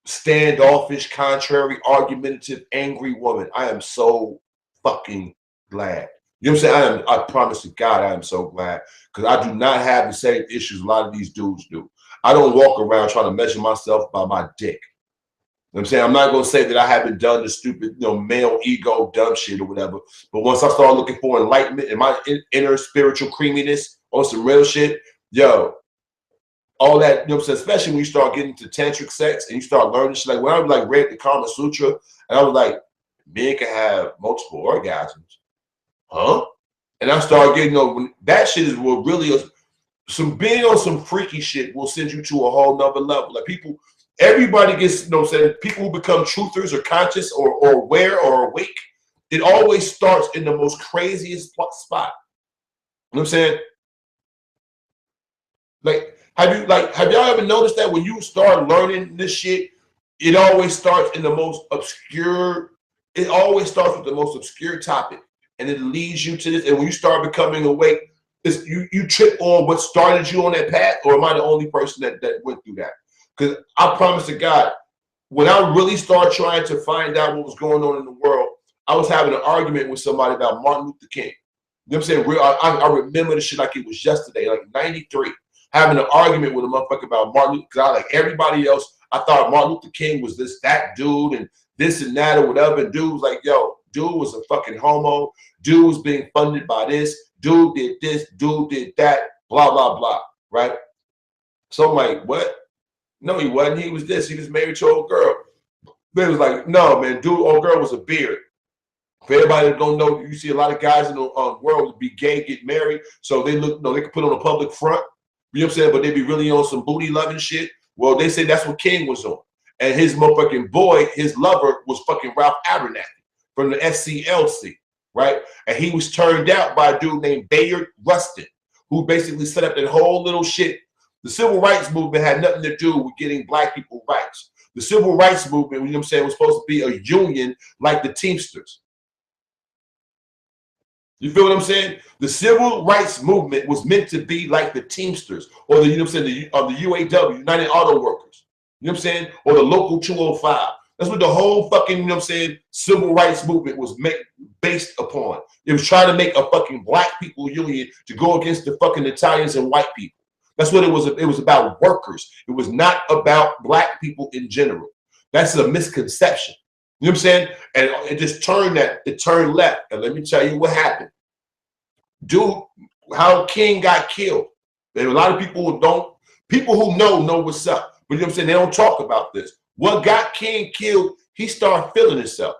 standoffish, contrary, argumentative, angry woman. I am so fucking glad. You know what I'm saying? I promise to God, I am so glad because I do not have the same issues a lot of these dudes do. I don't walk around trying to measure myself by my dick. You know what I'm saying? I'm not going to say that I haven't done the stupid, male ego dumb shit or whatever. But once I start looking for enlightenment and my inner spiritual creaminess on some real shit, yo, all that, you know what I'm saying? Especially when you start getting into tantric sex and you start learning shit. Like when I was like read the Kama Sutra and I was like, men can have multiple orgasms. Huh? And I started getting, that shit is what really some being on some freaky shit will send you to a whole nother level. Like people, everybody gets, people who become truthers or conscious or aware or awake, it always starts in the most craziest spot. You know what I'm saying? Like, have y'all ever noticed that when you start learning this shit, it always starts in the most obscure, it always starts with the most obscure topic. And it leads you to this. And when you start becoming awake, you trip on what started you on that path, or am I the only person that went through that? Because I promise to God, when I really started trying to find out what was going on in the world, I was having an argument with somebody about Martin Luther King. You know what I'm saying? I remember the shit like it was yesterday, like 93, having an argument with a motherfucker about Martin Luther, because I like everybody else, I thought Martin Luther King was that dude and this and that or whatever. And dude was like, yo, dude was a fucking homo. Dude was being funded by this. Dude did this. Dude did that. Blah, blah, blah. Right? So I'm like, what? No, he wasn't. He was this. He was married to an old girl. But it was like, no, man, dude, old girl was a beard. For everybody that don't know, you see a lot of guys in the world be gay, get married. So they look, they can put on a public front. You know what I'm saying? But they be really on some booty loving shit. Well, they say that's what King was on. And his motherfucking boy, his lover, was fucking Ralph Abernathy from the SCLC, right? And he was turned out by a dude named Bayard Rustin, who basically set up that whole little shit. The civil rights movement had nothing to do with getting black people rights. The civil rights movement, you know what I'm saying, was supposed to be a union like the Teamsters. You feel what I'm saying? The civil rights movement was meant to be like the Teamsters, or the, you know what I'm saying, the UAW, United Auto Workers. You know what I'm saying? Or the Local 205. That's what the whole fucking, you know what I'm saying, civil rights movement was based upon. It was trying to make a fucking black people union to go against the fucking Italians and white people. That's what it was. It was about workers. It was not about black people in general. That's a misconception. You know what I'm saying? And it just turned it turned left. And let me tell you what happened. Dude, how King got killed. And a lot of people who know what's up. But you know what I'm saying? They don't talk about this. What got King killed, he started feeling himself.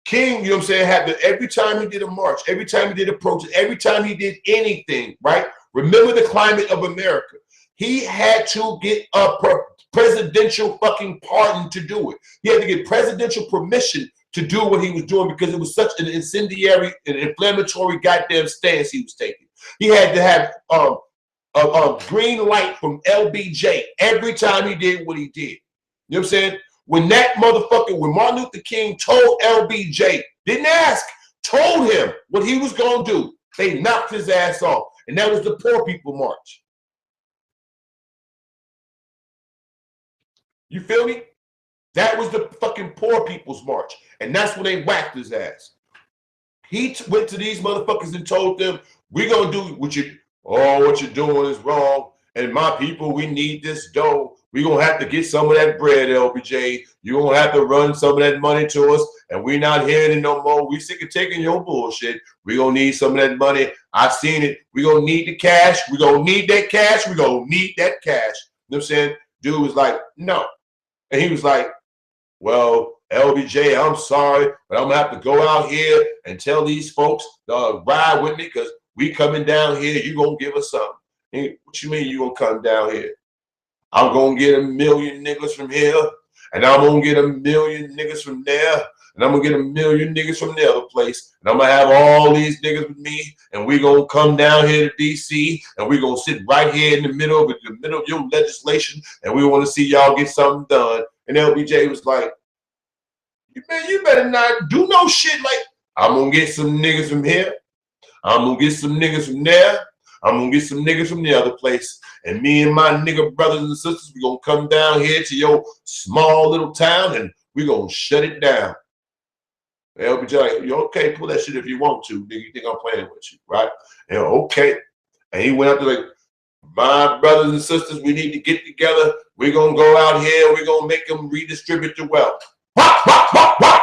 King, you know what I'm saying, had every time he did a march, every time he did a protest, every time he did anything, right? Remember the climate of America. He had to get a presidential fucking pardon to do it. He had to get presidential permission to do what he was doing because it was such an incendiary and inflammatory goddamn stance he was taking. He had to have a green light from LBJ every time he did what he did. You know what I'm saying? When Martin Luther King told LBJ, didn't ask, told him what he was going to do, they knocked his ass off. And that was the Poor People March. You feel me? That was the fucking Poor People's March. And that's when they whacked his ass. He went to these motherfuckers and told them, we're going to do what you're doing is wrong. And my people, we need this dough. We're going to have to get some of that bread, LBJ. You're going to have to run some of that money to us. And we're not hearing it no more. We sick of taking your bullshit. We're going to need some of that money. I've seen it. We're going to need the cash. We're going to need that cash. We're going to need that cash. You know what I'm saying? Dude was like, no. And he was like, well, LBJ, I'm sorry, but I'm going to have to go out here and tell these folks to ride with me because we coming down here. You're going to give us something. Hey, what you mean you going to come down here? I'm going to get 1 million niggas from here, and I'm going to get 1 million niggas from there, and I'm going to get 1 million niggas from the other place, and I'm going to have all these niggas with me, and we're going to come down here to D.C., and we're going to sit right here in the middle of your legislation, and we want to see y'all get something done. And LBJ was like, man, you better not do no shit like, I'm going to get some niggas from here, I'm going to get some niggas from there, I'm going to get some niggas from the other place. And me and my nigga brothers and sisters, we're going to come down here to your small little town and we're going to shut it down. LBJ, like, you okay, pull that shit if you want to. Nigga, you think I'm playing with you, right? And okay. And he went up to like, my brothers and sisters, we need to get together. We're going to go out here. We're going to make them redistribute the wealth. Wah, wah, wah, wah.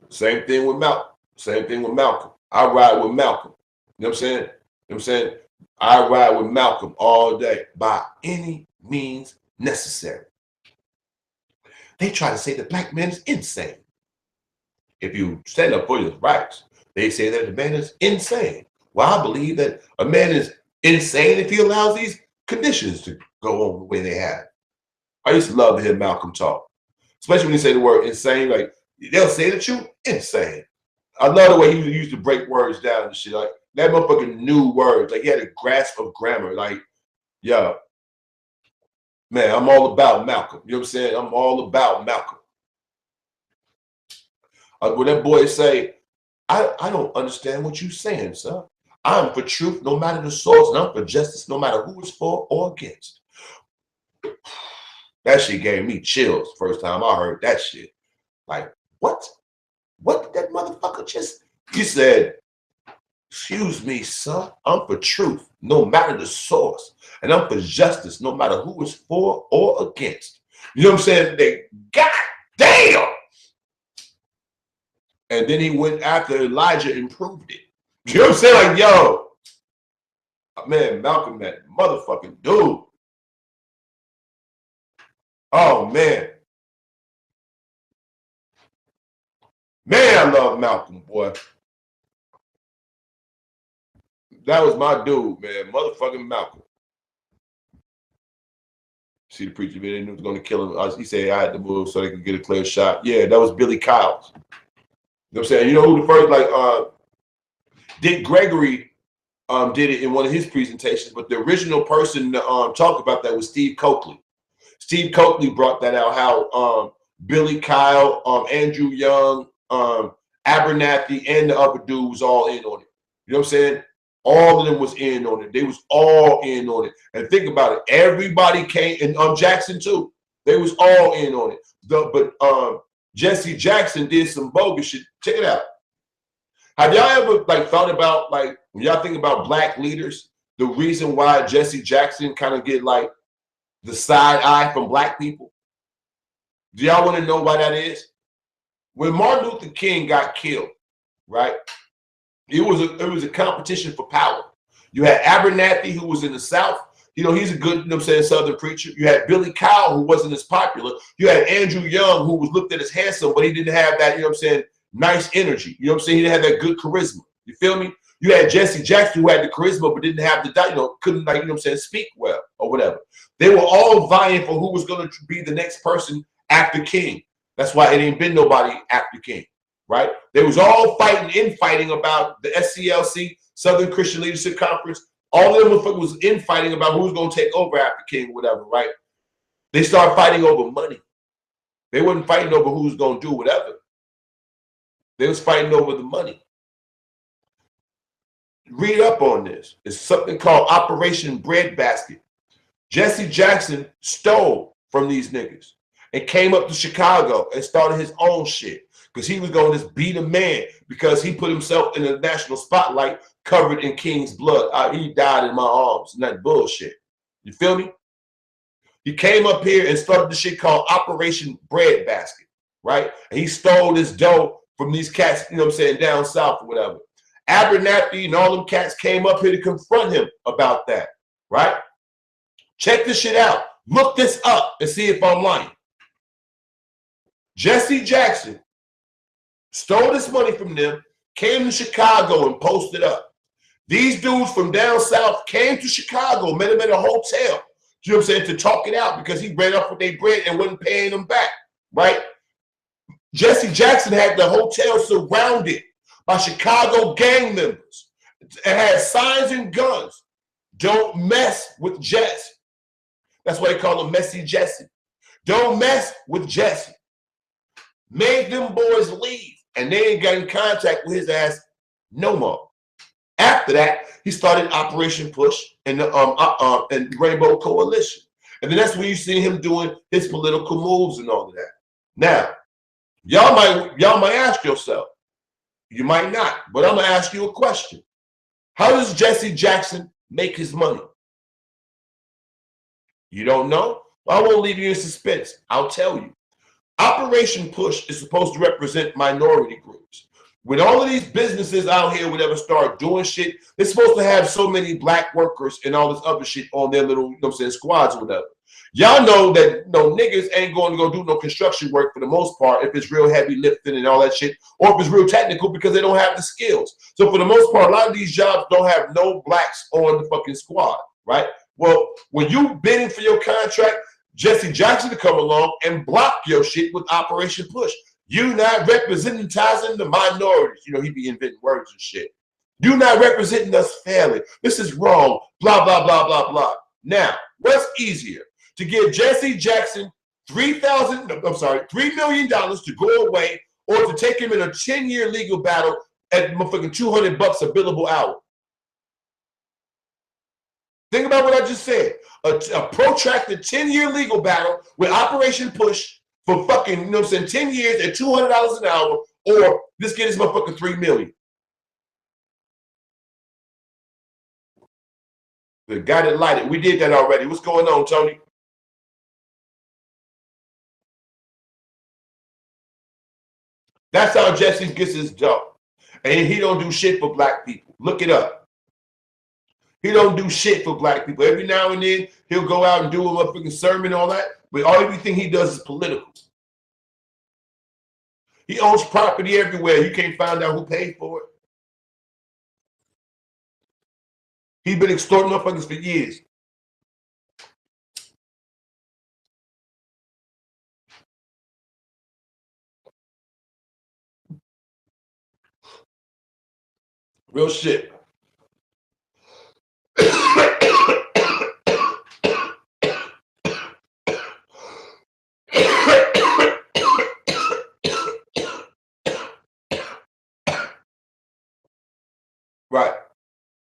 Same thing with Malcolm. Same thing with Malcolm. I ride with Malcolm. You know what I'm saying? You know what I'm saying? I ride with Malcolm all day by any means necessary. They try to say the black man is insane. If you stand up for your rights, they say that the man is insane. Well, I believe that a man is insane if he allows these conditions to go on the way they have. I used to love to hear Malcolm talk, especially when he say the word insane. Like, they'll say that you insane. I love the way he used to break words down and shit. Like, that motherfucker knew words. Like, he had a grasp of grammar. Like, yeah, man, I'm all about Malcolm. You know what I'm saying? I'm all about Malcolm. When that boy say, I don't understand what you're saying, sir. I'm for truth no matter the source, and I'm for justice no matter who it's for or against. That shit gave me chills first time I heard that shit. Like, what? What did that motherfucker just... He said, excuse me, sir, I'm for truth no matter the source, and I'm for justice no matter who it's for or against. You know what I'm saying? They, God damn! And then he went after Elijah and proved it. You know what I'm saying? Like, yo, man, Malcolm, that motherfucking dude. Oh, man. Man, I love Malcolm, boy. That was my dude, man. Motherfucking Malcolm. See the preacher video, he was going to kill him. He said I had to move so they could get a clear shot. Yeah, that was Billy Kyles. You know what I'm saying? You know who the first, like, Dick Gregory did it in one of his presentations, but the original person to talk about that was Steve Coakley. Steve Coakley brought that out, how Billy Kyle, Andrew Young, Abernathy, and the other dude was all in on it. You know what I'm saying? All of them was in on it. They was all in on it. And think about it. Everybody came, and Jackson too. They was all in on it. But Jesse Jackson did some bogus shit. Check it out. Have y'all ever like thought about like when y'all think about black leaders, the reason why Jesse Jackson kind of get like the side eye from black people? Do y'all want to know why that is? When Martin Luther King got killed, right? It was a competition for power. You had Abernathy, who was in the South. You know, he's a good, you know what I'm saying, Southern preacher. You had Billy Kyle, who wasn't as popular. You had Andrew Young, who was looked at as handsome, but he didn't have that, you know what I'm saying, nice energy. You know what I'm saying? He didn't have that good charisma. You feel me? You had Jesse Jackson, who had the charisma, but didn't have the, you know, couldn't, like, you know what I'm saying, speak well or whatever. They were all vying for who was going to be the next person after King. That's why it ain't been nobody after King, right? They was all infighting about the SCLC, Southern Christian Leadership Conference. All of them was infighting about who was going to take over after King, whatever, right? They started fighting over money. They wasn't fighting over who was going to do whatever. They was fighting over the money. Read up on this. It's something called Operation Breadbasket. Jesse Jackson stole from these niggas and came up to Chicago and started his own shit because he was going to just beat a man because he put himself in the national spotlight covered in King's blood. He died in my arms and that bullshit. You feel me? He came up here and started the shit called Operation Breadbasket, right? And he stole this dough from these cats, you know what I'm saying, down south or whatever. Abernathy and all them cats came up here to confront him about that, right? Check this shit out. Look this up and see if I'm lying. Jesse Jackson stole this money from them, came to Chicago and posted up. These dudes from down south came to Chicago, met him at a hotel, you know what I'm saying, to talk it out because he ran up with their bread and wasn't paying them back, right? Jesse Jackson had the hotel surrounded by Chicago gang members and had signs and guns. Don't mess with Jesse. That's why they call him Messy Jesse. Don't mess with Jesse. Made them boys leave, and they ain't got in contact with his ass no more. After that, he started Operation Push and the and Rainbow Coalition, and then that's when you see him doing his political moves and all of that. Now, y'all might ask yourself, you might not, but I'm gonna ask you a question: how does Jesse Jackson make his money? You don't know? Well, I won't leave you in suspense. I'll tell you. Operation Push is supposed to represent minority groups. When all of these businesses out here would ever start doing shit, they're supposed to have so many black workers and all this other shit on their little, you know what I'm saying, squads or whatever. Y'all know that niggas ain't going to go do no construction work for the most part if it's real heavy lifting and all that shit, or if it's real technical because they don't have the skills. So for the most part, a lot of these jobs don't have no blacks on the fucking squad, right? Well, when you bidding for your contract, Jesse Jackson to come along and block your shit with Operation Push. You not representing the minorities. You know, he be inventing words and shit. You not representing us fairly. This is wrong. Blah, blah, blah, blah, blah. Now, what's easier? To give Jesse Jackson $3 million to go away, or to take him in a 10-year legal battle at motherfucking $200 a billable hour? Think about what I just said. A protracted 10-year legal battle with Operation Push for fucking, you know what I'm saying, 10 years at $200 an hour, or just get this motherfucker $3 million. The guy that lighted, we did that already. What's going on, Tony? That's how Jesse gets his dough. And he don't do shit for black people. Look it up. He don't do shit for black people. Every now and then, he'll go out and do a motherfucking sermon and all that, but everything he does is political. He owns property everywhere. You can't find out who paid for it. He's been extorting motherfuckers for years. Real shit. Right.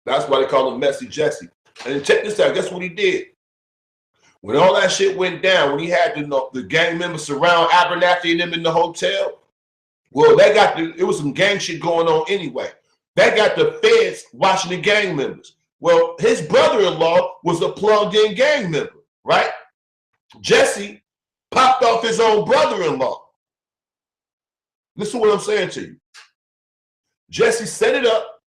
That's why they call him Messy Jesse. And check this out. Guess what he did? When all that shit went down, when he had the gang members surround Abernathy and them in the hotel, well, it was some gang shit going on anyway. That got the feds watching the gang members. Well, his brother-in-law was a plugged-in gang member, right? Jesse popped off his own brother-in-law. Listen to what I'm saying to you. Jesse set it up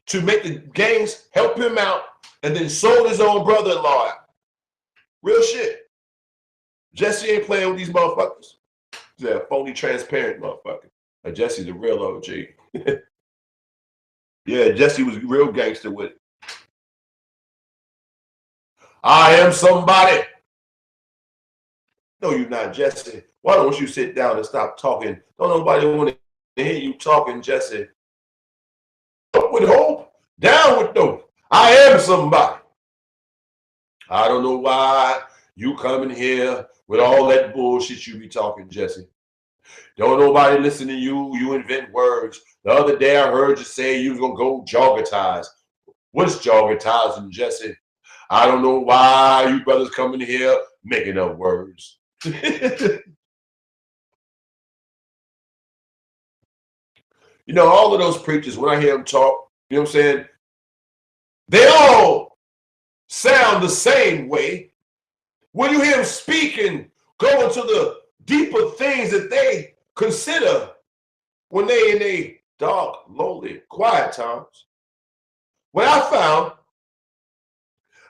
to make the gangs help him out and then sold his own brother-in-law out. Real shit. Jesse ain't playing with these motherfuckers. He's a phony, transparent motherfucker. And Jesse's a real OG. Yeah, Jesse was real gangster with it. I am somebody. No, you're not, Jesse. Why don't you sit down and stop talking? Don't nobody want to hear you talking, Jesse. Up with hope, down with dope. I am somebody. I don't know why you coming here with all that bullshit you be talking, Jesse. Don't nobody listen to you. You invent words. The other day I heard you say you was gonna go joggatize. What is joggatizing, Jesse? I don't know why you brothers coming here making up words. You know, all of those preachers, when I hear them talk, you know what I'm saying? They all sound the same way. When you hear them speak and go into the deeper things that they consider when they in a dark, lonely, quiet times, when I found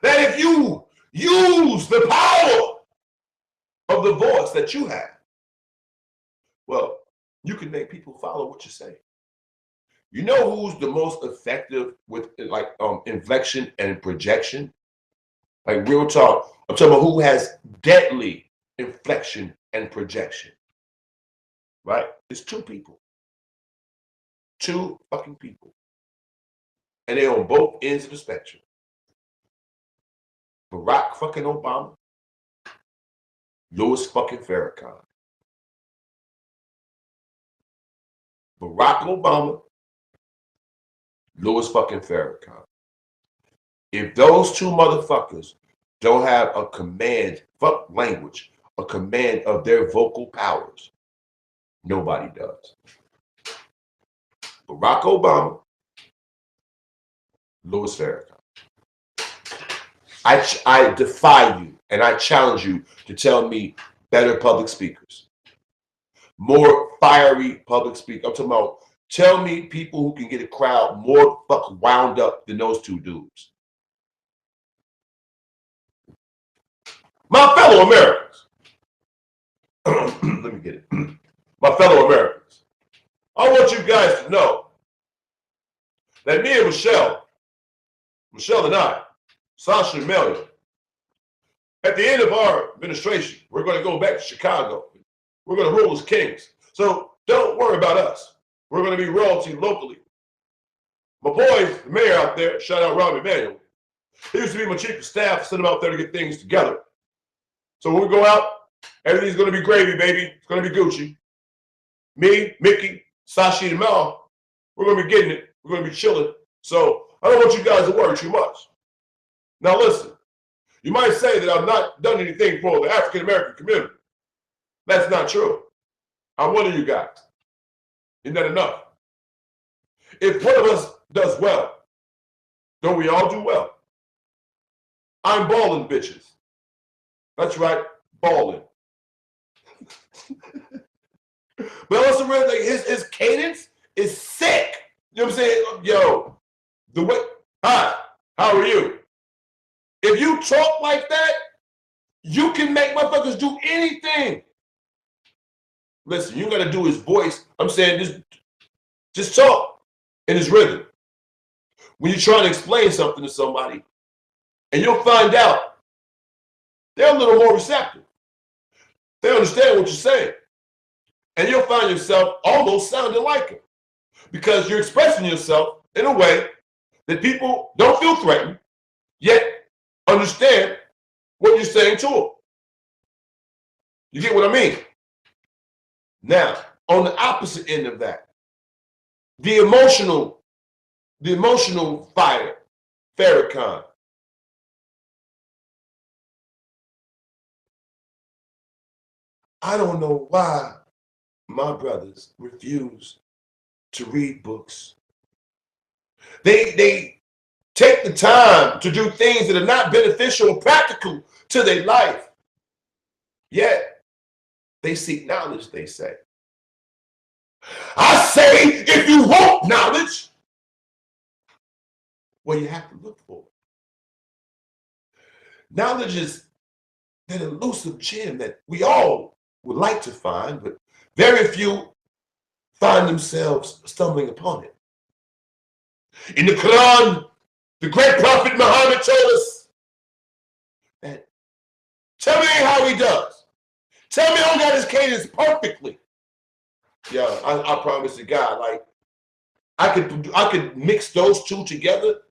that if you use the power of the voice that you have, well, you can make people follow what you say. You know who's the most effective with like inflection and projection? Like real talk. I'm talking about who has deadly inflection and projection. Right? It's two people. Two fucking people. And they're on both ends of the spectrum. Barack fucking Obama, Louis fucking Farrakhan. Barack Obama, Louis fucking Farrakhan. If those two motherfuckers don't have a command, fuck language, a command of their vocal powers, nobody does. Barack Obama, Louis Farrakhan. I defy you and I challenge you to tell me better public speakers, more fiery public speakers. I'm talking about, tell me people who can get a crowd more fuck wound up than those two dudes. My fellow Americans, let me get it. My fellow Americans, I want you guys to know that me and Michelle and I, Sasha and Melia, at the end of our administration, we're going to go back to Chicago. We're going to rule as kings. So don't worry about us. We're going to be royalty locally. My boy, the mayor out there, shout out Rob Emanuel. He used to be my chief of staff, sent him out there to get things together. So when we go out, everything's going to be gravy, baby. It's going to be Gucci. Me, Mickey, Sashi, and Mel, we're going to be getting it. We're going to be chilling. So I don't want you guys to worry too much. Now listen, you might say that I've not done anything for the African American community. That's not true. I'm one of you guys. Isn't that enough? If one of us does well, don't we all do well? I'm balling, bitches. That's right, balling. But also, really, like, his cadence is sick. You know what I'm saying? Yo, the way, hi, how are you? If you talk like that, you can make motherfuckers do anything. Listen, you gotta do his voice. I'm saying just talk in his rhythm. When you're trying to explain something to somebody, and you'll find out they're a little more receptive. They understand what you're saying. And you'll find yourself almost sounding like him because you're expressing yourself in a way that people don't feel threatened, yet understand what you're saying to them. You get what I mean? Now, on the opposite end of that, the emotional fighter, Farrakhan. I don't know why my brothers refuse to read books They take the time to do things that are not beneficial or practical to their life. Yet, they seek knowledge, they say. I say, if you want knowledge, well, you have to look for it. Knowledge is that elusive gem that we all would like to find, but very few find themselves stumbling upon it. In the Quran, the great prophet Muhammad told us that, tell me how he does. Tell me I don't got his cadence perfectly. Yeah, I promise to God, like I could mix those two together.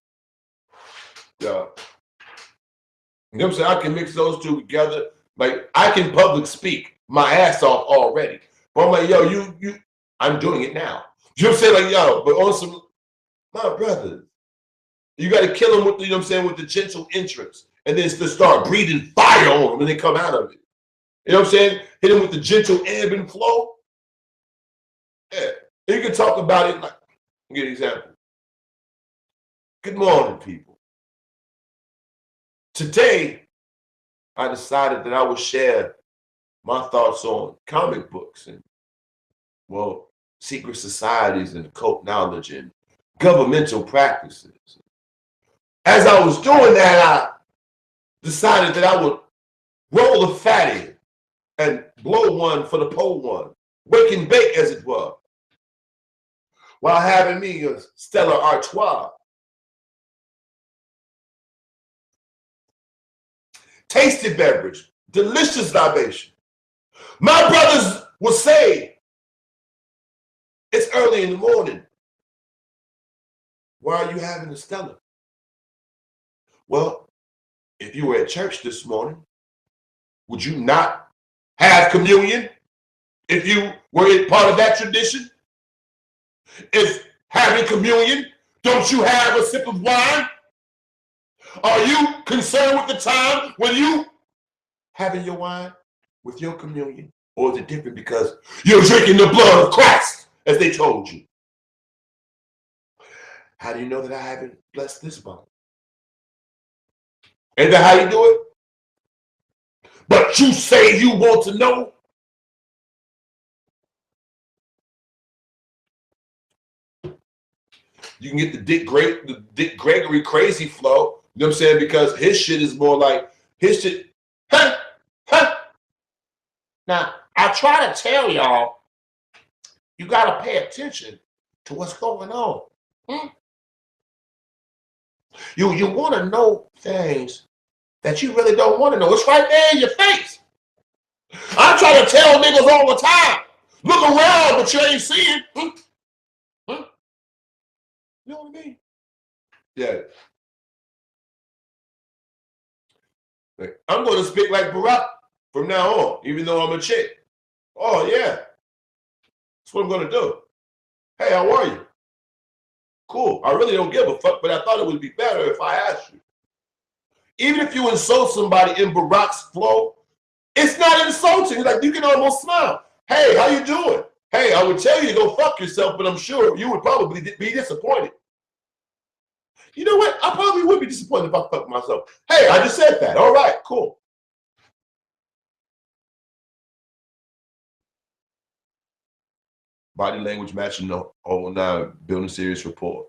Yeah. You know what I'm saying? I can mix those two together. Like I can public speak my ass off already. But I'm like, yo, I'm doing it now. You know what I'm saying? Like, yo, but on some, my brother, you got to kill them with, you know what I'm saying, with the gentle entrance. And then to start breathing fire on them when they come out of it. You know what I'm saying? Hit them with the gentle ebb and flow. Yeah. You can talk about it like, give an example. Good morning, people. Today, I decided that I would share my thoughts on comic books and, well, secret societies and occult knowledge and governmental practices. As I was doing that, I decided that I would roll a fatty and blow one for the pole one, wake and bake as it were, while having me a Stella Artois. Tasty beverage, delicious libation. My brothers will say, it's early in the morning. Why are you having a Stella? Well, if you were at church this morning, would you not have communion if you were part of that tradition? If having communion, don't you have a sip of wine? Are you concerned with the time when you having your wine with your communion? Or is it different because you're drinking the blood of Christ, as they told you? How do you know that I haven't blessed this bottle? Ain't that how you do it? But you say you want to know? You can get the Dick Gregory crazy flow. You know what I'm saying? Because his shit is more like, his shit, huh? Now, I try to tell y'all, you got to pay attention to what's going on. You want to know things that you really don't want to know. It's right there in your face. I try to tell niggas all the time, look around, but you ain't seeing. You know what I mean? Yeah. Like, I'm going to speak like Barack from now on, even though I'm a chick. Oh, yeah. That's what I'm going to do. Hey, how are you? Cool. I really don't give a fuck, but I thought it would be better if I asked you. Even if you insult somebody in Barack's flow, it's not insulting. Like, you can almost smile. Hey, how you doing? Hey, I would tell you to go fuck yourself, but I'm sure you would probably be disappointed. You know what? I probably would be disappointed if I fucked myself. Hey, I just said that. All right, cool. Body language matching the whole nine, building serious rapport.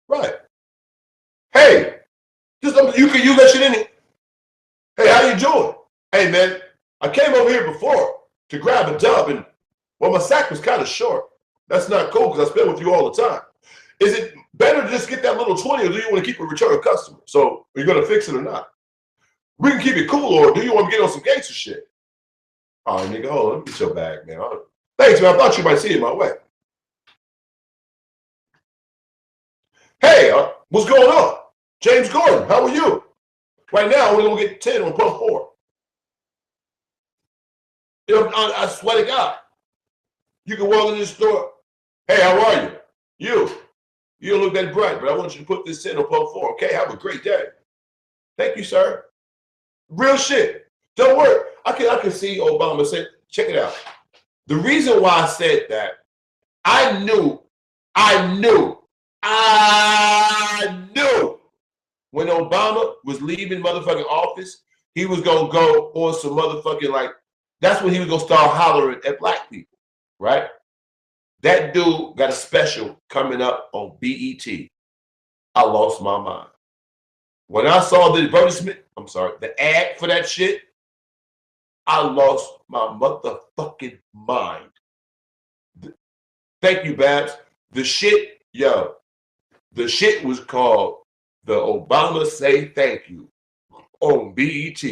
Right. Hey, just you let shit in it. Hey, how you doing? Hey, man, I came over here before to grab a dub, and well, my sack was kind of short. That's not cool because I spend with you all the time. Is it better to just get that little 20, or do you want to keep a return customer? So are you going to fix it or not? We can keep it cool, or do you want to get on some gangster shit? Oh, nigga, hold on. Let me get your bag, man. Thanks, man. I thought you might see it my way. Hey, what's going on? James Gordon, how are you? Right now, we're going to get 10 on pump 4. You know, I swear to God. You can walk in this store. Hey, how are you? You don't look that bright, but I want you to put this 10 on pump 4, okay? Have a great day. Thank you, sir. Real shit. Don't worry. I can see Obama say, check it out. The reason why I said that, I knew I knew when Obama was leaving motherfucking office, he was gonna go on some motherfucking like, that's when he was gonna start hollering at black people, right? That dude got a special coming up on BET. I lost my mind. When I saw the advertisement, the ad for that shit, I lost my motherfucking mind. Thank you, Babs. The shit was called the Obama Say Thank You on BET.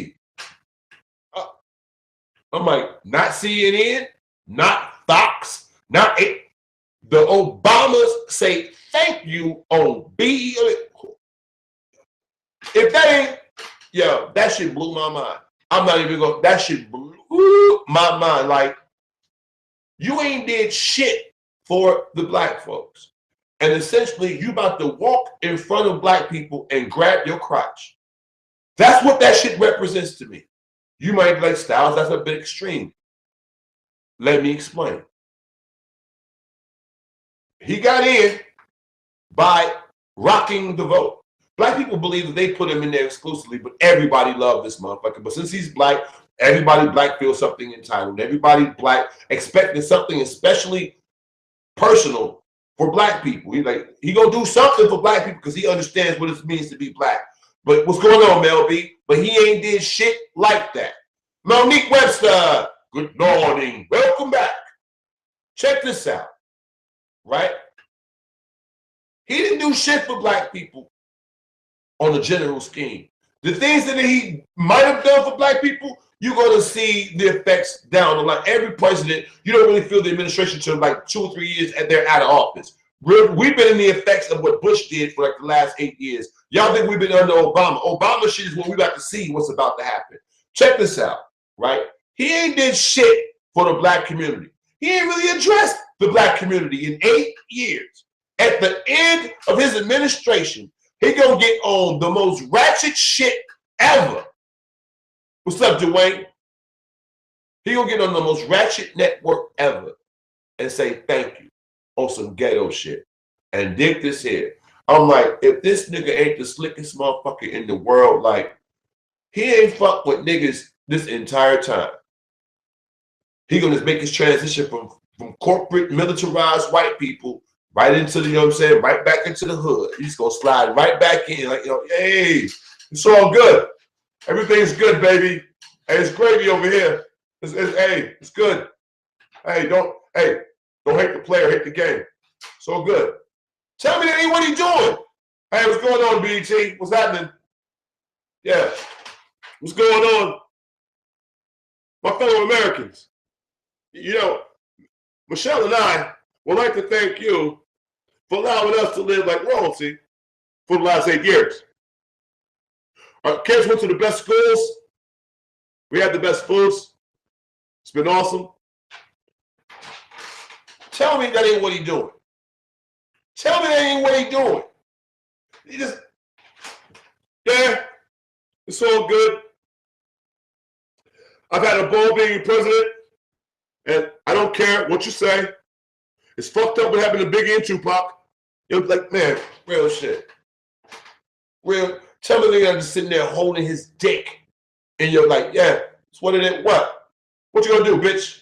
I'm like, not CNN, not Fox, not it. The Obamas Say Thank You on BET. If that ain't, that shit blew my mind. I'm not even going, that shit blew my mind. Like, you ain't did shit for the black folks. And essentially, you about to walk in front of black people and grab your crotch. That's what that shit represents to me. You might be like, Styles, that's a bit extreme. Let me explain. He got in by rocking the vote. Black people believe that they put him in there exclusively, but everybody loved this motherfucker. But since he's black, everybody black feels something entitled. Everybody black expecting something especially personal for black people. He gonna do something for black people because he understands what it means to be black. But what's going on, Mel B? But he ain't did shit like that. Monique Webster, good morning. Welcome back. Check this out, right? He didn't do shit for black people on a general scheme. The things that he might have done for black people, you're going to see the effects down the line. Every president, you don't really feel the administration until like 2 or 3 years and they're out of office. We've been in the effects of what Bush did for like the last 8 years. Y'all think we've been under Obama. Obama shit is what we about to see what's about to happen. Check this out, right? He ain't did shit for the black community. He ain't really addressed the black community in 8 years. At the end of his administration, he gonna get on the most ratchet shit ever. What's up, Dwayne? He gonna get on the most ratchet network ever and say thank you on some ghetto shit and dig this here. I'm like, if this nigga ain't the slickest motherfucker in the world, like, he ain't fucked with niggas this entire time. He gonna make his transition from corporate militarized white people right into the, you know what I'm saying, right back into the hood. He's gonna slide right back in, like, hey, it's all good. Everything's good, baby. Hey, it's gravy over here. Hey, it's good. Hey, don't hate the player, hate the game. It's all good. Tell me that ain't what he doing. Hey, what's going on, BT? What's happening? Yeah. What's going on? My fellow Americans. Michelle and I would like to thank you for allowing us to live like royalty for the last 8 years. Our kids went to the best schools. We had the best foods. It's been awesome. Tell me that ain't what he doing. Tell me that ain't what he doing. He just, it's all good. I've had a ball being president, and I don't care what you say. It's fucked up what happened to Biggie and Tupac. You're like, man, real shit. Real. Tell me they're just sitting there holding his dick, and you're like, yeah, it's what it is. What? What you gonna do, bitch?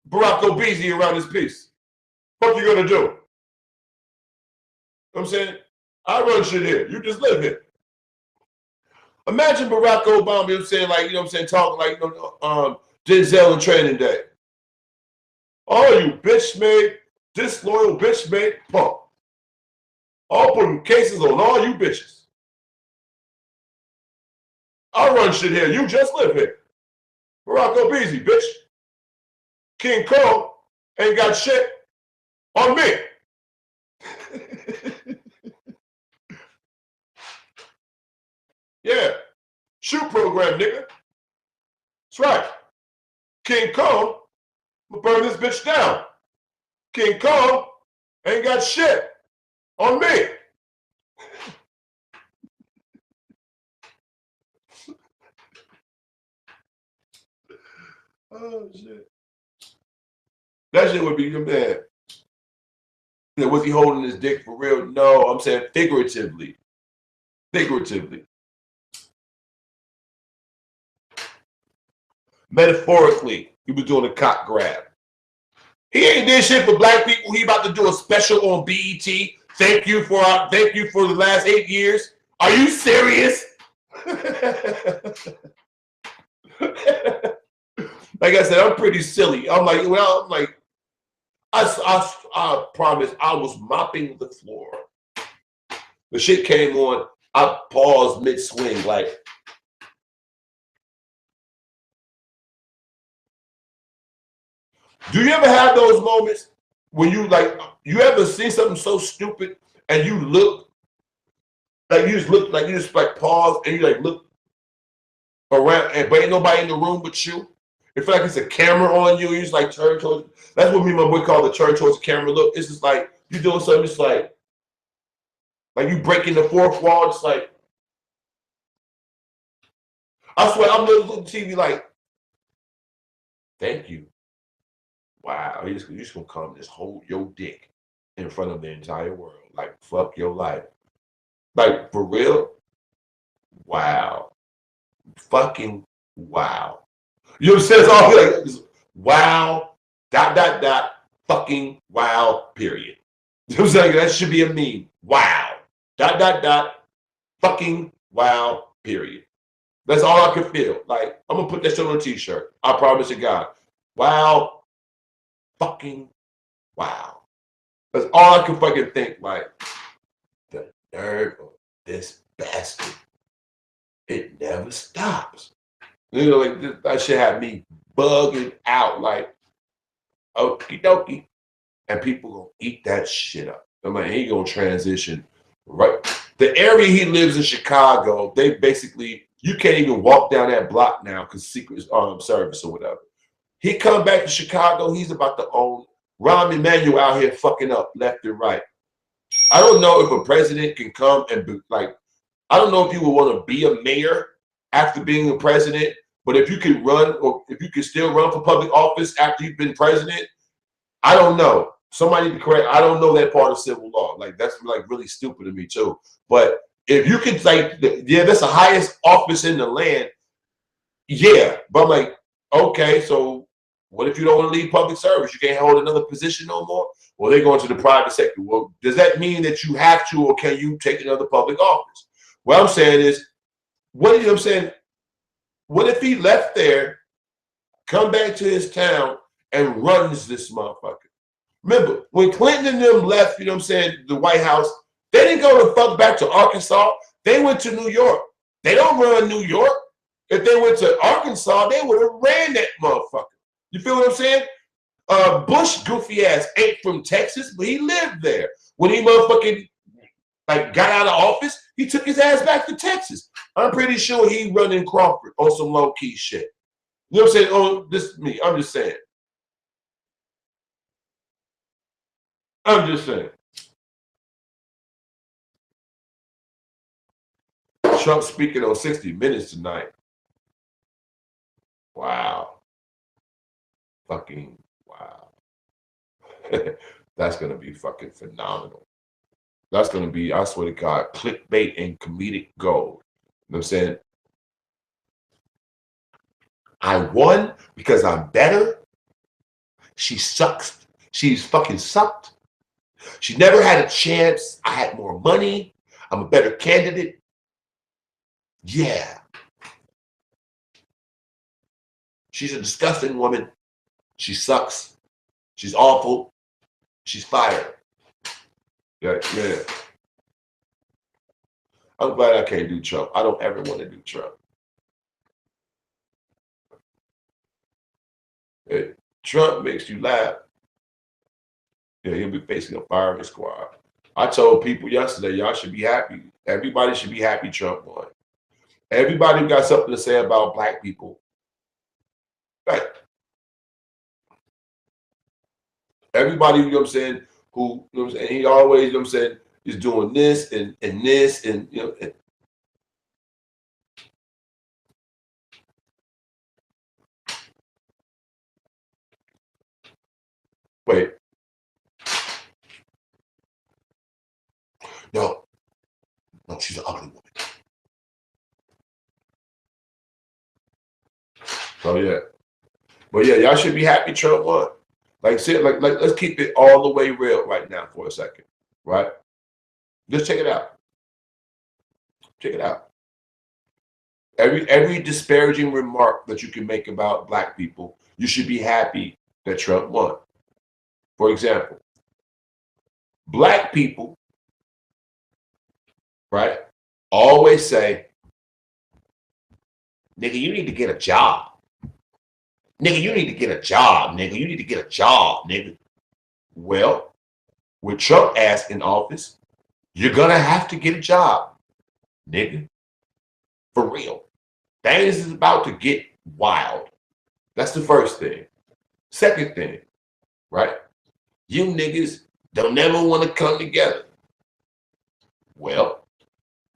Barack Obese around this piece. What you gonna do? You know what I'm saying? I run shit here. You just live here. Imagine Barack Obama, you know what I'm saying, like, you know what I'm saying, talking like, Denzel in Training Day. Oh, you bitch made, disloyal bitch made punk. All putting cases on all you bitches. I run shit here. You just live here. Barack Obese, bitch. King Kong ain't got shit on me. Yeah. Shoot program, nigga. That's right. King Kong will burn this bitch down. King Kong ain't got shit on me. Oh, shit. That shit would be bad. Was he holding his dick for real? No, I'm saying figuratively. Figuratively. Metaphorically, he was doing a cock grab. He ain't did shit for black people. He about to do a special on BET. Thank you for the last 8 years. Are you serious? Like I said, I'm pretty silly. I'm like, I promise I was mopping the floor. The shit came on. I paused mid-swing, like. Do you ever have those moments when you ever see something so stupid and you look like you just pause and you like look around and but ain't nobody in the room but you? It feel like it's a camera on you. You just like turn towards. That's what me and my boy call the turn towards the camera look. It's just like you doing something. It's like you breaking the fourth wall. It's like I swear I'm looking at TV like, thank you. Wow, you just gonna come just hold your dick in front of the entire world. Like, fuck your life. Like, for real? Wow. Fucking wow. You know what I'm saying? It's all like, wow, fucking wow, period. You know what I'm saying? That should be a meme. Wow, fucking wow, period. That's all I can feel. Like, I'm gonna put that shit on a t-shirt. I promise you God. Wow, fucking wow. That's all I can fucking think. Like, the nerve of this bastard. It never stops. You know, like that shit had me bugging out. Like, okie dokie. And people gonna eat that shit up. I'm like, he gonna transition. Right. The area he lives in, Chicago, they basically, you can't even walk down that block now because Secret Service or whatever. He come back to Chicago, he's about to own Rahm Emanuel out here fucking up left and right. I don't know if a president can come and be like, I don't know if you would want to be a mayor after being a president, but if you could run or if you could still run for public office after you've been president, I don't know. Somebody to correct. I don't know that part of civil law. Like that's like really stupid to me too. But if you could like, yeah, that's the highest office in the land. Yeah, but I'm like, okay, so what if you don't want to leave public service? You can't hold another position no more. Well, they're going to the private sector. Well, does that mean that you have to, or can you take another public office? What I'm saying is, what you know what I'm saying? What if he left there, come back to his town, and runs this motherfucker? Remember, when Clinton and them left, you know what I'm saying, the White House, they didn't go the fuck back to Arkansas. They went to New York. They don't run New York. If they went to Arkansas, they would have ran that motherfucker. You feel what I'm saying? Bush, goofy ass, ain't from Texas, but he lived there. When he motherfucking like got out of office, he took his ass back to Texas. I'm pretty sure he running Crawford on some low key shit. You know what I'm saying? Oh, this is me. I'm just saying. I'm just saying. Trump speaking on 60 Minutes tonight. Wow. Fucking wow. That's going to be fucking phenomenal. That's going to be, I swear to God, clickbait and comedic gold. You know what I'm saying? I won because I'm better. She sucks. She's fucking sucked. She never had a chance. I had more money. I'm a better candidate. Yeah. She's a disgusting woman. She sucks. She's awful. She's fired. Yeah. I'm glad I can't do Trump. I don't ever want to do Trump. Trump makes you laugh. Yeah, he'll be facing a firing squad. I told people yesterday, y'all should be happy. Everybody should be happy Trump won. Everybody who got something to say about black people. Right. Everybody, you know what I'm saying, who, you know what I'm saying, he always, you know what I'm saying, is doing this and this and, you know. Wait. No, she's an ugly woman. So yeah. But yeah, y'all should be happy Trump won. Like let's keep it all the way real right now for a second. Right? Just check it out. Check it out. Every disparaging remark that you can make about black people, you should be happy that Trump won. For example, black people, right, always say, nigga, you need to get a job. Nigga, you need to get a job, nigga. You need to get a job, nigga. Well, with Trump ass in office, you're gonna have to get a job, nigga. For real. Things is about to get wild. That's the first thing. Second thing, right? You niggas don't never want to come together. Well,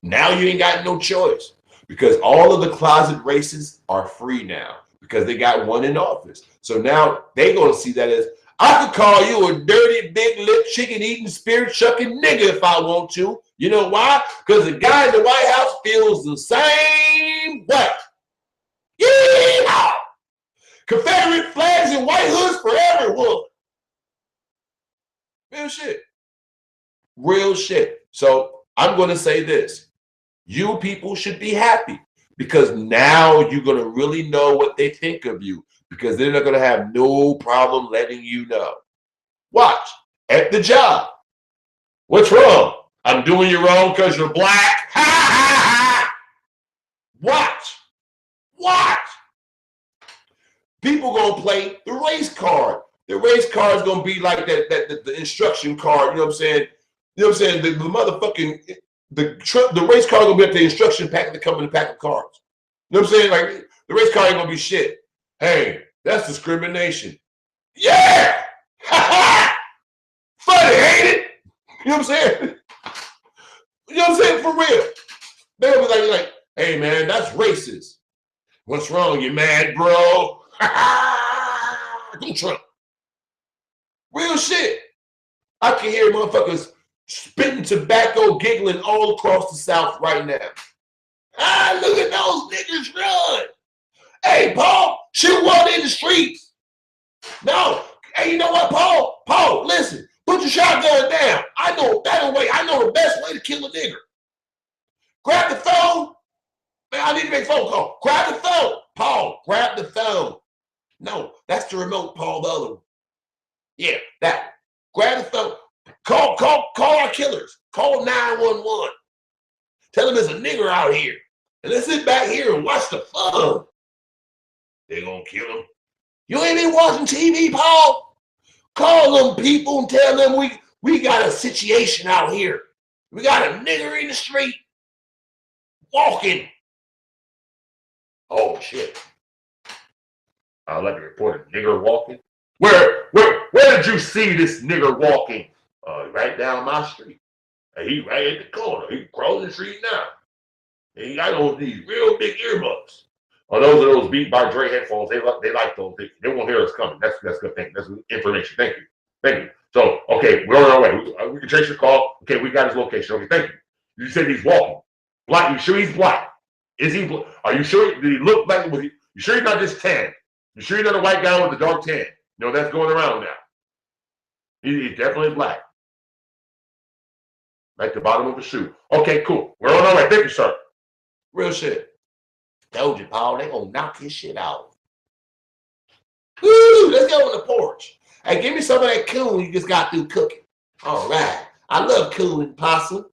now you ain't got no choice because all of the closet racists are free now because they got one in office. So now they gonna see that as, I could call you a dirty, big lip, chicken eating, spirit chucking nigga if I want to. You know why? Because the guy in the White House feels the same way. Yeah! Confederate flags and white hoods for everyone. Real shit. Real shit. So I'm going to say this. You people should be happy because now you're going to really know what they think of you because they're not going to have no problem letting you know. Watch. At the job. What's wrong? I'm doing you wrong because you're black. Ha ha ha. Watch. Watch. People gonna play the race card. The race card is gonna be like the instruction card. You know what I'm saying? You know what I'm saying? The motherfucking the race card gonna be like the instruction pack that come in the pack of cards. You know what I'm saying? Like the race card ain't gonna be shit. Hey, that's discrimination. Yeah. Ha ha. Funny, ain't it? You know what I'm saying? You know what I'm saying? For real. They'll be like, hey man, that's racist. What's wrong? You mad, bro? Go Trump. Real shit. I can hear motherfuckers spitting tobacco, giggling all across the South right now. Look at those niggas run. Hey, Paul, shoot one in the streets. No. Hey, you know what, Paul? Paul, listen. Put your shotgun down. I know a better way. I know the best way to kill a nigger. Grab the phone. Man, I need to make a phone call. Grab the phone. Paul, grab the phone. No, that's the remote, Paul, the other one. Yeah, that one. Grab the phone. Call our killers. Call 911. Tell them there's a nigger out here. And let's sit back here and watch the fun. They're gonna kill him. You ain't been watching TV, Paul? Call them people and tell them we got a situation out here. We got a nigger in the street walking. Oh shit. I'd like to report a nigger walking. Where did you see this nigger walking? Right down my street. He right at the corner. He crossing the street now. And he got these real big earbuds. Those are those Beat by Dre headphones. They like those. They won't hear us coming. That's good thing. That's good information. Thank you. So, okay, we're on our way. We can trace your call. Okay, we got his location. Okay, thank you. You said he's walking. Black. You sure he's black? Is he black? Are you sure? Did he look like? You sure he's not just tan? You sure he's not a white guy with a dark tan? No, that's going around now. He's definitely black. Like the bottom of a shoe. Okay, cool. We're on our way. Thank you, sir. Real shit. Told you, Paul, they gonna knock his shit out. Woo, let's go on the porch. Hey, give me some of that coon you just got through cooking. All right. I love coon and possum.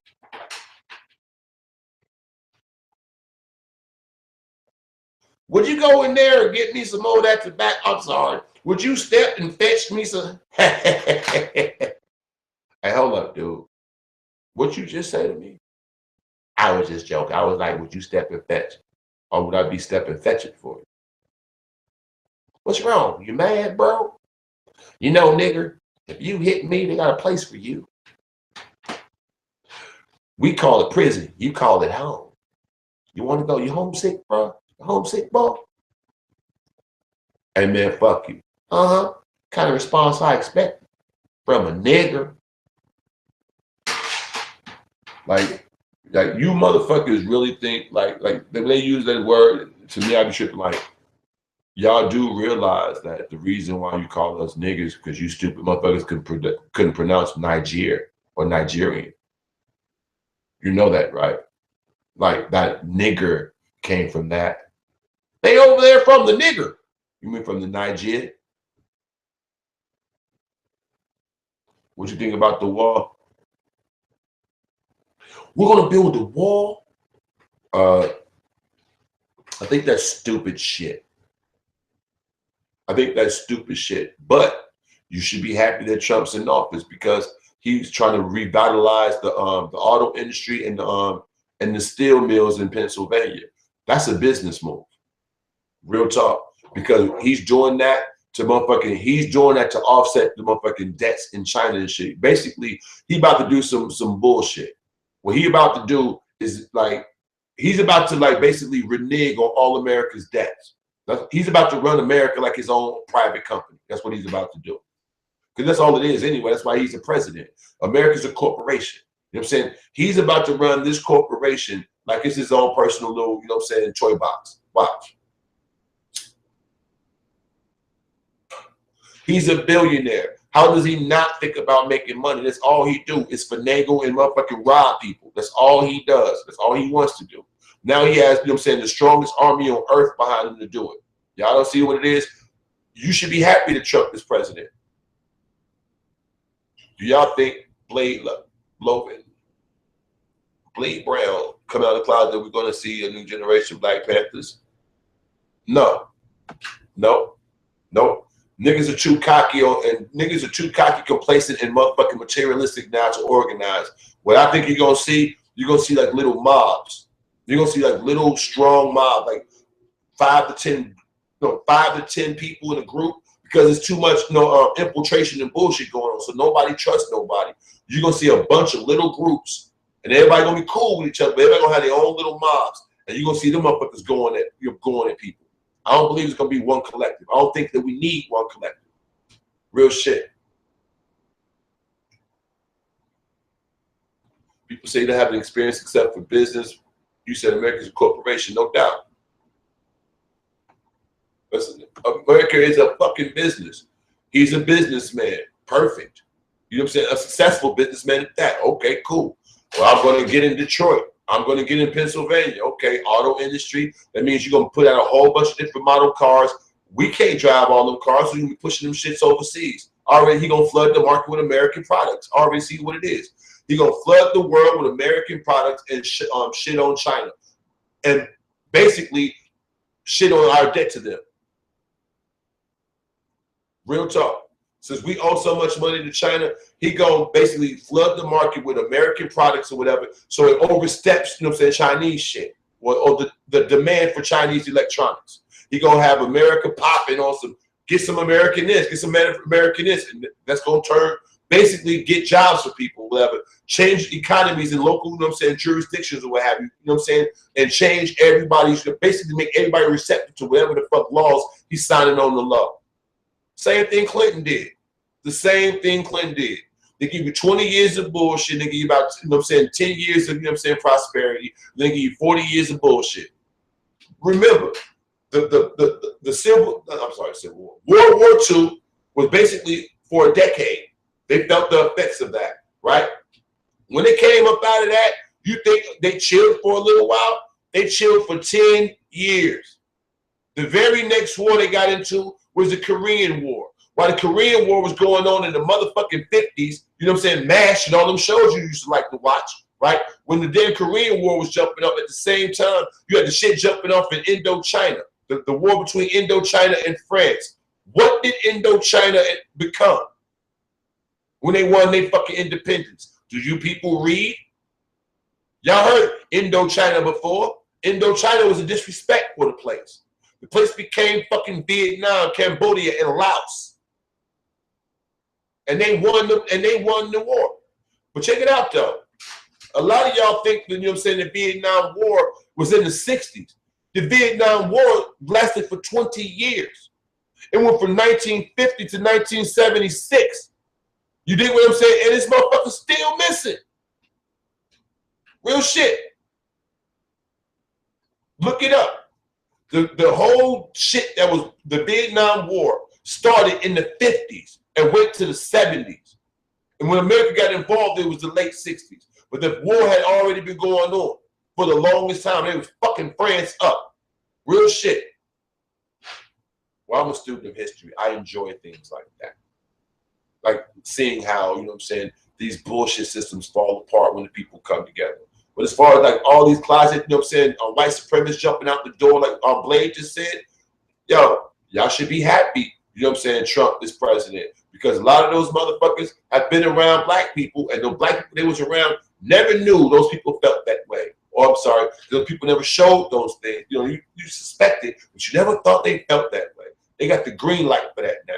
Would you go in there and get me some more of that tobacco? I'm sorry. Would you step and fetch me some? Hey, hold up, dude. What you just say to me? I was just joking. I was like, would you step and fetch? Or would I be step and fetch it for you? What's wrong? You mad, bro? You know, nigger, if you hit me, they got a place for you. We call it prison. You call it home. You want to go? You homesick, bro? Homesick, bro? Hey, man, fuck you. Kind of response I expect from a nigger. Like you motherfuckers really think like when they use that word, to me I be tripping like, y'all do realize that the reason why you call us niggers because you stupid motherfuckers couldn't pronounce Niger or Nigerian. You know that, right? Like that nigger came from that. They over there from the nigger. You mean from the Niger? What you think about the wall? We're gonna build the wall. I think that's stupid shit. I think that's stupid shit. But you should be happy that Trump's in office because he's trying to revitalize the auto industry and the steel mills in Pennsylvania. That's a business move. Real talk. Because he's doing that to offset the motherfucking debts in China and shit. Basically, he about to do some bullshit. What he about to do is like he's about to like basically renege on all America's debts. He's about to run America like his own private company. That's what he's about to do. Because that's all it is anyway. That's why he's a president. America's a corporation. You know what I'm saying? He's about to run this corporation like it's his own personal little, you know what I'm saying, toy box. Watch. He's a billionaire. How does he not think about making money? That's all he do is finagle and motherfucking rob people. That's all he does. That's all he wants to do. Now he has, you know what I'm saying, the strongest army on earth behind him to do it. Y'all don't see what it is? You should be happy that Trump is president. Do y'all think Blade Brown coming out of the closet that we're going to see a new generation of Black Panthers? No. Niggas are too cocky complacent, and motherfucking materialistic now to organize. What I think you're gonna see like little mobs. You're gonna see like little strong mob, like 5 to 10 people in a group, because it's too much infiltration and bullshit going on. So nobody trusts nobody. You're gonna see a bunch of little groups, and everybody gonna be cool with each other, but everybody gonna have their own little mobs, and you're gonna see them motherfuckers going at people. I don't believe it's going to be one collective. I don't think that we need one collective. Real shit. People say they haven't experienced except for business. You said America's a corporation, no doubt. Listen, America is a fucking business. He's a businessman. Perfect. You know what I'm saying? A successful businessman at that. Okay, cool. Well, I'm going to get in Detroit. I'm going to get in Pennsylvania. Okay, auto industry. That means you're going to put out a whole bunch of different model cars. We can't drive all them cars, so you can be pushing them shits overseas. Already, he going to flood the market with American products. Already see what it is. He going to flood the world with American products and shit on China. And basically, shit on our debt to them. Real talk. Since we owe so much money to China, he gonna basically flood the market with American products or whatever, so it oversteps, you know what I'm saying, Chinese shit or the demand for Chinese electronics. He gonna have America popping on get some American this, get some American this, and that's gonna basically get jobs for people, whatever, change economies in local, you know what I'm saying, jurisdictions or what have you, you know what I'm saying, and change basically make everybody receptive to whatever the fuck laws he's signing on the law. Same thing Clinton did. The same thing Clinton did. They give you 20 years of bullshit. They give you about, you know what I'm saying, 10 years of, you know what I'm saying, prosperity. They give you 40 years of bullshit. Remember, Civil War. World War II was basically for a decade. They felt the effects of that, right? When they came up out of that, you think they chilled for a little while? They chilled for 10 years. The very next war they got into was the Korean War. While the Korean War was going on in the motherfucking 50s, you know what I'm saying, MASH and all them shows you used to like to watch, right? When the damn Korean War was jumping up at the same time, you had the shit jumping off in Indochina, the war between Indochina and France. What did Indochina become when they won their fucking independence? Do you people read? Y'all heard Indochina before? Indochina was a disrespect for the place. The place became fucking Vietnam, Cambodia, and Laos. And they won the war. But check it out though. A lot of y'all think that, you know what I'm saying, the Vietnam War was in the 60s. The Vietnam War lasted for 20 years. It went from 1950 to 1976. You dig what I'm saying? And this motherfucker's still missing. Real shit. Look it up. The whole shit that was the Vietnam War started in the 50s and went to the 70s. And when America got involved, it was the late 60s. But the war had already been going on for the longest time. They was fucking France up. Real shit. Well, I'm a student of history. I enjoy things like that. Like seeing how, you know what I'm saying, these bullshit systems fall apart when the people come together. But as far as like all these closet, you know what I'm saying, white supremacists jumping out the door, like Blade just said, yo, y'all should be happy, you know what I'm saying, Trump is president. Because a lot of those motherfuckers have been around black people, and the black people they was around never knew those people felt that way. Or I'm sorry, those people never showed those things. You know, you suspected, but you never thought they felt that way. They got the green light for that now.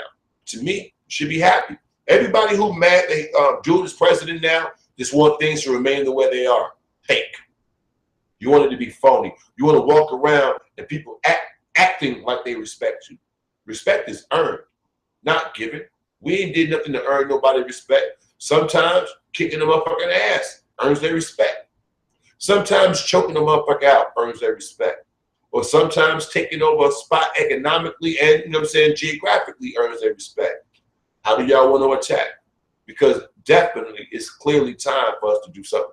To me, you should be happy. Everybody who mad they Jude is president now just want things to remain the way they are. Fake. You want it to be phony. You want to walk around and people acting like they respect you. Respect is earned, not given. We ain't did nothing to earn nobody respect. Sometimes kicking a motherfucking ass earns their respect. Sometimes choking a motherfucker out earns their respect. Or sometimes taking over a spot economically and, you know what I'm saying, geographically earns their respect. How do y'all want to attack? Because definitely it's clearly time for us to do something.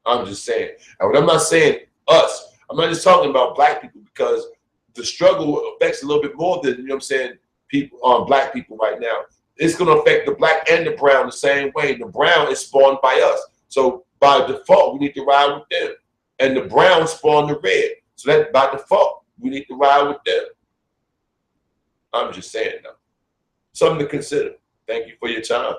I'm just saying. And when I'm not saying us, I'm not just talking about black people, because the struggle affects a little bit more than, you know what I'm saying, people black people right now. It's going to affect the black and the brown the same way. The brown is spawned by us. So by default, we need to ride with them. And the brown spawned the red. So that by default, we need to ride with them. I'm just saying though. Something to consider. Thank you for your time.